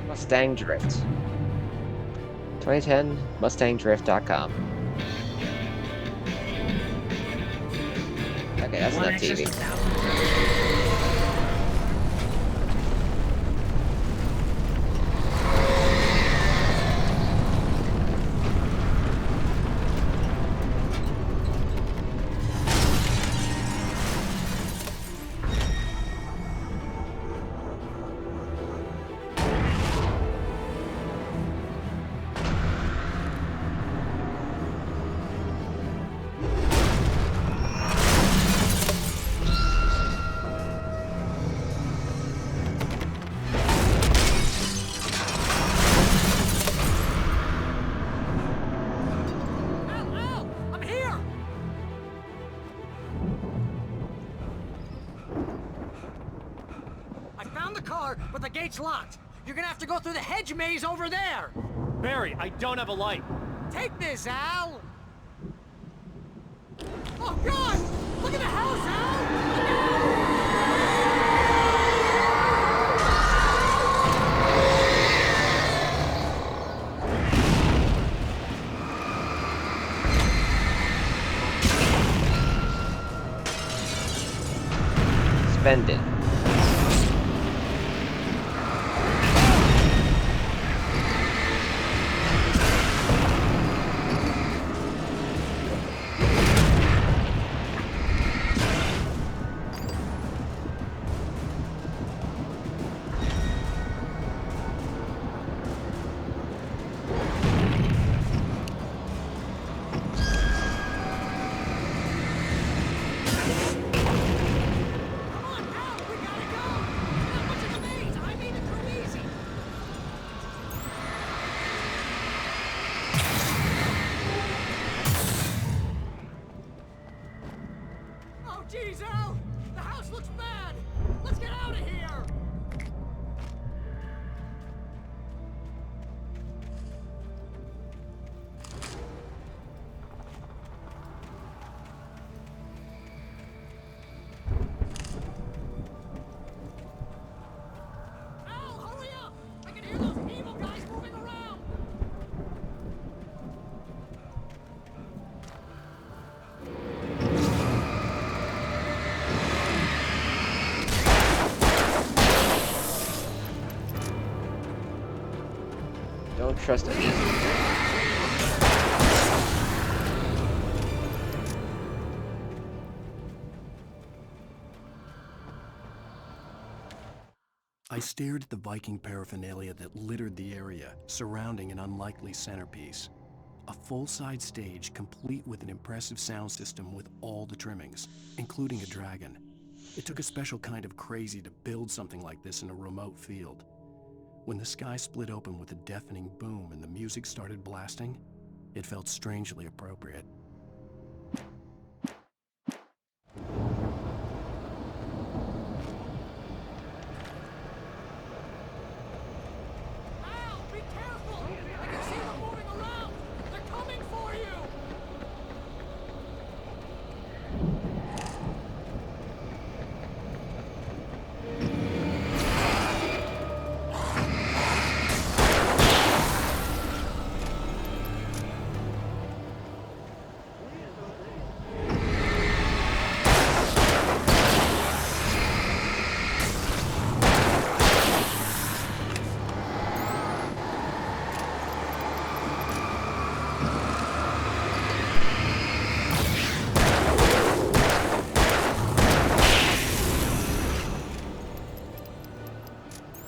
Mustang Drift. 2010 MustangDrift.com. Okay, that's enough TV. But the gate's locked. You're gonna have to go through the hedge maze over there. Barry, I don't have a light. Take this, Al. Oh, God! Look at the house, Al! Spend it. trust me. I stared at the Viking paraphernalia that littered the area, surrounding an unlikely centerpiece. A full-size stage complete with an impressive sound system with all the trimmings, including a dragon. It took a special kind of crazy to build something like this in a remote field. When the sky split open with a deafening boom and the music started blasting, it felt strangely appropriate. Be careful! I can see them moving around! They're coming for you!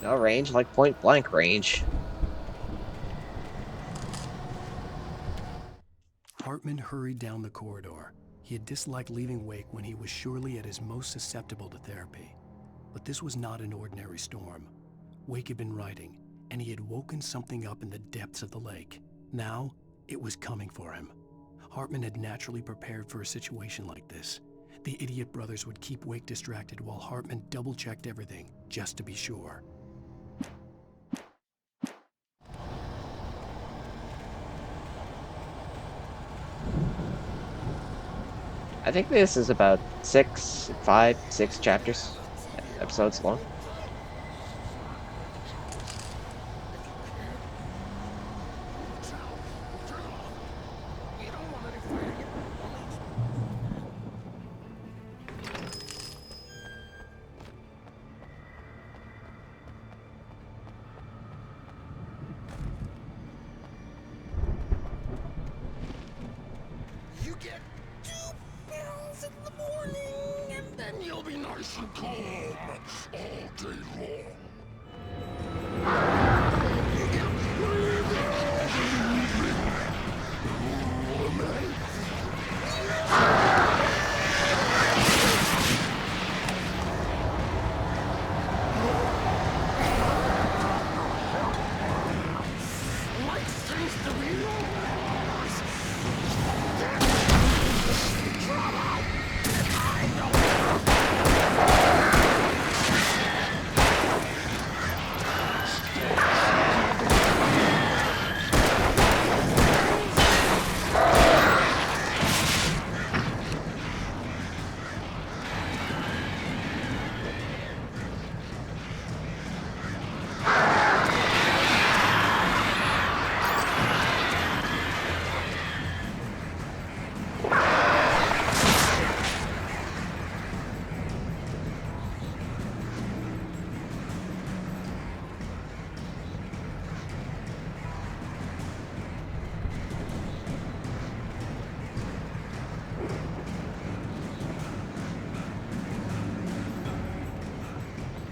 No range, like point blank range. Hartman hurried down the corridor. He had disliked leaving Wake when he was surely at his most susceptible to therapy. But this was not an ordinary storm. Wake had been writing, and he had woken something up in the depths of the lake. Now, it was coming for him. Hartman had naturally prepared for a situation like this. The idiot brothers would keep Wake distracted while Hartman double-checked everything, just to be sure. I think this is about 6 chapters, episodes long. You get 2 pills in the morning, and then you'll be nice and calm all day long. Life seems to be yours.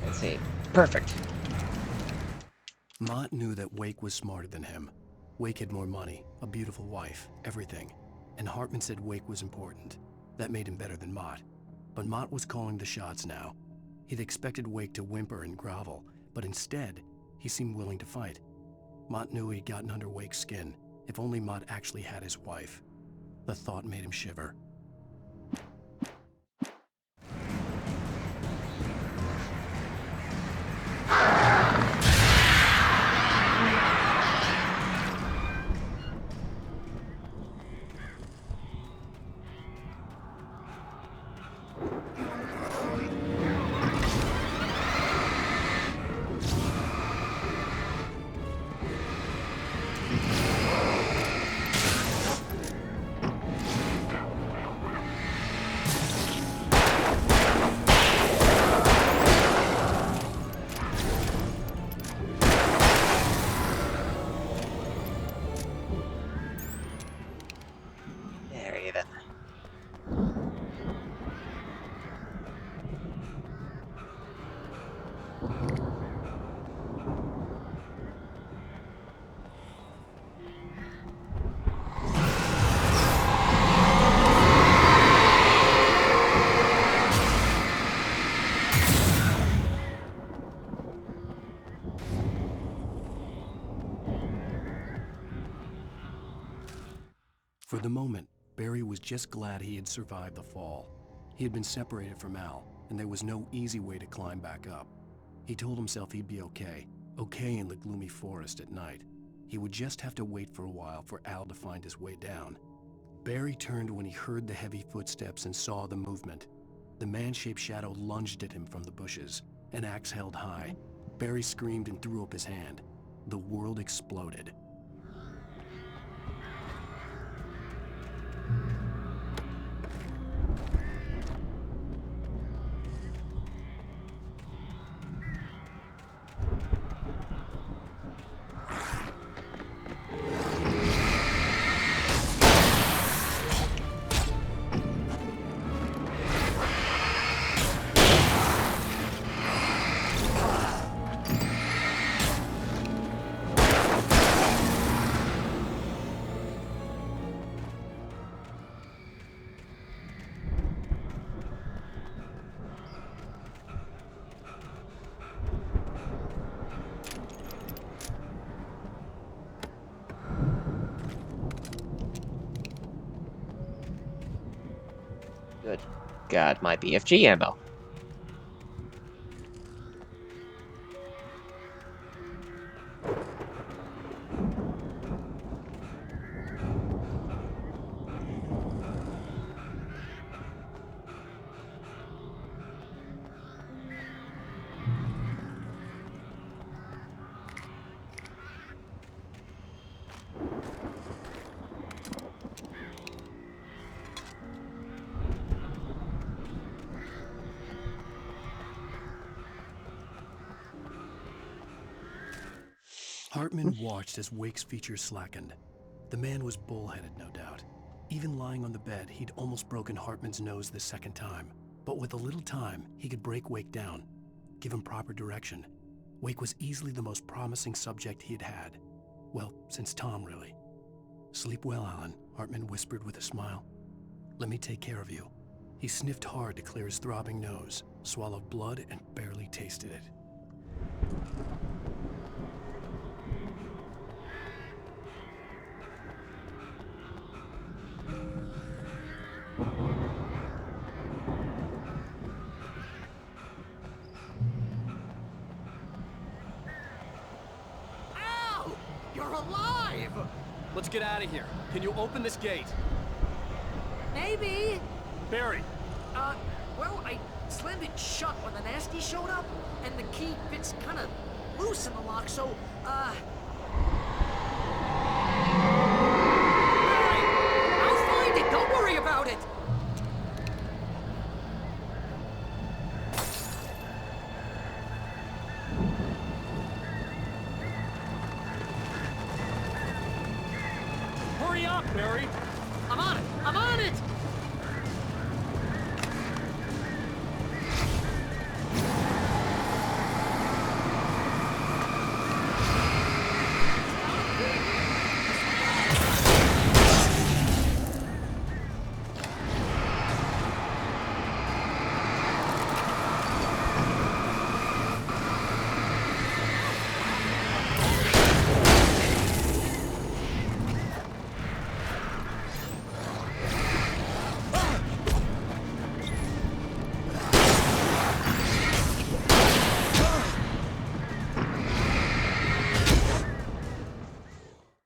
Let's see. Perfect. Mott knew that Wake was smarter than him. Wake had more money, a beautiful wife, everything. And Hartman said Wake was important. That made him better than Mott. But Mott was calling the shots now. He'd expected Wake to whimper and grovel, but instead, he seemed willing to fight. Mott knew he'd gotten under Wake's skin. If only Mott actually had his wife. The thought made him shiver. moment, Barry was just glad he had survived the fall. He had been separated from Al, and there was no easy way to climb back up. He told himself he'd be okay in the gloomy forest at night. He would just have to wait for a while for Al to find his way down. Barry turned when he heard the heavy footsteps and saw the movement. The man-shaped shadow lunged at him from the bushes, an axe held high. Barry screamed and threw up his hand. The world exploded. Good God, my BFG ammo. Hartman watched as Wake's features slackened. The man was bullheaded, no doubt. Even lying on the bed, he'd almost broken Hartman's nose the second time. But with a little time, he could break Wake down, give him proper direction. Wake was easily the most promising subject he had had. Well, since Tom, really. "Sleep well, Alan," Hartman whispered with a smile. "Let me take care of you." He sniffed hard to clear his throbbing nose, swallowed blood, and barely tasted it. Al! You're alive! Let's get out of here. Can you open this gate? Maybe. Barry! Well, I slammed it shut when the nasty showed up, and the key fits kind of loose in the lock, so, Barry! I'll find it! Don't worry about it! Hurry up, Barry! I'm on it! I'm on it!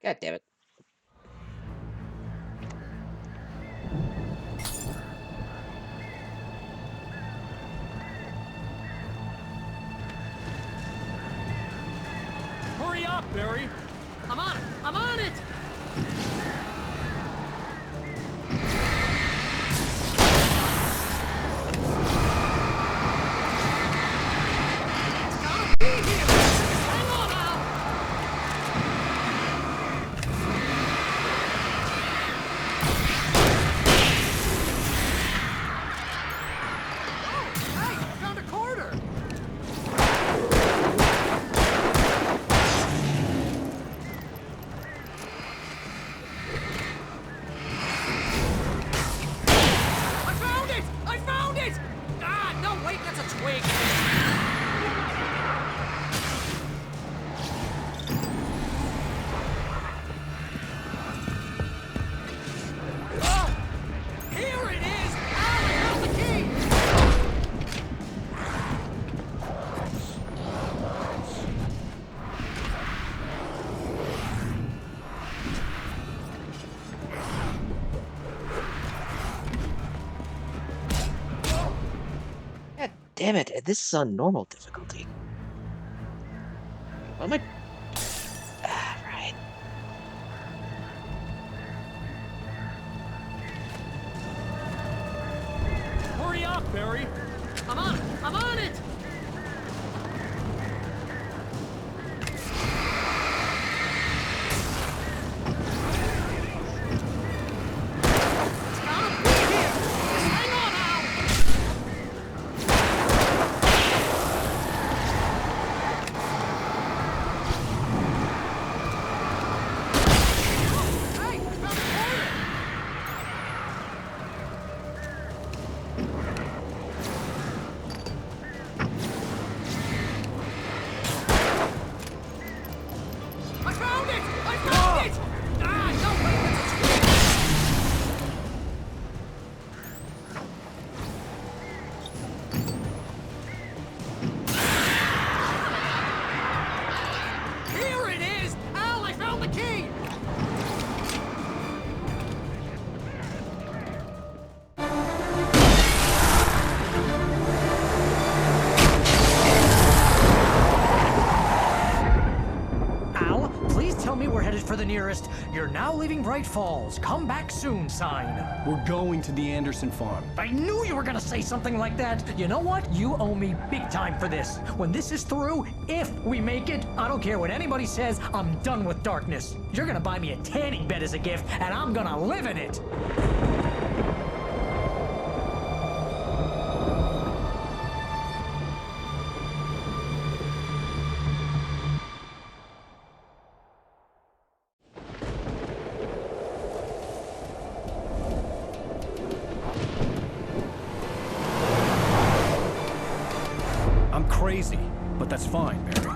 God damn it. Hurry up, Barry! I'm on it! I'm on it! Damn it, this is on normal difficulty. What am I... Ah, right. Hurry up, Barry! I'm on it! I'm on it! For the nearest, "You're now leaving Bright Falls. Come back soon" sign. We're going to the Anderson farm. I knew you were gonna say something like that. You know what? You owe me big time for this. When this is through, if we make it, I don't care what anybody says, I'm done with darkness. You're gonna buy me a tanning bed as a gift, and I'm gonna live in it. Crazy, but that's fine, Barry.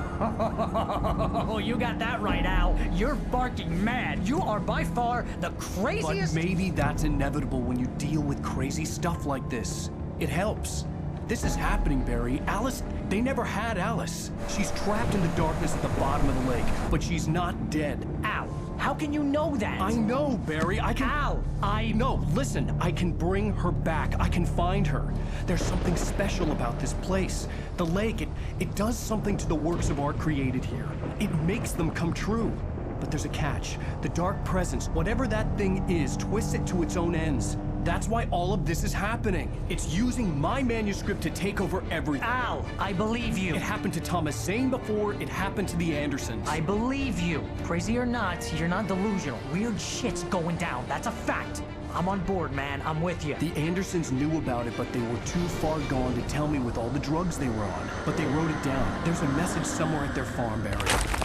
Oh, you got that right, Al. You're barking mad. You are by far the craziest... But maybe that's inevitable when you deal with crazy stuff like this. It helps. This is happening, Barry. Alice, they never had Alice. She's trapped in the darkness at the bottom of the lake, but she's not dead. Al, how can you know that? I know, Barry. I can... Al, No, listen. I can bring her back. I can find her. There's something special about this place. The lake, it does something to the works of art created here. It makes them come true. But there's a catch. The dark presence, whatever that thing is, twists it to its own ends. That's why all of this is happening. It's using my manuscript to take over everything. Al, I believe you. It happened to Thomas Zane before, it happened to the Andersons. I believe you. Crazy or not, you're not delusional. Weird shit's going down. That's a fact. I'm on board, man. I'm with you. The Andersons knew about it, but they were too far gone to tell me with all the drugs they were on. But they wrote it down. There's a message somewhere at their farm, Barry.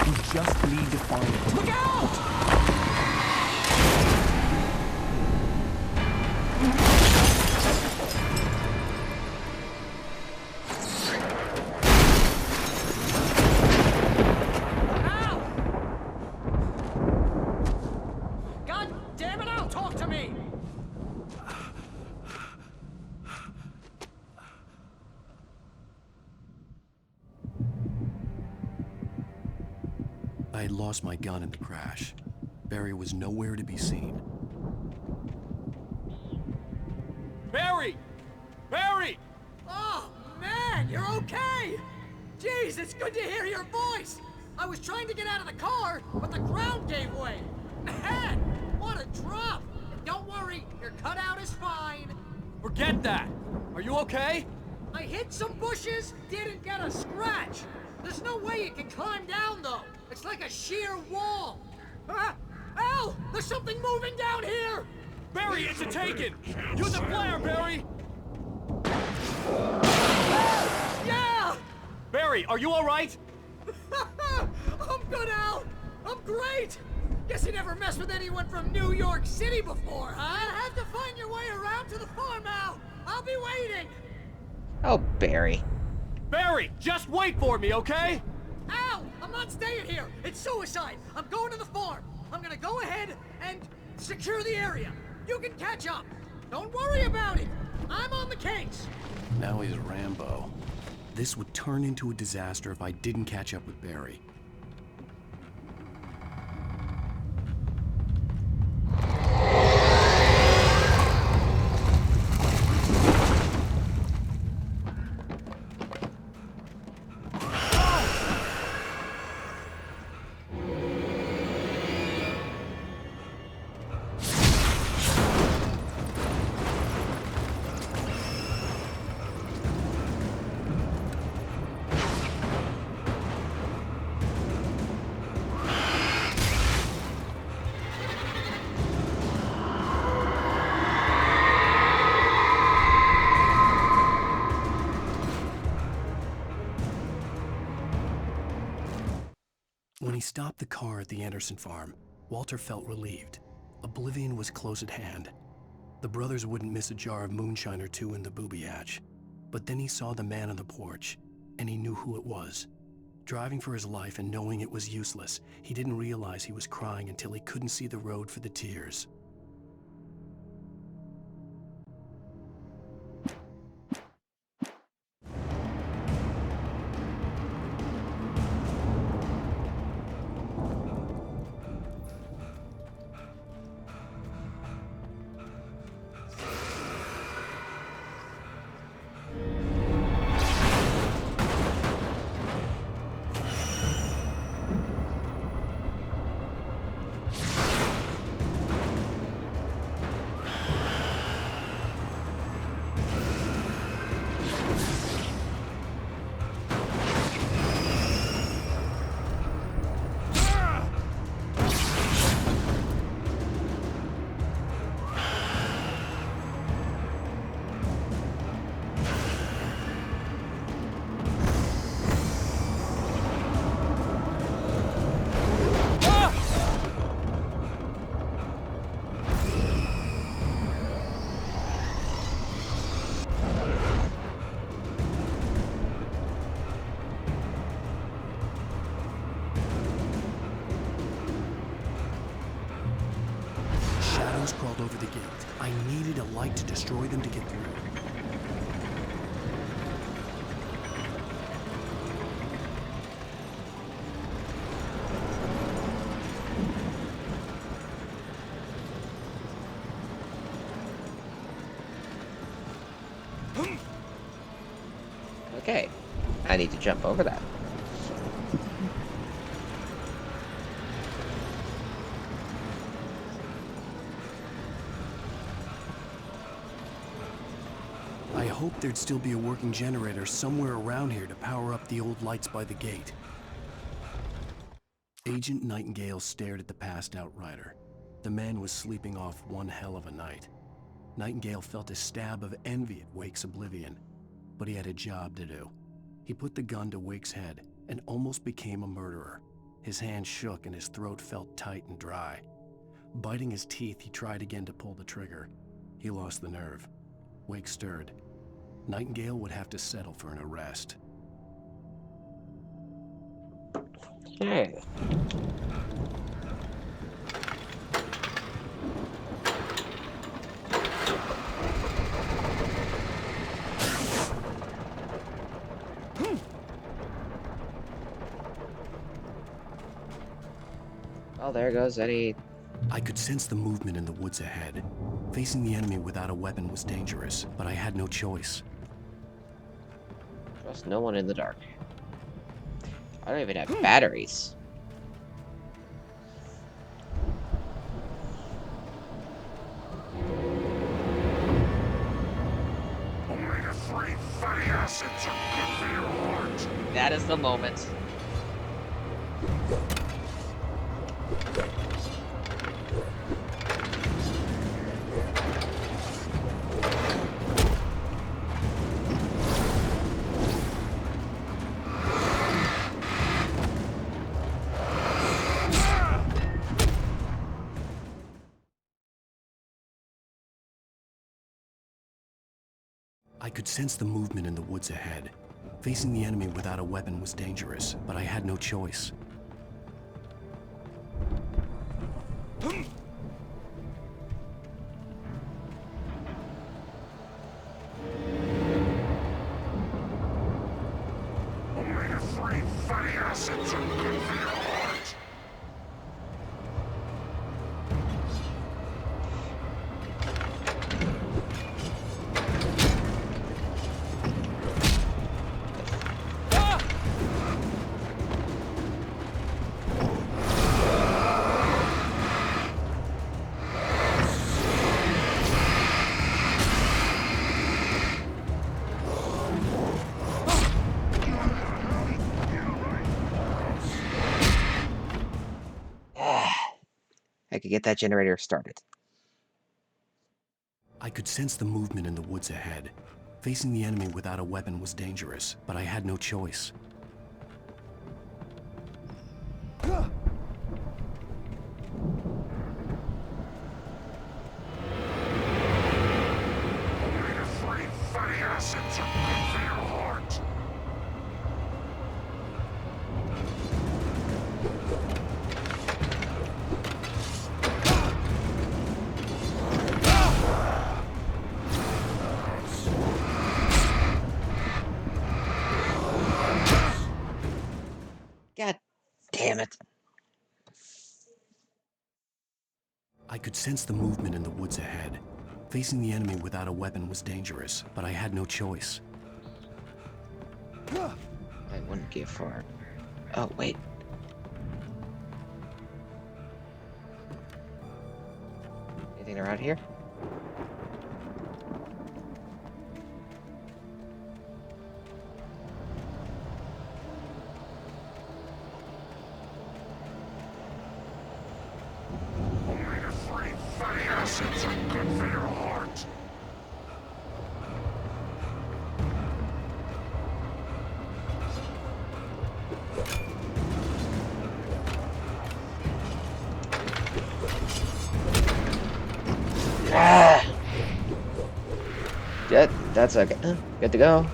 We just need to find it. Look out! I had lost my gun in the crash. Barry was nowhere to be seen. Barry! Barry! Oh, man, you're okay! Jeez, it's good to hear your voice! I was trying to get out of the car, but the ground gave way! Man, what a drop! Don't worry, your cutout is fine. Forget that! Are you okay? I hit some bushes, didn't get a scratch. There's no way you can climb down, though. It's like a sheer wall. Al, there's something moving down here! Barry, it's a taken! Use a flare, Barry! Yeah! Barry, are you all right? I'm good, Al. I'm great. Guess you never messed with anyone from New York City before, huh? You'll have to find your way around to the farm, Al. I'll be waiting. Oh, Barry. Barry, just wait for me, okay? Al, I'm not staying here. It's suicide. I'm going to the farm. I'm gonna go ahead and secure the area. You can catch up. Don't worry about it. I'm on the case. Now he's Rambo. This would turn into a disaster if I didn't catch up with Barry. he stopped the car at the Anderson farm, Walter felt relieved. Oblivion was close at hand. The brothers wouldn't miss a jar of moonshine or two in the booby hatch. But then he saw the man on the porch, and he knew who it was. Driving for his life and knowing it was useless, he didn't realize he was crying until he couldn't see the road for the tears. Shadows crawled over the gate. I needed a light to destroy them to get through. Okay, I need to jump over that. I hoped there'd still be a working generator somewhere around here to power up the old lights by the gate. Agent Nightingale stared at the passed-out rider. The man was sleeping off one hell of a night. Nightingale felt a stab of envy at Wake's oblivion, but he had a job to do. He put the gun to Wake's head and almost became a murderer. His hand shook and his throat felt tight and dry. Biting his teeth, he tried again to pull the trigger. He lost the nerve. Wake stirred. Nightingale would have to settle for an arrest. Okay. Well, there goes any... I could sense the movement in the woods ahead. Facing the enemy without a weapon was dangerous, but I had no choice. Trust no one in the dark. I don't even have batteries. Omega-3 fatty acids are good for your heart. That is the moment. I could sense the movement in the woods ahead. Facing the enemy without a weapon was dangerous, but I had no choice. Omega-3 fatty acids are good for your heart. I could get that generator started. I could sense the movement in the woods ahead. Facing the enemy without a weapon was dangerous, but I had no choice. God damn it. I could sense the movement in the woods ahead. Facing the enemy without a weapon was dangerous, but I had no choice. I wouldn't give for it. Oh, wait. Anything around here? Ah! That's okay. Good to go.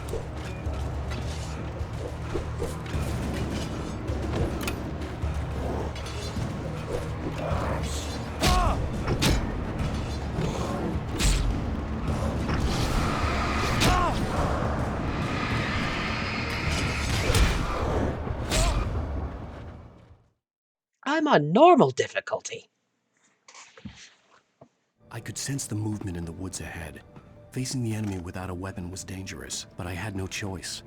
I'm on normal difficulty. I could sense the movement in the woods ahead. Facing the enemy without a weapon was dangerous, but I had no choice.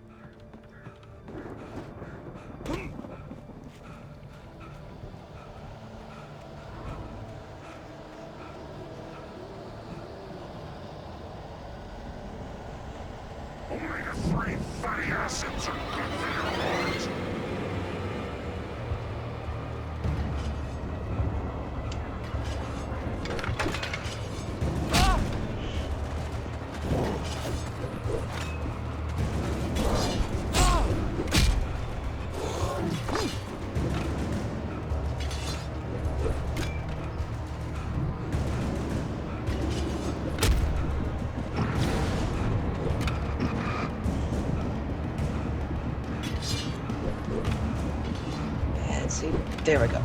Let's see. There we go.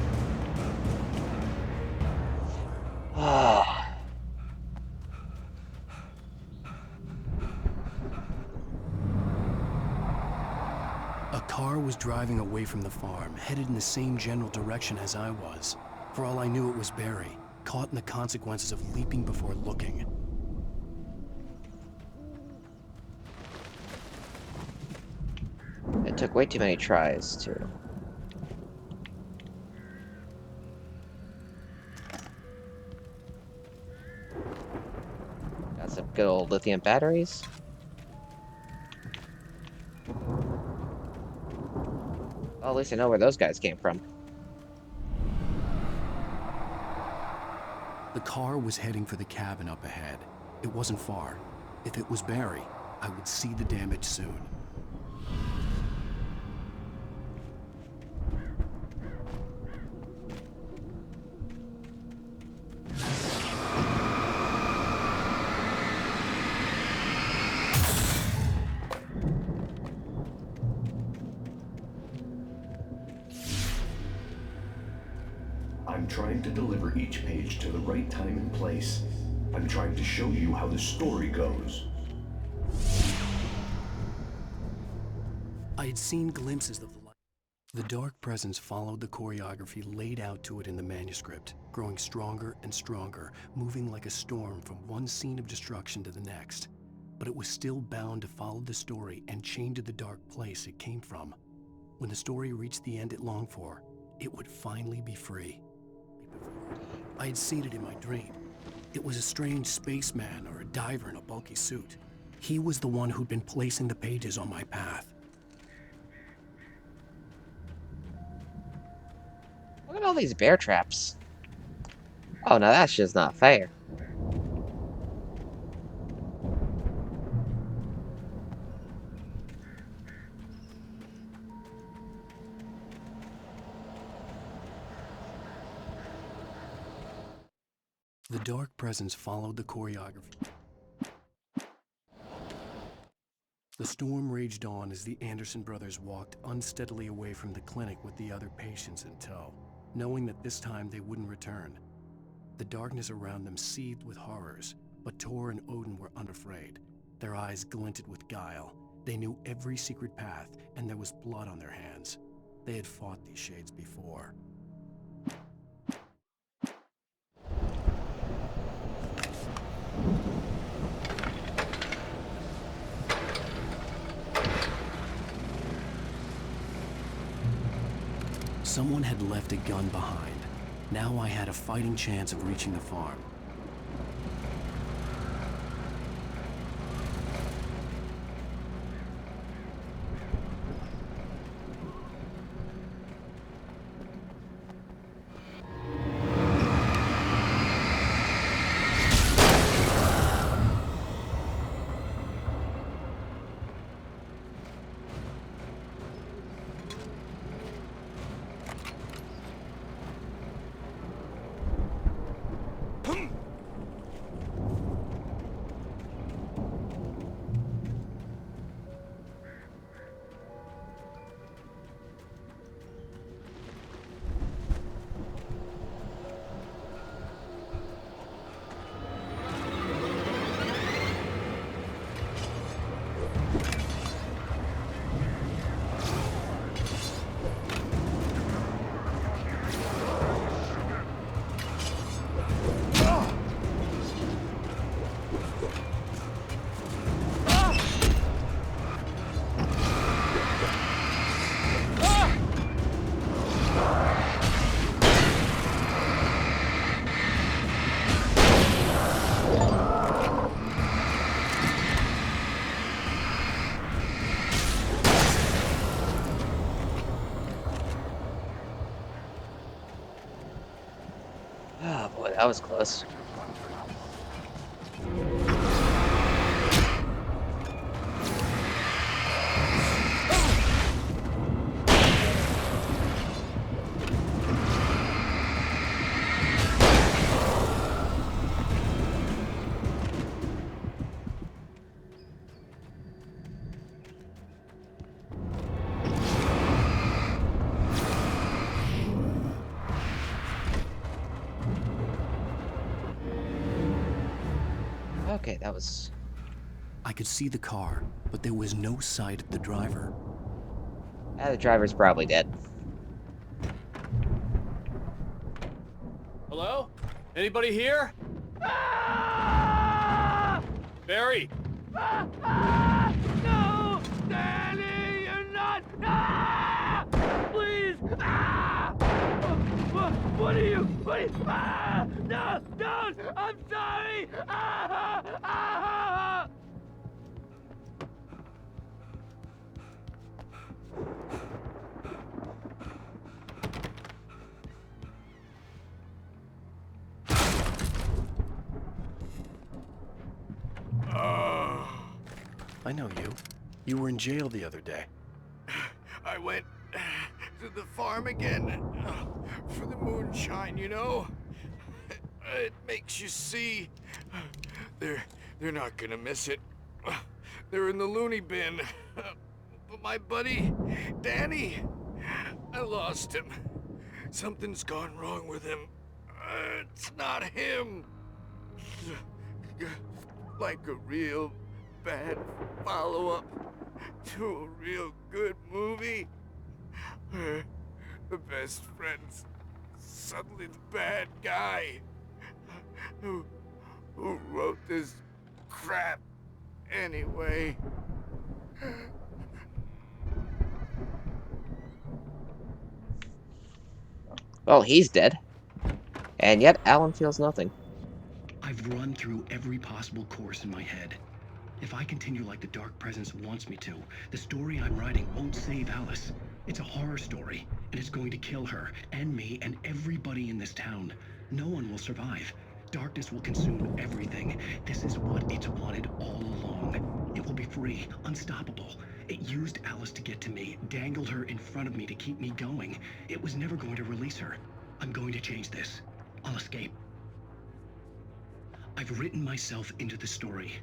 Ah. A car was driving away from the farm, headed in the same general direction as I was. For all I knew, it was Barry, caught in the consequences of leaping before looking. It took way too many tries to. Got some good old lithium batteries. Well, at least I know where those guys came from. The car was heading for the cabin up ahead. It wasn't far. If it was Barry, I would see the damage soon. I'm trying to deliver each page to the right time and place. I'm trying to show you how the story goes. I had seen glimpses of the light. The dark presence followed the choreography laid out to it in the manuscript, growing stronger and stronger, moving like a storm from one scene of destruction to the next. But it was still bound to follow the story and chained to the dark place it came from. When the story reached the end it longed for, it would finally be free. I had seen it in my dream. It was a strange spaceman or a diver in a bulky suit. He was the one who'd been placing the pages on my path. Look at all these bear traps. Oh, now that's just not fair. The dark presence followed the choreography. The storm raged on as the Anderson brothers walked unsteadily away from the clinic with the other patients in tow, knowing that this time they wouldn't return. The darkness around them seethed with horrors, but Tor and Odin were unafraid. Their eyes glinted with guile. They knew every secret path, and there was blood on their hands. They had fought these shades before. Someone had left a gun behind. Now I had a fighting chance of reaching the farm. Oh boy, that was close. Okay, that was... I could see the car, but there was no sight of the driver. the driver's probably dead. Hello? Anybody here? Barry! No! Danny, you're not! Ah! Please! Ah! What are you? Ah! No! Don't! I'm sorry! Ah! Ah! I know you. You were in jail the other day. I went to the farm again for the moonshine, you know? It makes you see. They're not gonna miss it. They're in the loony bin. But my buddy, Danny, I lost him. Something's gone wrong with him. It's not him. Like a real bad follow-up to a real good movie. The best friend's suddenly the bad guy. Who wrote this crap anyway? Well, he's dead. And yet, Alan feels nothing. I've run through every possible course in my head. If I continue like the Dark Presence wants me to, the story I'm writing won't save Alice. It's a horror story, and it's going to kill her, and me, and everybody in this town. No one will survive. Darkness will consume everything. This is what it's wanted all along. It will be free, unstoppable. It used Alice to get to me, dangled her in front of me to keep me going. It was never going to release her. I'm going to change this. I'll escape. I've written myself into the story.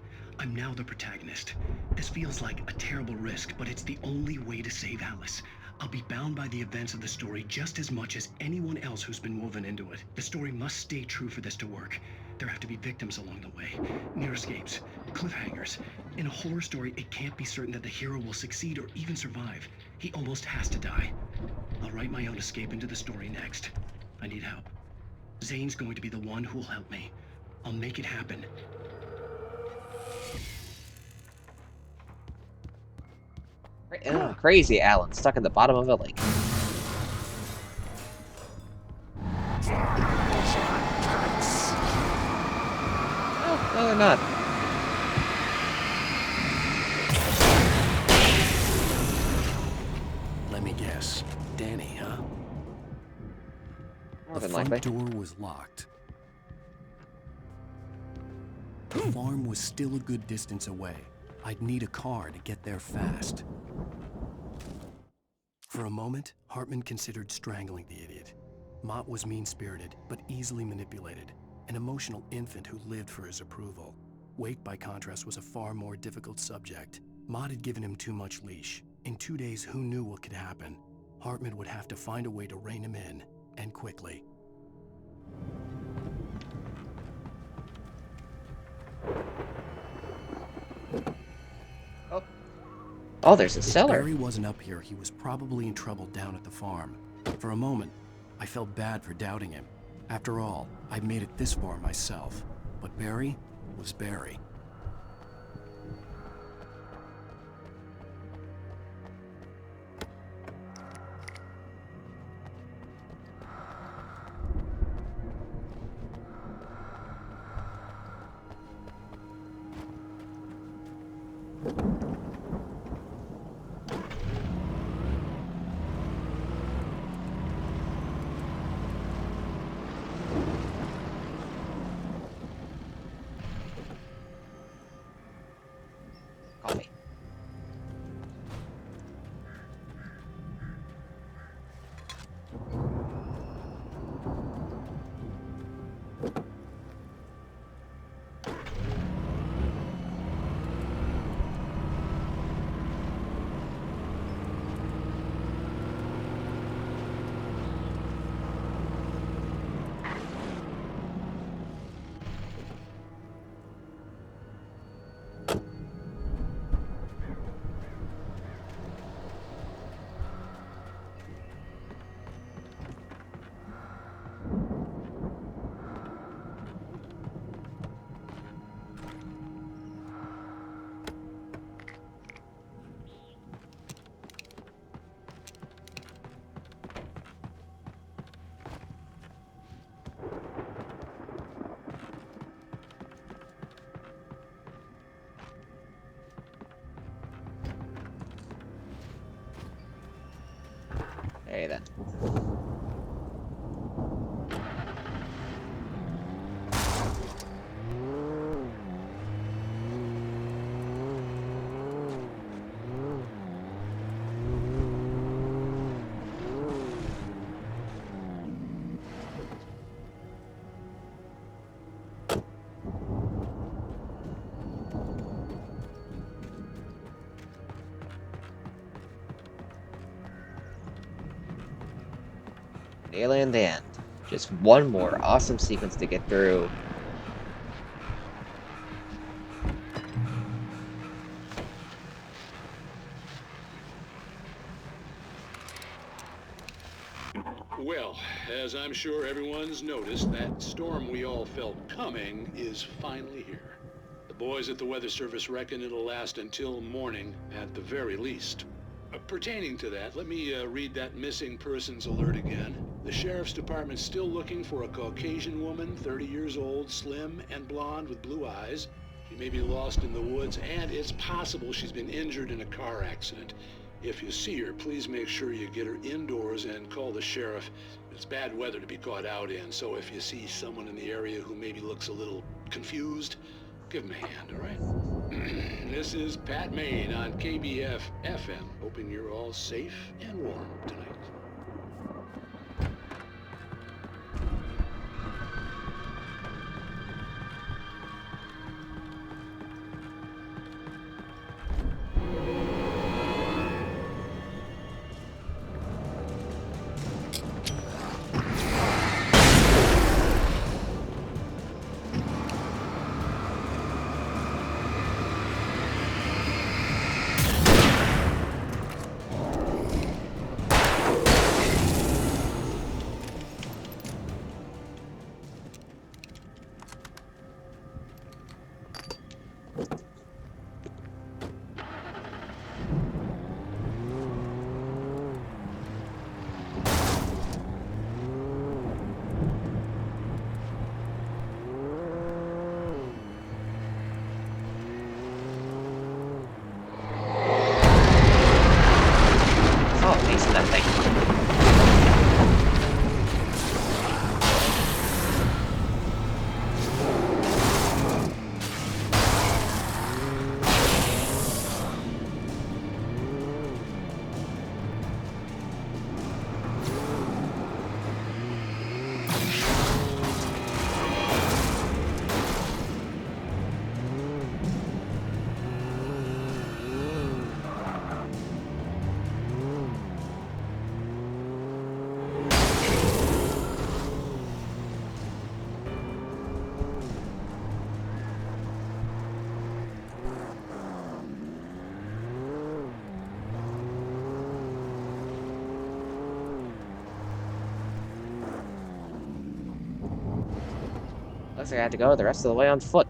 I'm now the protagonist. This feels like a terrible risk, but it's the only way to save Alice. I'll be bound by the events of the story just as much as anyone else who's been woven into it. The story must stay true for this to work. There have to be victims along the way, near escapes, cliffhangers. In a horror story, it can't be certain that the hero will succeed or even survive. He almost has to die. I'll write my own escape into the story next. I need help. Zane's going to be the one who'll help me. I'll make it happen. Crazy Alan stuck in the bottom of a lake. Oh, no, they're not. Let me guess. Danny, huh? More The than front likely. door was locked. The farm was still a good distance away. I'd need a car to get there fast. For a moment, Hartman considered strangling the idiot. Mott was mean-spirited, but easily manipulated. An emotional infant who lived for his approval. Wake, by contrast, was a far more difficult subject. Mott had given him too much leash. In 2 days, who knew what could happen? Hartman would have to find a way to rein him in, and quickly. Oh, there's a If cellar. Barry wasn't up here, he was probably in trouble down at the farm. For a moment, I felt bad for doubting him. After all, I'd made it this far myself. But Barry was Barry. Coffee. Hey then. Nearly the end. Just one more awesome sequence to get through. Well, as I'm sure everyone's noticed, that storm we all felt coming is finally here. The boys at the Weather Service reckon it'll last until morning at the very least. Pertaining to that, let me read that missing persons alert again. The Sheriff's Department's still looking for a Caucasian woman, 30 years old, slim and blonde with blue eyes. She may be lost in the woods, and it's possible she's been injured in a car accident. If you see her, please make sure you get her indoors and call the sheriff. It's bad weather to be caught out in, so if you see someone in the area who maybe looks a little confused, give him a hand, all right? This is Pat Maine on KBF FM, hoping you're all safe and warm tonight. Looks like I had to go the rest of the way on foot.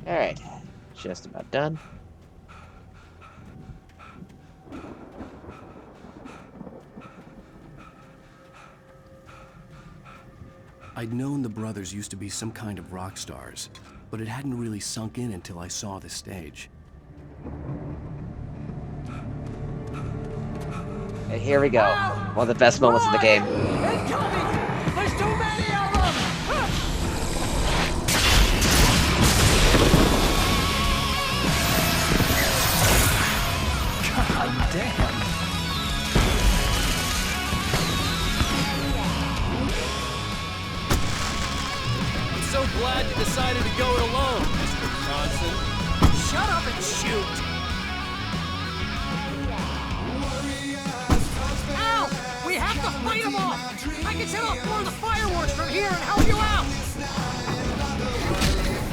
Alright, just about done. I'd known the brothers used to be some kind of rock stars, but it hadn't really sunk in until I saw the stage. And here we go. One of the best moments in the game. Incoming! There's too many of them! God damn! I'm so glad you decided to go it alone, Mr. Johnson. Shut up and shoot! Ow! We have to fight them off! I can set off more of the fireworks from here and help you out!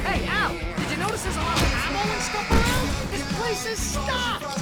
Hey, Al! Did you notice there's a lot of ammo and stuff around? This place is stocked!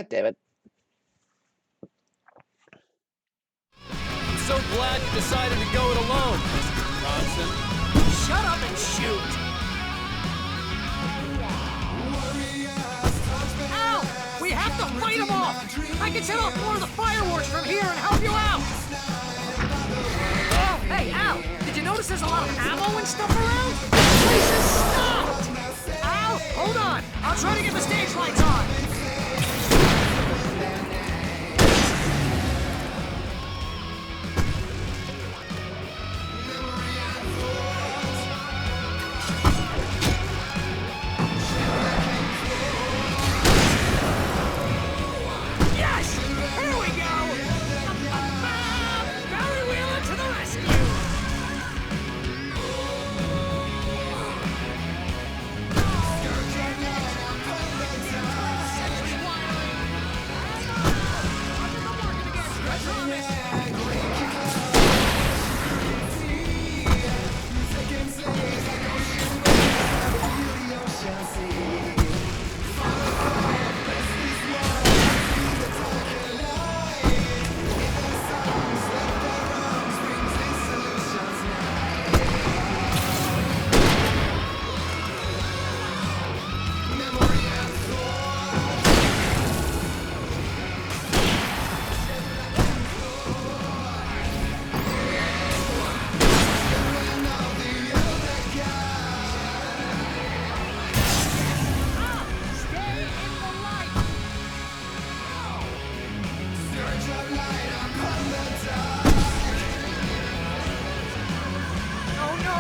God damn it. I'm so glad you decided to go it alone, Mr. Johnson. Shut up and shoot! Ow! We have to fight them off! I can set off more of the fireworks from here and help you out! Oh, hey, Al! Did you notice there's a lot of ammo and stuff around? This place is stocked! Al, hold on! I'll try to get the stage lights on!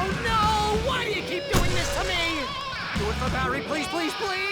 Oh no! Why do you keep doing this to me? Do it for Barry, please, please, please!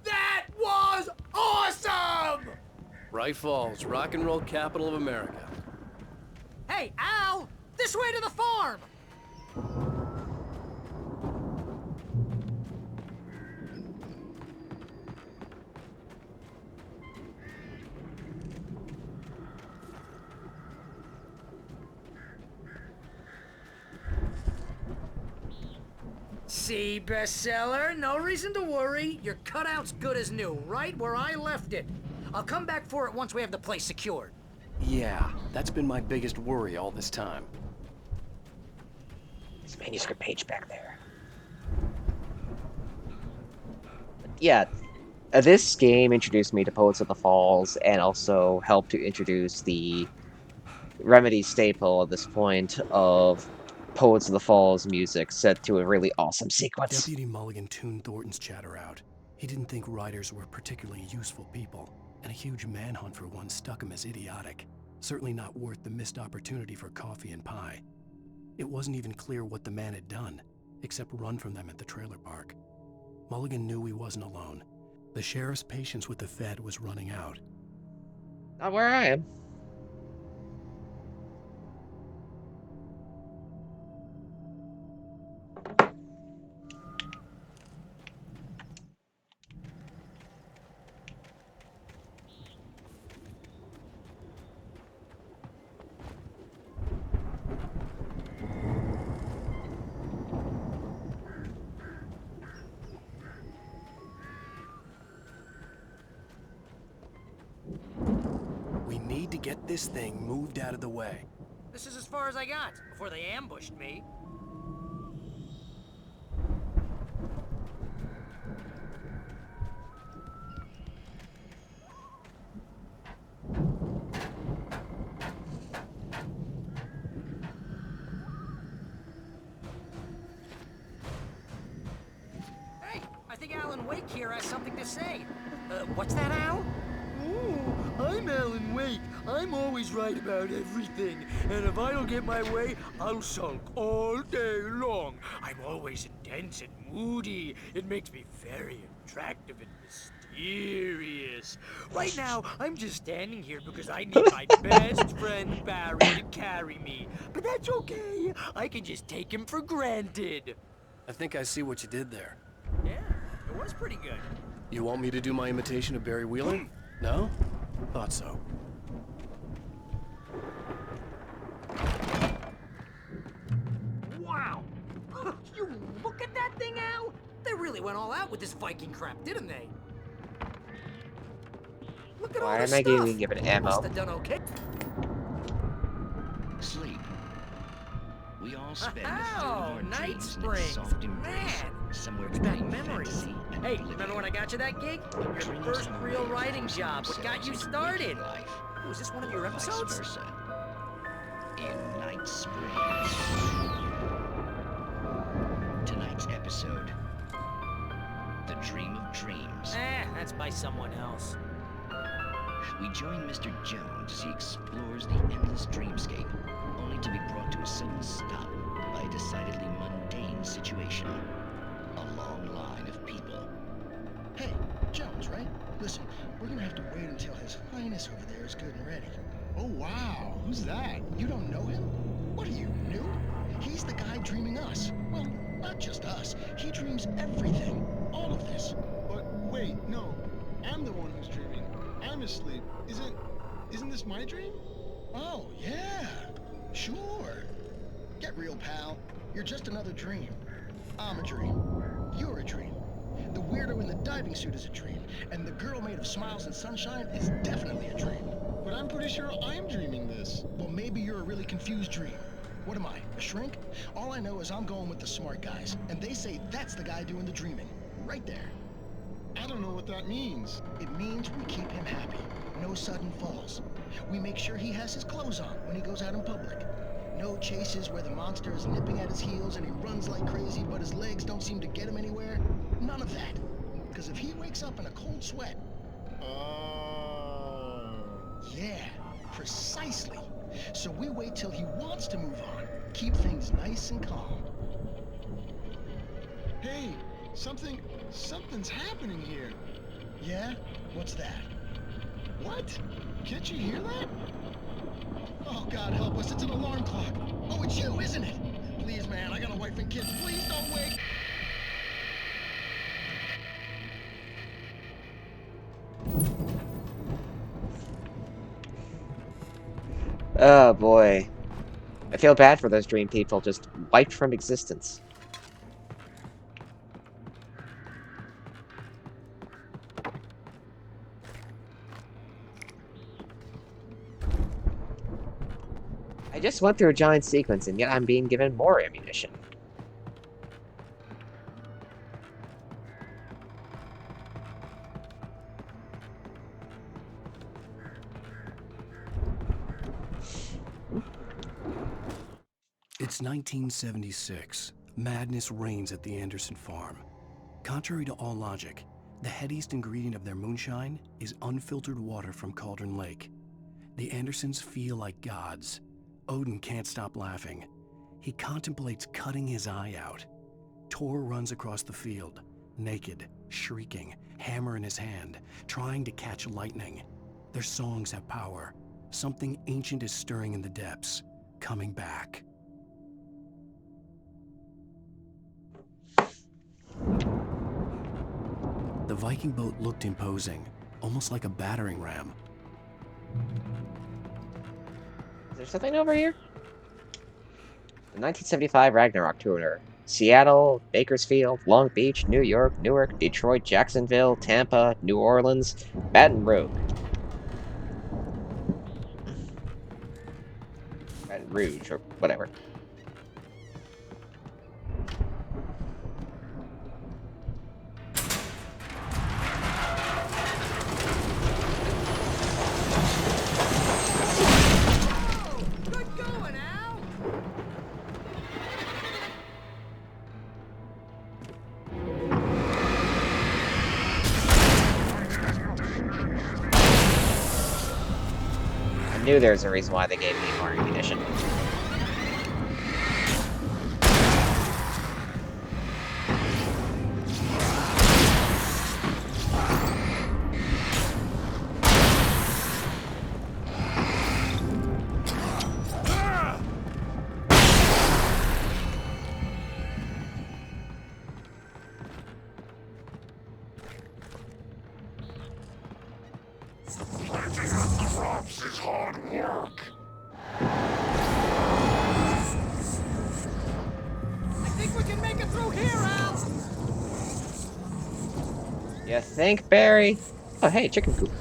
That was awesome! Bright Falls, rock and roll capital of America. Hey, Al! This way to the farm! See, bestseller? No reason to worry. Your cutout's good as new, right where I left it. I'll come back for it once we have the place secured. Yeah, that's been my biggest worry all this time. This manuscript page back there. Yeah, this game introduced me to Poets of the Falls and also helped to introduce the Remedy staple at this point of Poets of the Falls music set to a really awesome sequence. Deputy Mulligan tuned Thornton's chatter out. He didn't think writers were particularly useful people, and a huge manhunt for one stuck him as idiotic. Certainly not worth the missed opportunity for coffee and pie. It wasn't even clear what the man had done, except run from them at the trailer park. Mulligan knew he wasn't alone. The sheriff's patience with the Fed was running out. Not where I am. We need to get this thing moved out of the way. This is as far as I got, before they ambushed me. Hey, I think Alan Wake here has something to say. What's that, Al? Oh, I'm Alan Wake. I'm always right about everything. And if I don't get my way, I'll sulk all day long. I'm always intense and moody. It makes me very attractive and mysterious. Right now, I'm just standing here because I need my best friend Barry to carry me. But that's okay. I can just take him for granted. I think I see what you did there. Yeah, it was pretty good. You want me to do my imitation of Barry Wheeler? No? Thought so. Wow! You look at that thing, Al! They really went all out with this Viking crap, didn't they? Look at all Why the am I stuff. being given You ammo? must have done okay. Sleep. We all spend a third of Oh, our Night dreams in its Springs. soft embrace, Man, somewhere brings back between memories. fantasy and Hey, oblivion. remember when I got you that gig? Your Dreams first have a real way of writing forcing job. What got themselves you into started? waking life, Was this one of your or vice episodes? versa. In Night Springs. Tonight's episode, The Dream of Dreams. That's by someone else. We join Mr. Jones as he explores the endless dreamscape, only to be brought to a sudden stop by a decidedly mundane situation. A long line of people. Hey, Jones, right? Listen, we're gonna have to wait until His Highness over there is good and ready. Oh, wow. Who's that? You don't know him? What are you, new? He's the guy dreaming us. Well, not just us. He dreams everything. All of this. But wait, no. I'm the one who's dreaming. I'm asleep. Isn't this my dream? Oh, yeah. Sure. Get real, pal. You're just another dream. I'm a dream. You're a dream. The weirdo in the diving suit is a dream. And the girl made of smiles and sunshine is definitely a dream. But I'm pretty sure I'm dreaming this. Well, maybe you're a really confused dream. What am I, a shrink? All I know is I'm going with the smart guys, and they say that's the guy doing the dreaming. Right there. I don't know what that means. It means we keep him happy. No sudden falls. We make sure he has his clothes on when he goes out in public. No chases where the monster is nipping at his heels and he runs like crazy, but his legs don't seem to get him anywhere. None of that. Because if he wakes up in a cold sweat... Yeah, precisely. So we wait till he wants to move on. Keep things nice and calm. Hey, something's happening here. Yeah? What's that? What? Can't you hear that? Oh, God help us, it's an alarm clock. Oh, it's you, isn't it? Please, man, I got a wife and kids. Please don't wake. Oh boy. I feel bad for those dream people just wiped from existence. I just went through a giant sequence and yet I'm being given more ammunition. It's 1976. Madness reigns at the Anderson farm. Contrary to all logic, the headiest ingredient of their moonshine is unfiltered water from Cauldron Lake. The Andersons feel like gods. Odin can't stop laughing. He contemplates cutting his eye out. Tor runs across the field, naked, shrieking, hammer in his hand, trying to catch lightning. Their songs have power. Something ancient is stirring in the depths, coming back. The Viking boat looked imposing, almost like a battering ram. Is there something over here? The 1975 Ragnarok tour. Seattle, Bakersfield, Long Beach, New York, Newark, Detroit, Jacksonville, Tampa, New Orleans, Baton Rouge. Baton Rouge, or whatever. Good going, Al! I knew there was a reason why they gave me more ammunition. Is hard work. I think we can make it through here, Al! You think, Barry? Oh, hey, chicken coop.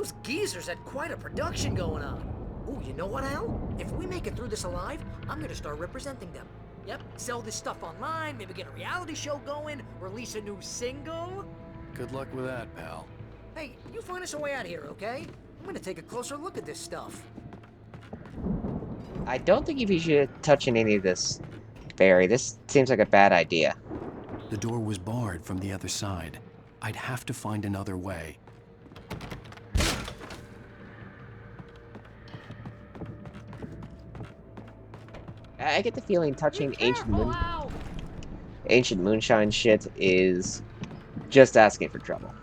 Those geezers had quite a production going on. Ooh, you know what, Al? If we make it through this alive, I'm gonna start representing them. Yep, sell this stuff online, maybe get a reality show going, release a new single. Good luck with that, pal. Hey, you find us a way out here, okay? I'm gonna take a closer look at this stuff. I don't think you should touch any of this, Barry. This seems like a bad idea. The door was barred from the other side. I'd have to find another way. I get the feeling touching ancient moonshine shit is just asking for trouble.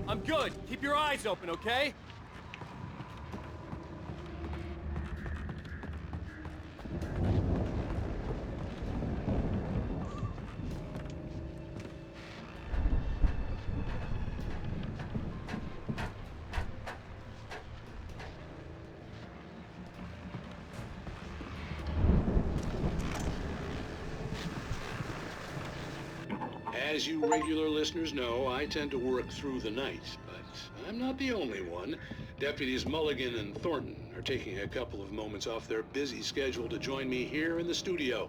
I'm good. Keep your eyes open, okay? As you regular listeners know, I tend to work through the night, but I'm not the only one. Deputies Mulligan and Thornton are taking a couple of moments off their busy schedule to join me here in the studio.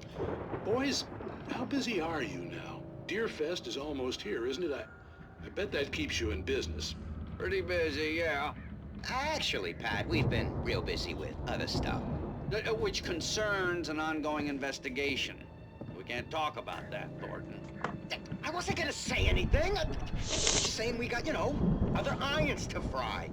Boys, how busy are you now? Deerfest is almost here, isn't it? I bet that keeps you in business. Pretty busy, yeah. Actually, Pat, we've been real busy with other stuff, which concerns an ongoing investigation. We can't talk about that, Thornton. I wasn't gonna say anything. Just saying we got, other irons to fry.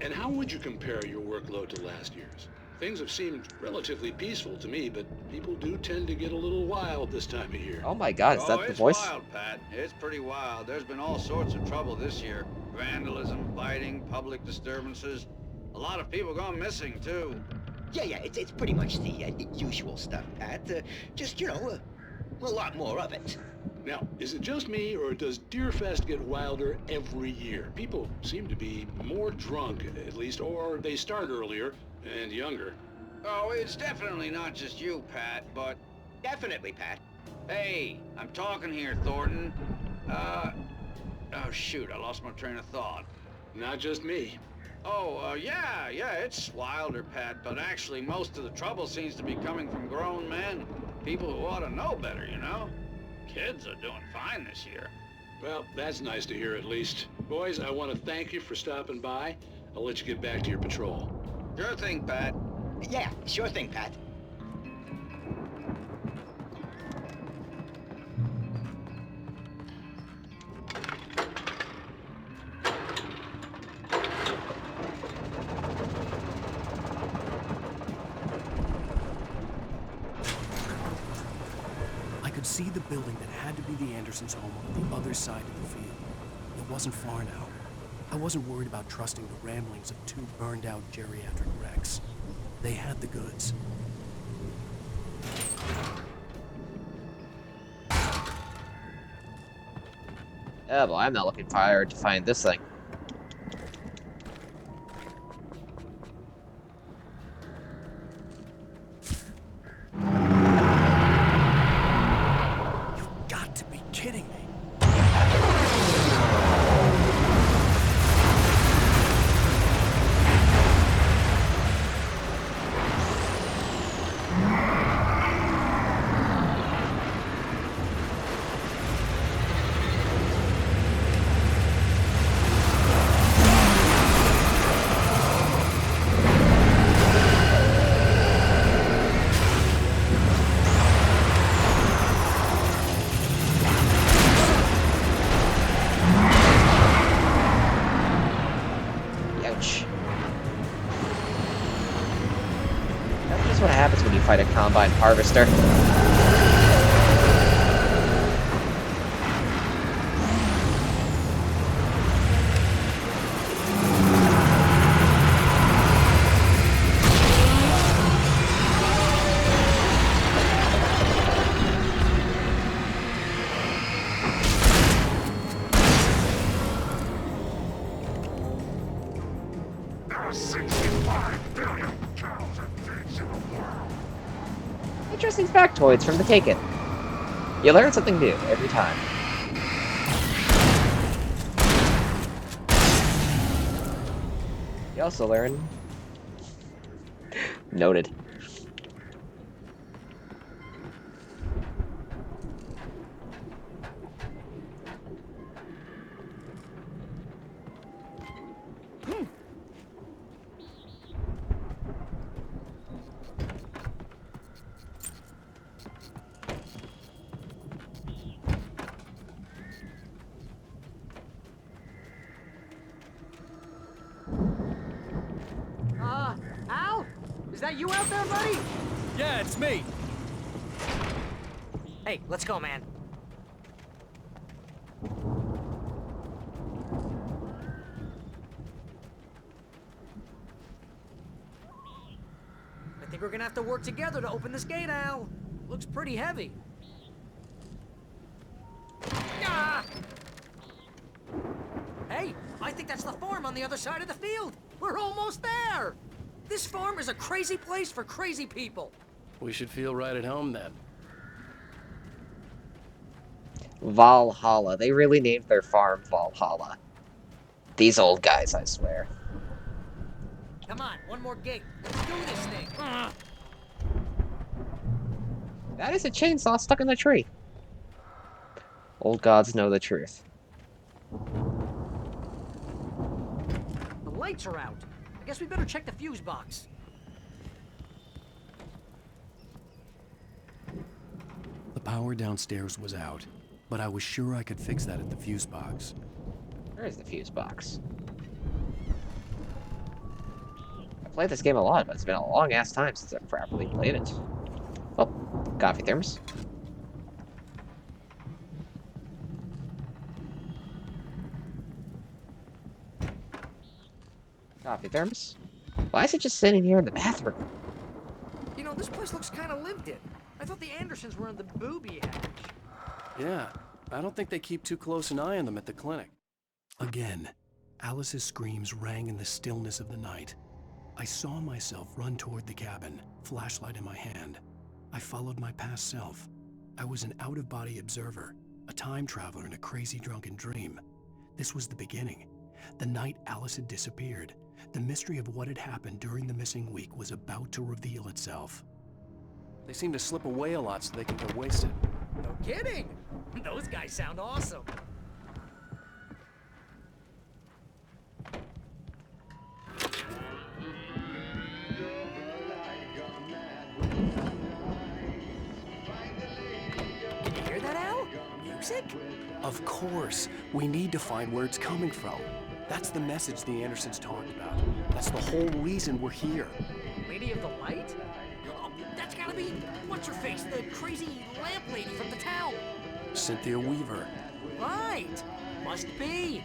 And how would you compare your workload to last year's? Things have seemed relatively peaceful to me, but people do tend to get a little wild this time of year. Oh my god, is that the voice? It's wild, Pat. It's pretty wild. There's been all sorts of trouble this year. Vandalism, fighting, public disturbances. A lot of people gone missing, too. Yeah, it's pretty much the usual stuff, Pat. Just, a lot more of it. Now, is it just me, or does Deerfest get wilder every year? People seem to be more drunk, at least, or they start earlier and younger. Oh, it's definitely not just you, Pat, but... Definitely, Pat. Hey, I'm talking here, Thornton. Oh, shoot, I lost my train of thought. Not just me. Oh, yeah, it's wilder, Pat, but actually most of the trouble seems to be coming from grown men. People who ought to know better, Kids are doing fine this year. Well, that's nice to hear at least. Boys, I want to thank you for stopping by. I'll let you get back to your patrol. Sure thing, Pat. Yeah, sure thing, Pat. I could see the building that had to be the Andersons' home on the other side of the field. It wasn't far now. I wasn't worried about trusting the ramblings of two burned-out geriatric wrecks. They had the goods. Oh boy, I'm not looking forward to find this thing. You've got to be kidding me. Ouch. That's just what happens when you fight a combine harvester. are 65 billion cows and pigs in the world. Interesting factoids from the Taken. You learn something new every time. You also learn... Noted. Al? Is that you out there, buddy? Yeah, it's me. Hey, let's go, man. I think we're gonna have to work together to open this gate, Al. Looks pretty heavy. Ah! Hey, I think that's the farm on the other side of the field. We're almost there. This farm is a crazy place for crazy people. We should feel right at home then. Valhalla. They really named their farm Valhalla. These old guys, I swear. Come on, one more gate. Let's do this thing. That is a chainsaw stuck in the tree. Old gods know the truth. The lights are out. I guess we better check the fuse box. The power downstairs was out, but I was sure I could fix that at the fuse box. Where is the fuse box? I played this game a lot, but it's been a long-ass time since I've properly played it. Oh, coffee thermos. Coffee thermos. Why is it just sitting here in the bathroom? You know, this place looks kind of lived in. I thought the Andersons were in the booby hatch. Yeah, I don't think they keep too close an eye on them at the clinic. Again, Alice's screams rang in the stillness of the night. I saw myself run toward the cabin, flashlight in my hand. I followed my past self. I was an out-of-body observer, a time traveler in a crazy drunken dream. This was the beginning. The night Alice had disappeared. The mystery of what had happened during the missing week was about to reveal itself. They seem to slip away a lot so they can get wasted. No kidding. Those guys sound awesome. Can you hear that, Al? Music? Of course. We need to find where it's coming from. That's the message the Andersons talked about. That's the whole reason we're here. Lady of the Light? Oh, that's gotta be... What's-her-face? The crazy lamp lady from the town. Cynthia Weaver. Right. Must be.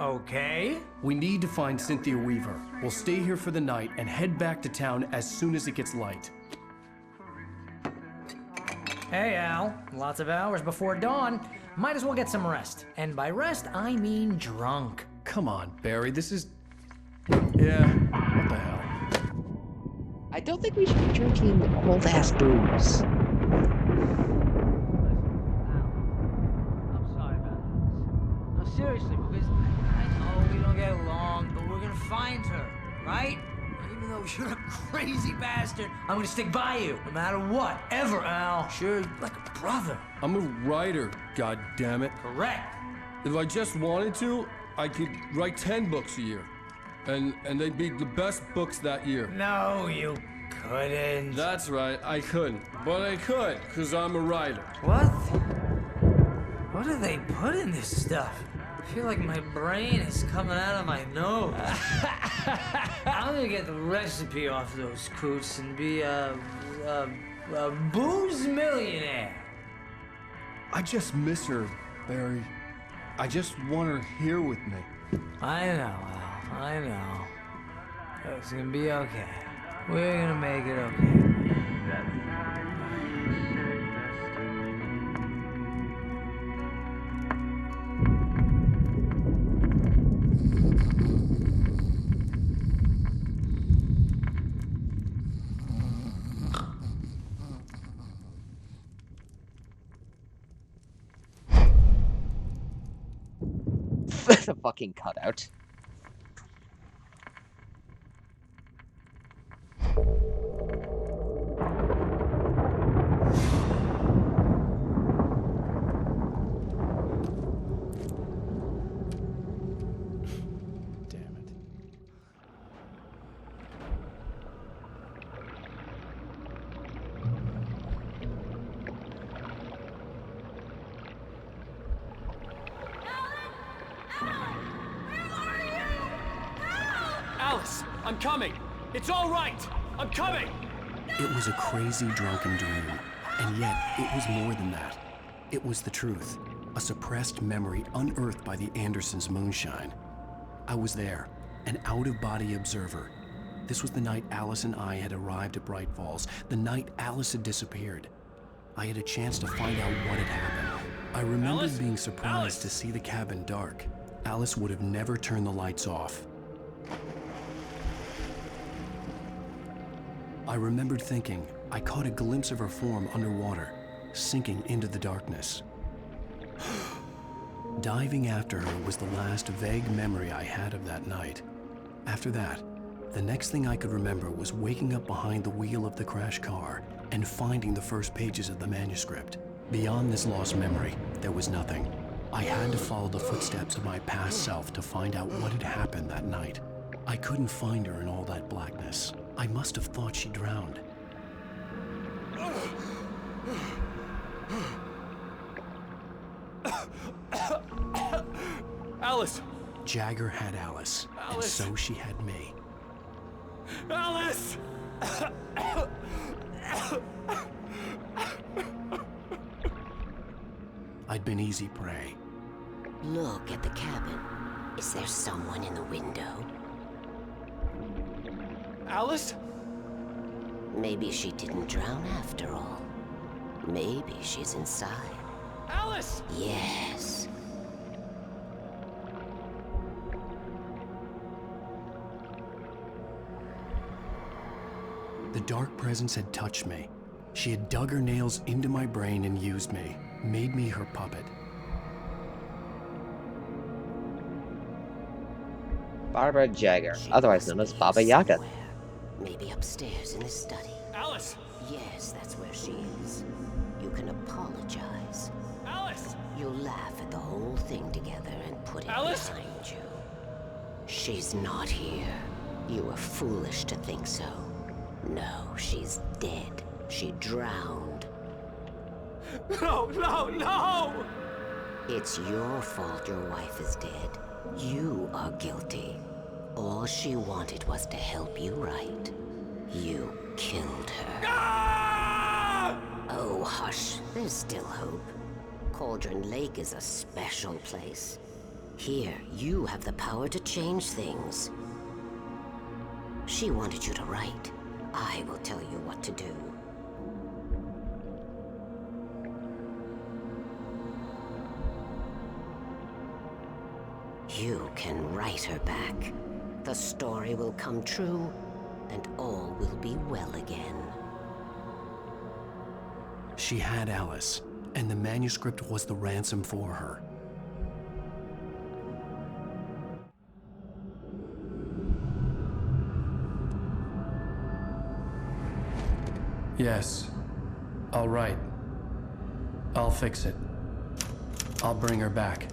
Okay. We need to find Cynthia Weaver. We'll stay here for the night and head back to town as soon as it gets light. Hey, Al. Lots of hours before dawn. Might as well get some rest. And by rest, I mean drunk. Come on, Barry, this is... Yeah, what the hell? I don't think we should be drinking old-ass booze. Seriously, because I know we don't get along, but we're gonna find her, right? And even though you're a crazy bastard, I'm gonna stick by you, no matter what, ever, Al. Sure, like a brother. I'm a writer, goddammit. Correct. If I just wanted to, I could write 10 books a year. And they'd be the best books that year. No, you couldn't. That's right, I couldn't. But I could, because I'm a writer. What? What do they put in this stuff? feel like my brain is coming out of my nose. I'm gonna get the recipe off those coots and be a booze millionaire. I just miss her, Barry. I just want her here with me. I know, Al. I know. It's gonna be okay. We're gonna make it okay. The fucking cutout. Damn it. Alice, I'm coming. It's all right. I'm coming. It was a crazy drunken dream, and yet it was more than that. It was the truth, a suppressed memory unearthed by the Andersons' moonshine. I was there, an out-of-body observer. This was the night Alice and I had arrived at Bright Falls, the night Alice had disappeared. I had a chance to find out what had happened. I remembered being surprised to see the cabin dark. Alice would have never turned the lights off. I remembered thinking I caught a glimpse of her form underwater, sinking into the darkness. Diving after her was the last vague memory I had of that night. After that, the next thing I could remember was waking up behind the wheel of the crashed car and finding the first pages of the manuscript. Beyond this lost memory, there was nothing. I had to follow the footsteps of my past self to find out what had happened that night. I couldn't find her in all that blackness. I must have thought she drowned. Alice! Jagger had Alice, and so she had me. Alice! I'd been easy prey. Look at the cabin. Is there someone in the window? Alice? Maybe she didn't drown after all. Maybe she's inside. Alice! Yes. The dark presence had touched me. She had dug her nails into my brain and used me, made me her puppet. Barbara Jagger, otherwise known as Baba Yaga. Somewhere. Maybe upstairs in his study. Alice! Yes, that's where she is. You can apologize. Alice! You'll laugh at the whole thing together and put it Alice? behind you. She's not here. You were foolish to think so. No, she's dead. She drowned. No, no, no! It's your fault your wife is dead. You are guilty. All she wanted was to help you right. You killed her. Ah! Oh, hush. There's still hope. Cauldron Lake is a special place. Here, you have the power to change things. She wanted you to write. I will tell you what to do. You can write her back. The story will come true, and all will be well again. She had Alice, and the manuscript was the ransom for her. Yes, I'll write. I'll fix it. I'll bring her back.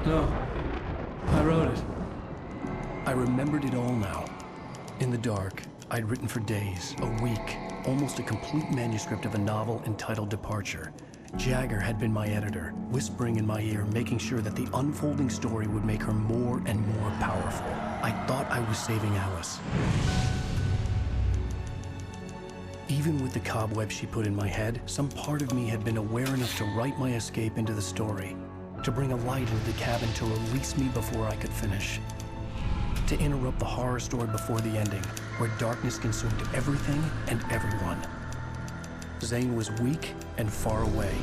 No, I wrote it. I remembered it all now. In the dark, I'd written for days, a week, almost a complete manuscript of a novel entitled Departure. Jagger had been my editor, whispering in my ear, making sure that the unfolding story would make her more and more powerful. I thought I was saving Alice. Even with the cobweb she put in my head, some part of me had been aware enough to write my escape into the story, to bring a light into the cabin to release me before I could finish, to interrupt the horror story before the ending, where darkness consumed everything and everyone. Zane was weak and far away,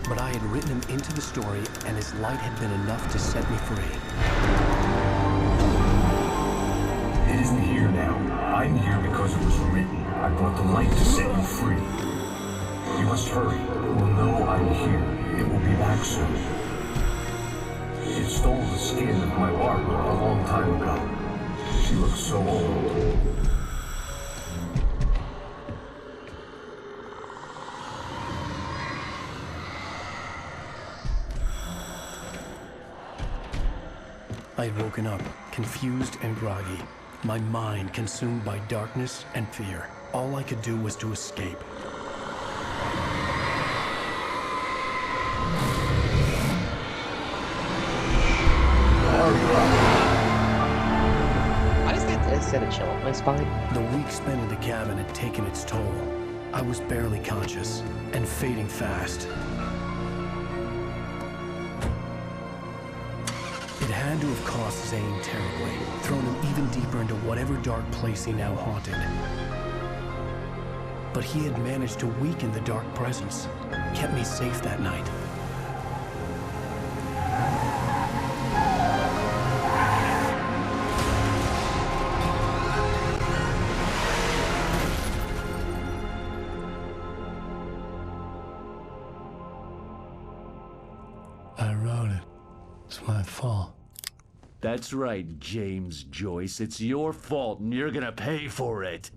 but I had written him into the story, and his light had been enough to set me free. It isn't here now. I'm here because it was written. I brought the light to set you free. You must hurry. It will know I'm here. It will be back soon. It stole the skin of my Barbara a long time ago. She looks so old. I had woken up, confused and groggy, my mind consumed by darkness and fear. All I could do was to escape. Why does that set a chill up my spine? The week spent in the cabin had taken its toll. I was barely conscious and fading fast. It had to have cost Zane terribly, thrown him even deeper into whatever dark place he now haunted. But he had managed to weaken the dark presence, kept me safe that night. I wrote it. It's my fault. That's right, James Joyce. It's your fault, and you're gonna pay for it.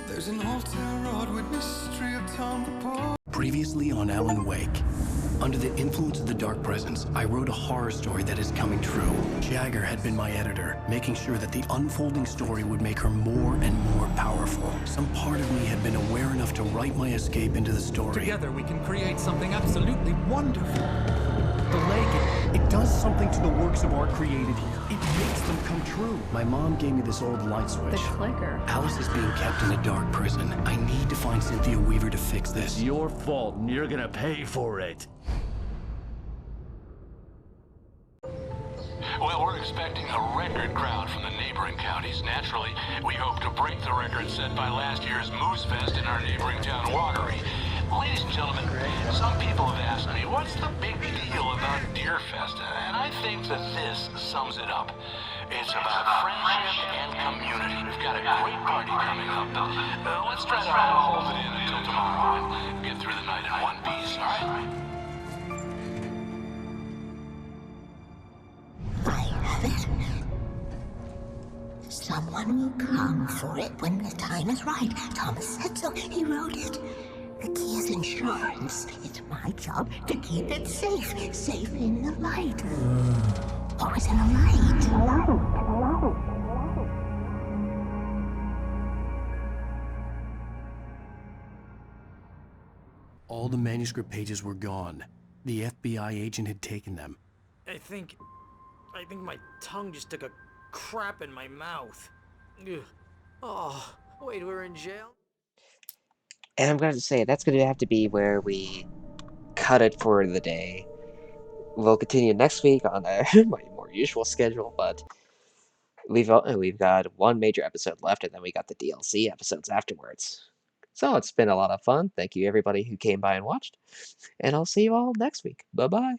There's an old town road with mystery of Tom the Poet. Previously on A.Wake. Under the influence of the dark presence, I wrote a horror story that is coming true. Jagger had been my editor, making sure that the unfolding story would make her more and more powerful. Some part of me had been aware enough to write my escape into the story. Together we can create something absolutely wonderful. The lake, it does something to the works of art created here. It makes them come true. My mom gave me this old light switch. The clicker. Alice is being kept in a dark prison. I need to find Cynthia Weaver to fix this. It's your fault, and you're gonna pay for it. Well, we're expecting a record crowd from the neighboring counties. Naturally, we hope to break the record set by last year's Moose Fest in our neighboring town, Watery. Ladies and gentlemen, some people have asked me, what's the big deal about Deer Fest? And I think that this sums it up. It's about friendship and community. We've got a great party coming up. Let's try to hold it in until tomorrow and get through the night in one piece, all right? Someone will come for it when the time is right. Thomas said so. He wrote it. The key is insurance. It's my job to keep it safe. Safe in the light. Always in the light. All the manuscript pages were gone. The FBI agent had taken them. I think my tongue just took a crap in my mouth. Ugh. Oh, wait, we're in jail? And I'm going to say, that's going to have to be where we cut it for the day. We'll continue next week on my more usual schedule, but we've got one major episode left, and then we got the DLC episodes afterwards. So it's been a lot of fun. Thank you, everybody who came by and watched. And I'll see you all next week. Bye-bye.